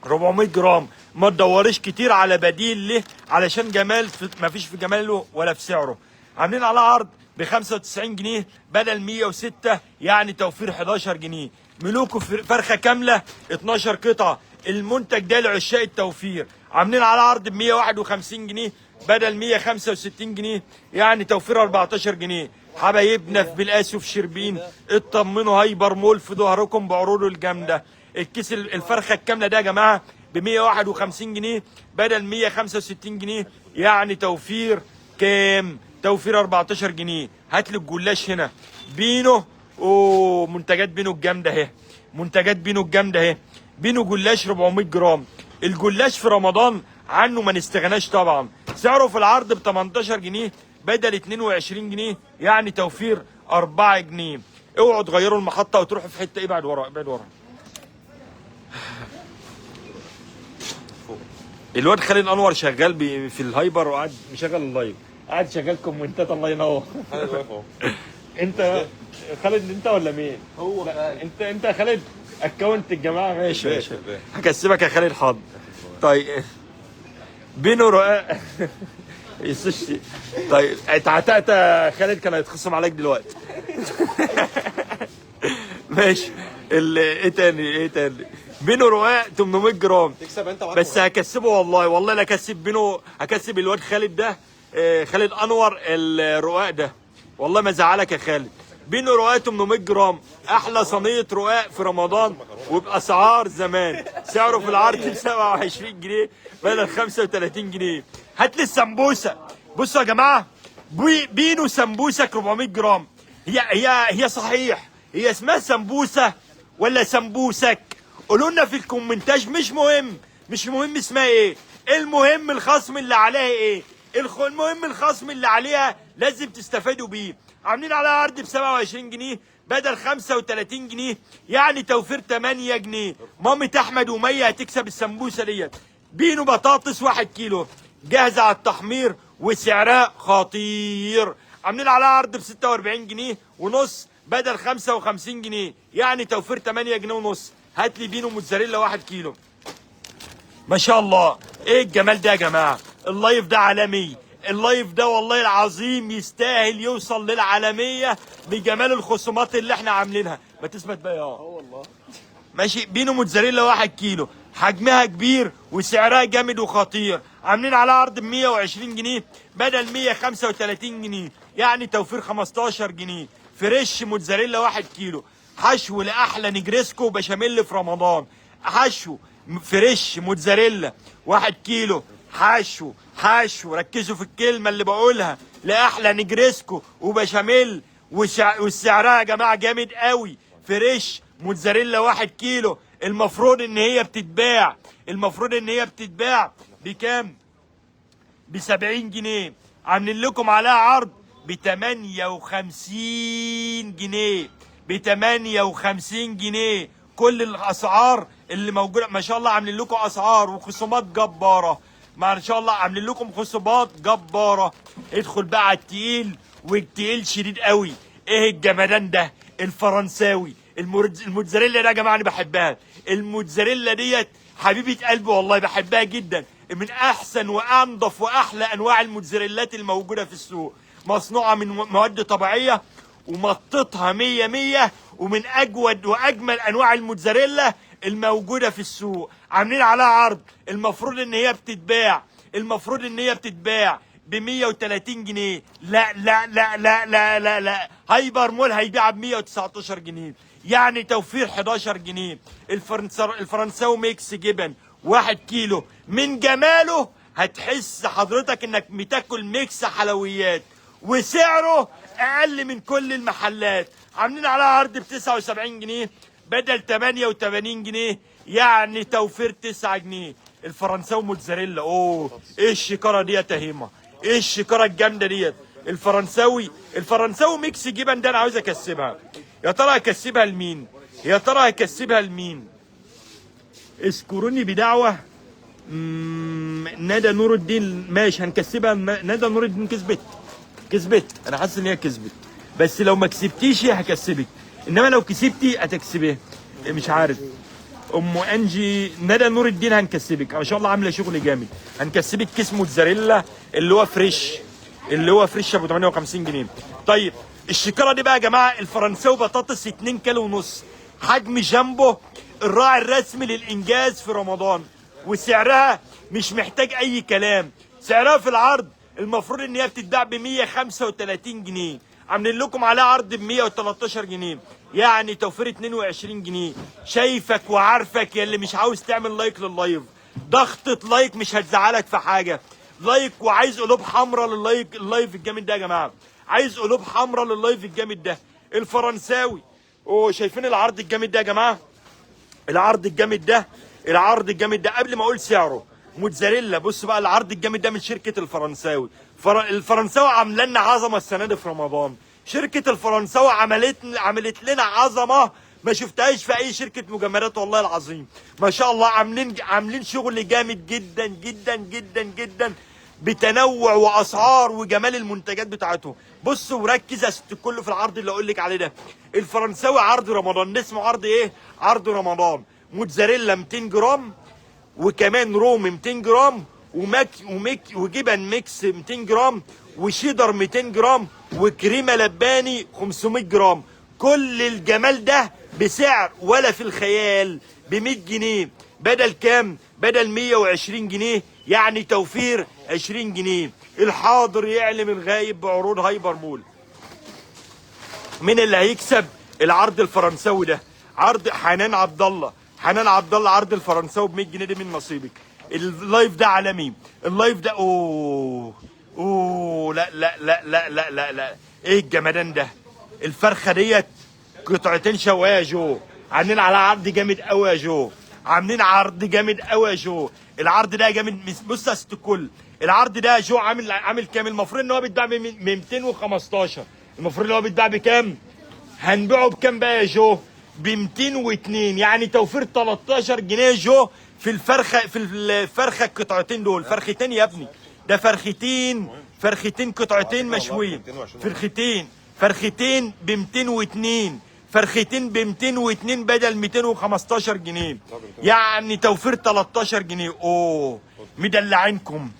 S2: 400 جرام. ما تدوريش كتير على بديل له، علشان جمال ما فيش في جماله ولا في سعره. عاملين على عرض ب 95 جنيه بدل 106، يعني توفير 11 جنيه. ملوكو فرخه كامله 12 قطعه، المنتج ده لعشاق التوفير. عاملين على عرض ب 151 جنيه بدل 165 جنيه، يعني توفير 14 جنيه. حبايبنا في بلقاس وفي شربين اطمنوا، هايبر مول في ظهركم بعروضه الجامده. الكيس الفرخه الكامله ده يا جماعه ب 151 جنيه بدل 165 جنيه، يعني توفير كام؟ توفير 14 جنيه. هات لي الجلاش هنا بينو، ومنتجات بينو الجامده اهي، منتجات بينو الجامده اهي. بينو جلاش 400 جرام. الجلاش في رمضان عنه ما نستغناش طبعا. سعره في العرض ب 18 جنيه بدل 22 جنيه، يعني توفير 4 جنيه. اوعوا تغيروا المحطه وتروحوا في حته. ابعد ورا، ابعد ورا. الواد خالد انور شغال في الهايبر وقاعد مشغل اللايف، قاعد شغال كومنتات. الله ينور. انت خالد انت ولا مين؟
S3: هو خالد.
S2: انت يا خالد اكونت الجماعه. ماشي ماشي، هكسبك يا خالد حاضر. طيب بينو رقاق السوشي. طيب اتعتقت يا خالد، كان هيتخصم عليك دلوقتي. ماشي. ايه تاني بينو رقاق 800 جرام
S3: تكسب انت
S2: بس هكسبه والله، والله لا هكسب بينو، هكسب الواد خالد ده، خالد انور الرقاق ده، والله ما زعلك يا خالد. بينو رقاق 800 جرام، احلى صينيه رقاق في رمضان وباسعار زمان. سعره في العرض ب 27 جنيه بدل 35 جنيه. هات لي السمبوسه. بصوا يا جماعه، بينو سمبوسك 400 جرام. هي صحيح هي اسمها سمبوسه ولا سمبوسك؟ قولوا لنا في الكومنتاج. مش مهم اسمها ايه، المهم الخصم اللي عليها ايه. المهم الخصم اللي عليها لازم تستفادوا بيه. عاملين على عرض ب 27 جنيه بدل 35 جنيه، يعني توفير 8 جنيه. مامة احمد ومية هتكسب السمبوسه ديت. بينو بطاطس 1 كيلو جاهزه على التحمير وسعرها خطير، عاملين عليها عرض ب 46 جنيه ونص بدل 55 جنيه، يعني توفير 8 جنيه ونص. هات لي بينو موتزاريلا 1 كيلو. ما شاء الله، ايه الجمال ده يا جماعه؟ اللايف ده عالمي، اللايف ده والله العظيم يستاهل يوصل للعالميه بجمال الخصومات اللي احنا عاملينها. ما تثبت بقى
S1: والله.
S2: ماشي. بينو موتزاريلا 1 كيلو حجمها كبير وسعرها جامد وخطير، عاملين عليها عرض ب 120 جنيه بدل 135 جنيه، يعني توفير 15 جنيه. فريش موتزاريلا 1 كيلو حشو لاحلى نجريسكو بشاميل في رمضان. حشو فريش موتزاريلا 1 كيلو حشو ركزوا في الكلمه اللي بقولها، لاحلى نجريسكو وبشاميل وسعرها يا جماعه جامد قوي. فريش موتزاريلا 1 كيلو المفروض ان هي بتتباع بكام؟ ب 70 جنيه، عاملين لكم عليها عرض ب 58 جنيه، ب 58 جنيه. كل الاسعار اللي موجوده ما شاء الله، عاملين لكم اسعار وخصومات جباره، ما شاء الله عاملين لكم خصومات جباره. ادخل بقى على التقيل، والتقيل شديد قوي. ايه الجمدان ده؟ الفرنساوي الموتزاريلا ده يا جماعه انا بحبها. الموتزاريلا ديت حبيبه قلبي والله، بحبها جدا. من احسن وانضف واحلى انواع الموتزاريلات الموجوده في السوق، مصنوعه من مواد طبيعيه ومطتها 100 ومن اجود واجمل انواع الموتزاريلا الموجوده في السوق. عاملين عليها عرض، المفروض ان هي بتتباع ب 130 جنيه. لا لا لا لا لا لا لا، هايبر مول هيبيعها ب 119 جنيه، يعني توفير 11 جنيه. الفرنساوي ميكس جبن 1 كيلو، من جماله هتحس حضرتك انك بتاكل ميكس حلويات، وسعره اقل من كل المحلات. عاملين عليها عرض ب 79 جنيه بدل 88 جنيه، يعني توفير 9 جنيه. الفرنساوي موتزاريلا، اوه ايه الشكاره ديت يا هيما، ايه الشكاره الجامده ديت. الفرنساوي ميكس جبن ده انا عاوز اكسبها. يا ترى هكسبها لمين؟ اذكروني بدعوه. ندى نور الدين، ماشي هنكسبها. ندى نور الدين كسبت، انا حاسس ان هي كسبت، بس لو ما كسبتيش هكسبك، انما لو كسبتي هتكسبيه. مش عارف. ام انجي، ندى نور الدين هنكسبك، ما شاء الله عامله شغل جامد. هنكسبك كيس موتزاريلا اللي هو فريش ابو 58 جنيه. طيب الشكاره دي بقى يا جماعه، الفرنساوي بطاطس 2 كيلو ونص حجم جامبو، الراعي الرسمي للانجاز في رمضان، وسعرها مش محتاج اي كلام. سعرها في العرض المفروض ان هي بتتباع ب 135 جنيه، عاملين لكم عليها عرض ب 113 جنيه، يعني توفير 22 جنيه. شايفك وعارفك يا اللي مش عاوز تعمل لايك لللايف، ضغطة لايك مش هتزعلك في حاجة. لايك، وعايز قلوب حمراء اللايف الجامد ده يا جماعة، عايز قلوب حمراء لللايف الجامد ده. الفرنساوي، شايفين العرض الجامد ده يا جماعة؟ العرض الجامد ده قبل ما اقول سعره. موتزاريلا، بص بقى العرض الجامد ده من شركه الفرنساوي. الفرنساوي عامله لنا عظمه السنه دي في رمضان. شركه الفرنساوي عملت لنا عظمه ما شفتهاش في اي شركه مجمدات والله العظيم. ما شاء الله عاملين شغل جامد جدا جدا جدا جدا، بتنوع واسعار وجمال المنتجات بتاعتهم. بص وركز يا ست الكل في العرض اللي اقول لك عليه ده. الفرنساوي عرض رمضان، اسمه عرض ايه؟ عرض رمضان. موتزاريلا 200 جرام، وكمان روم 200 جرام، وجبن ميكس 200 جرام، وشيدر 200 جرام، وكريمه لباني 500 جرام. كل الجمال ده بسعر ولا في الخيال، ب 100 جنيه بدل كام؟ بدل 120 جنيه، يعني توفير 20 جنيه. الحاضر يعلم الغايب بعروض هايبر مول. مين اللي هيكسب العرض الفرنساوي ده؟ عرض حنان عبد الله، عرض الفرنساوي ب 100 جنيه، دي من نصيبك. اللايف ده عالمي، اللايف ده لا لا لا لا لا لا لا، ايه الجمدان ده؟ الفرخه ديت قطعتين شوايه يا جو، عاملين على عرض جامد قوي يا جو، العرض ده جامد. بص يا ست الكل، العرض ده يا جو عامل كام؟ المفروض ان هو بيتباع ب 215، المفروض ان هو بيتباع بكام؟ هنبيعه بكام بقى يا جو؟ ب 202، يعني توفير 13 جنيه جو في الفرخه القطعتين دول. فرختين يا ابني، ده فرختين قطعتين مشويين. فرختين ب 202، فرختين ب 202 بدل 215 جنيه، يعني توفير 13 جنيه. اوه مدلعينكم.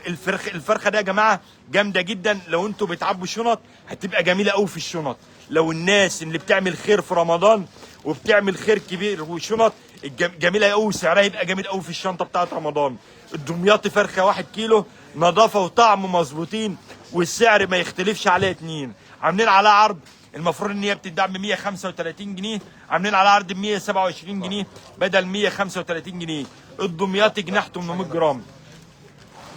S2: الفرخه دي يا جماعه جامده جدا. لو انتوا بتعبوا شنط هتبقى جميله قوي في الشنط. لو الناس اللي بتعمل خير في رمضان وبتعمل خير كبير وشنط جميله قوي، سعرها يبقى جميل قوي في الشنطه بتاعت رمضان. الدمياطي فرخه 1 كيلو، نظافه وطعم مظبوطين، والسعر ما يختلفش عليها اتنين. عاملين عليها عرض، المفروض ان هي بتتباع ب 135 جنيه، عاملين على عرض ب 127 جنيه بدل 135 جنيه. الدمياطي جناح 800 جرام،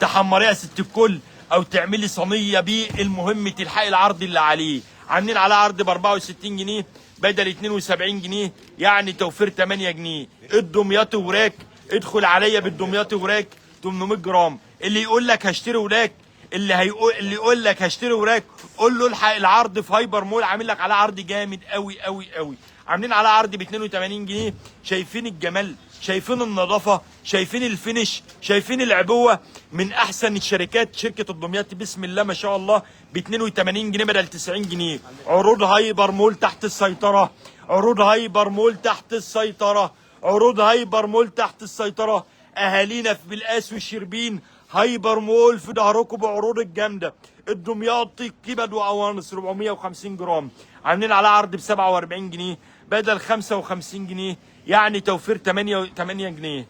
S2: تحمريها يا ست الكل او تعملي صينيه بيه، المهم تلحقي العرض اللي عليه. عاملين على عرض ب 64 جنيه بدل 72 جنيه، يعني توفير 8 جنيه. الدمياطي وراك، ادخل عليا بالدمياطي وراك 800 جرام. اللي يقول لك هشتري وراك، اللي يقول لك هشتري وراك، قول له الحق العرض في هايبر مول عامل لك على عرض جامد قوي قوي قوي. عاملين على عرض ب 82 جنيه. شايفين الجمال، شايفين النظافه، شايفين الفينش، شايفين العبوه. من احسن الشركات شركه الدمياطي بسم الله ما شاء الله، ب 82 جنيه بدل 90 جنيه. عروض هايبر مول تحت السيطره، عروض هايبر مول تحت السيطره، عروض هايبر مول تحت السيطره. اهالينا في بالقاس والشربين، هايبر مول في ظهركم بعروض الجامده. الدمياطي كبد وقوانص 450 جرام، عاملين على عرض ب 47 جنيه بدل 55 جنيه، يعني توفير 8 جنيه.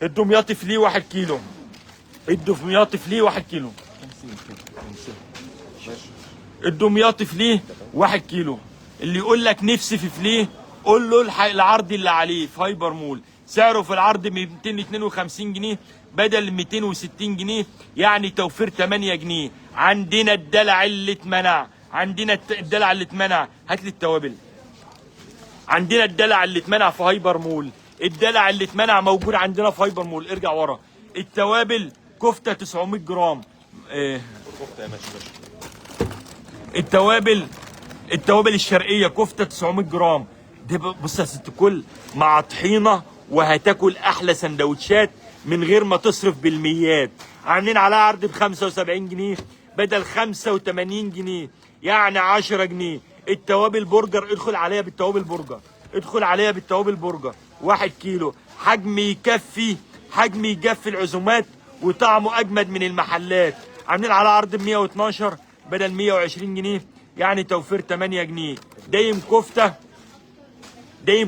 S2: الدمياطي فليه 1 كيلو، الدمياطي فليه 1 كيلو، الدمياطي فليه 1 كيلو. اللي يقول لك نفسي في فليه قول له الحق العرض اللي عليه في هايبر مول. سعره في العرض ب 252 جنيه بدل 260 جنيه، يعني توفير 8 جنيه. عندنا الدلع اللي اتمنع، عندنا الدلع اللي اتمنع. هات لي التوابل. عندنا الدلع اللي اتمنع في هايبر مول، الدلع اللي اتمنع موجود عندنا في هايبر مول. ارجع ورا. التوابل كفته 900 جرام. التوابل الشرقيه كفته 900 جرام. دي بص يا ست الكل، مع طحينه وهتاكل احلى سندوتشات من غير ما تصرف بالميات. عاملين عليها عرض ب 75 جنيه بدل 85 جنيه، يعني 10 جنيه. التوابل برجر، ادخل عليها بالتوابل برجر، ادخل عليها بالتوابل برجر 1 كيلو. حجم يكفي العزومات وطعمه اجمد من المحلات. عاملين على عرض ب 112 بدل 120 جنيه، يعني توفير 8 جنيه. دايم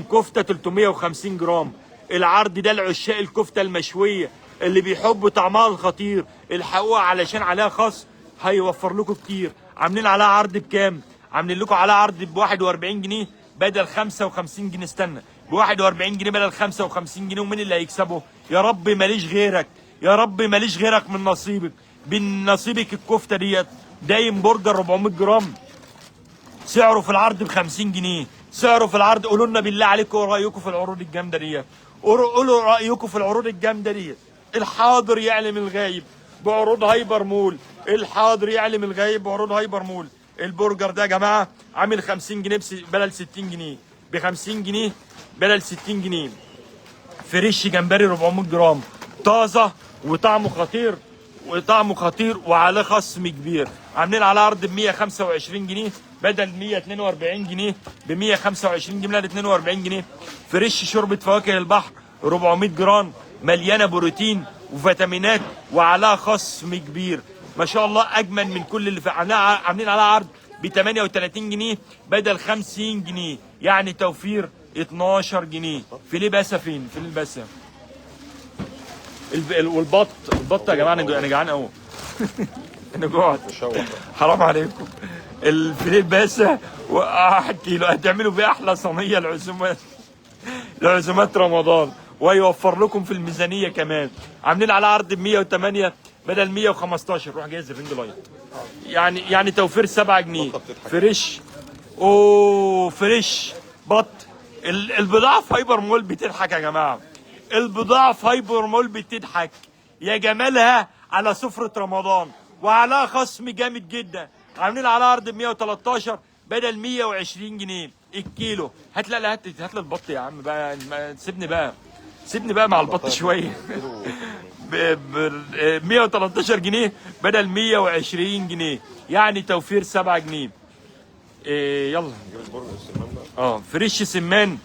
S2: كفته 350 جرام. العرض ده لعشاق الكفته المشويه اللي بيحبوا طعمها الخطير، الحقوها علشان عليها خصم هيوفر لكم كتير. عاملين عليها عرض بكام؟ عاملين لكم عليها عرض ب 41 جنيه بدل 55 جنيه. استنى، ب 41 جنيه بدل 55 جنيه. ومين اللي هيكسبه؟ يا رب ماليش غيرك، يا رب ماليش غيرك من نصيبك، من نصيبك الكفته ديت. دايم برجر 400 جرام، سعره في العرض ب 50 جنيه. سعره في العرض. قولوا لنا بالله عليكم رايكم في العروض الجامده ديت، قولوا رايكم في العروض الجامده ديت. الحاضر يعلم الغايب بعروض هايبر مول، الحاضر يعلم الغايب بعروض هايبر مول. البرجر ده يا جماعه عامل 50 جنيه بدل 60 جنيه، ب 50 جنيه بدل 60 جنيه. فريش جمبري 400 جرام، طازه وطعمه خطير وعليه خصم كبير. عاملين على عرض ب 125 جنيه بدل 142 جنيه، ب 125 جنيه بدل 42 جنيه. فريش شوربه فواكه البحر 400 جرام، مليانه بروتين وفيتامينات وعليها خصم كبير ما شاء الله، اجمل من كل اللي عاملين عليها عرض ب 38 جنيه بدل 50 جنيه، يعني توفير 12 جنيه. فيليه باسا فين؟ فيليه الباسا والبط يا جماعه، انا جعان قوي. انا جوعت حرام عليكم. الفيليه الباسا 1 كيلو هتعملوا بيه احلى صينيه لعزومات رمضان، ويوفر لكم في الميزانيه كمان. عاملين على عرض ب 108 بدل 115. روح جايز الرينج لايت، يعني توفير 7 جنيه. فريش، اوه فريش بط. البضاعه في هايبر مول بتضحك يا جماعه، البضاعه في هايبر مول بتضحك يا جمالها على سفره رمضان، وعلى خصم جامد جدا. عاملين على عرض ب 113 بدل 120 جنيه الكيلو. هات لا هات لي البط يا عم بقى، سيبني بقى مع البط شويه. ب 113 جنيه بدل 120 جنيه، يعني توفير 7 جنيه. يلا. فريش سمان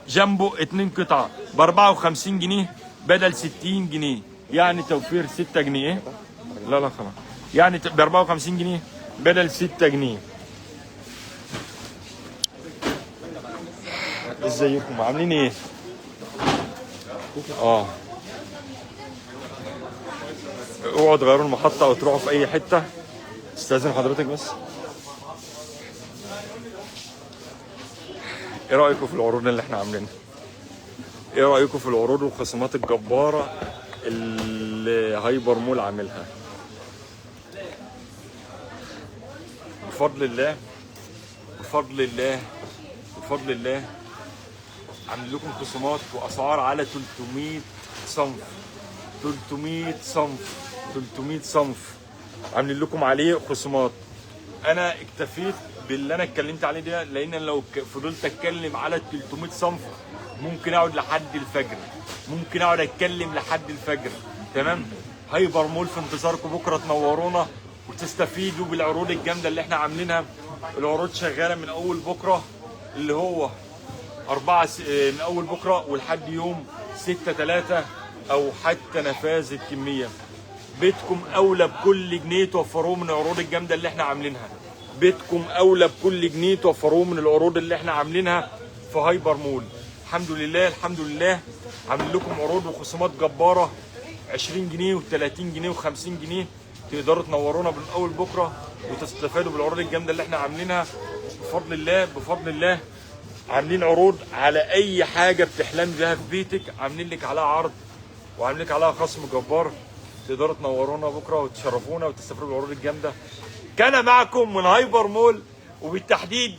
S2: جنبه 2 قطعه ب 54 جنيه بدل 60 جنيه، يعني توفير 6 جنيه. لا خلاص، يعني ب 54 جنيه بدل 6 جنيه. ازيكم عاملين ايه؟ اوعوا تغيروا المحطة او تروحوا في اي حتة، استاذن حضرتك بس. ايه رأيكم في العروض اللي احنا عاملينها؟ ايه رأيكم في العروض والخصومات الجبارة اللي هايبر مول عاملها؟ بفضل الله عامل لكم خصومات واسعار على 300 صنف عاملين لكم عليه خصومات. انا اكتفيت باللي انا اتكلمت عليه ده، لان أنا لو فضلت اتكلم على 300 صنف ممكن اقعد لحد الفجر، ممكن اقعد اتكلم لحد الفجر. تمام. هايبر مول في انتظاركم بكره، تنورونا وتستفيدوا بالعروض الجامده اللي احنا عاملينها. العروض شغاله من اول بكره، اللي هو من اول بكره ولحد يوم 6/3 او حتى نفاذ الكميه. بيتكم اولى بكل جنيه توفروه من العروض الجامده اللي احنا عاملينها. بيتكم اولى بكل جنيه توفروه من العروض اللي احنا عاملينها في هايبر مول. الحمد لله عامل لكم عروض وخصومات جباره، 20 جنيه و30 جنيه و50 جنيه. تقدروا تنورونا من اول بكره وتستفادوا بالعروض الجامده اللي احنا عاملينها بفضل الله. عاملين عروض على اي حاجه بتحلم بيها في بيتك، عاملين لك عليها عرض وعاملين لك عليها خصم جبار. تقدروا تنورونا بكره وتشرفونا وتستفادوا بالعروض الجامده. كان معكم من هايبر مول، وبالتحديد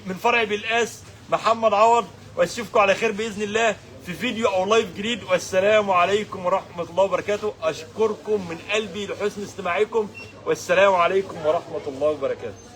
S2: من فرع بالقاس محمد عوض، واشوفكم على خير باذن الله في فيديو او لايف جديد. والسلام عليكم ورحمه الله وبركاته. اشكركم من قلبي لحسن استماعكم، والسلام عليكم ورحمه الله وبركاته.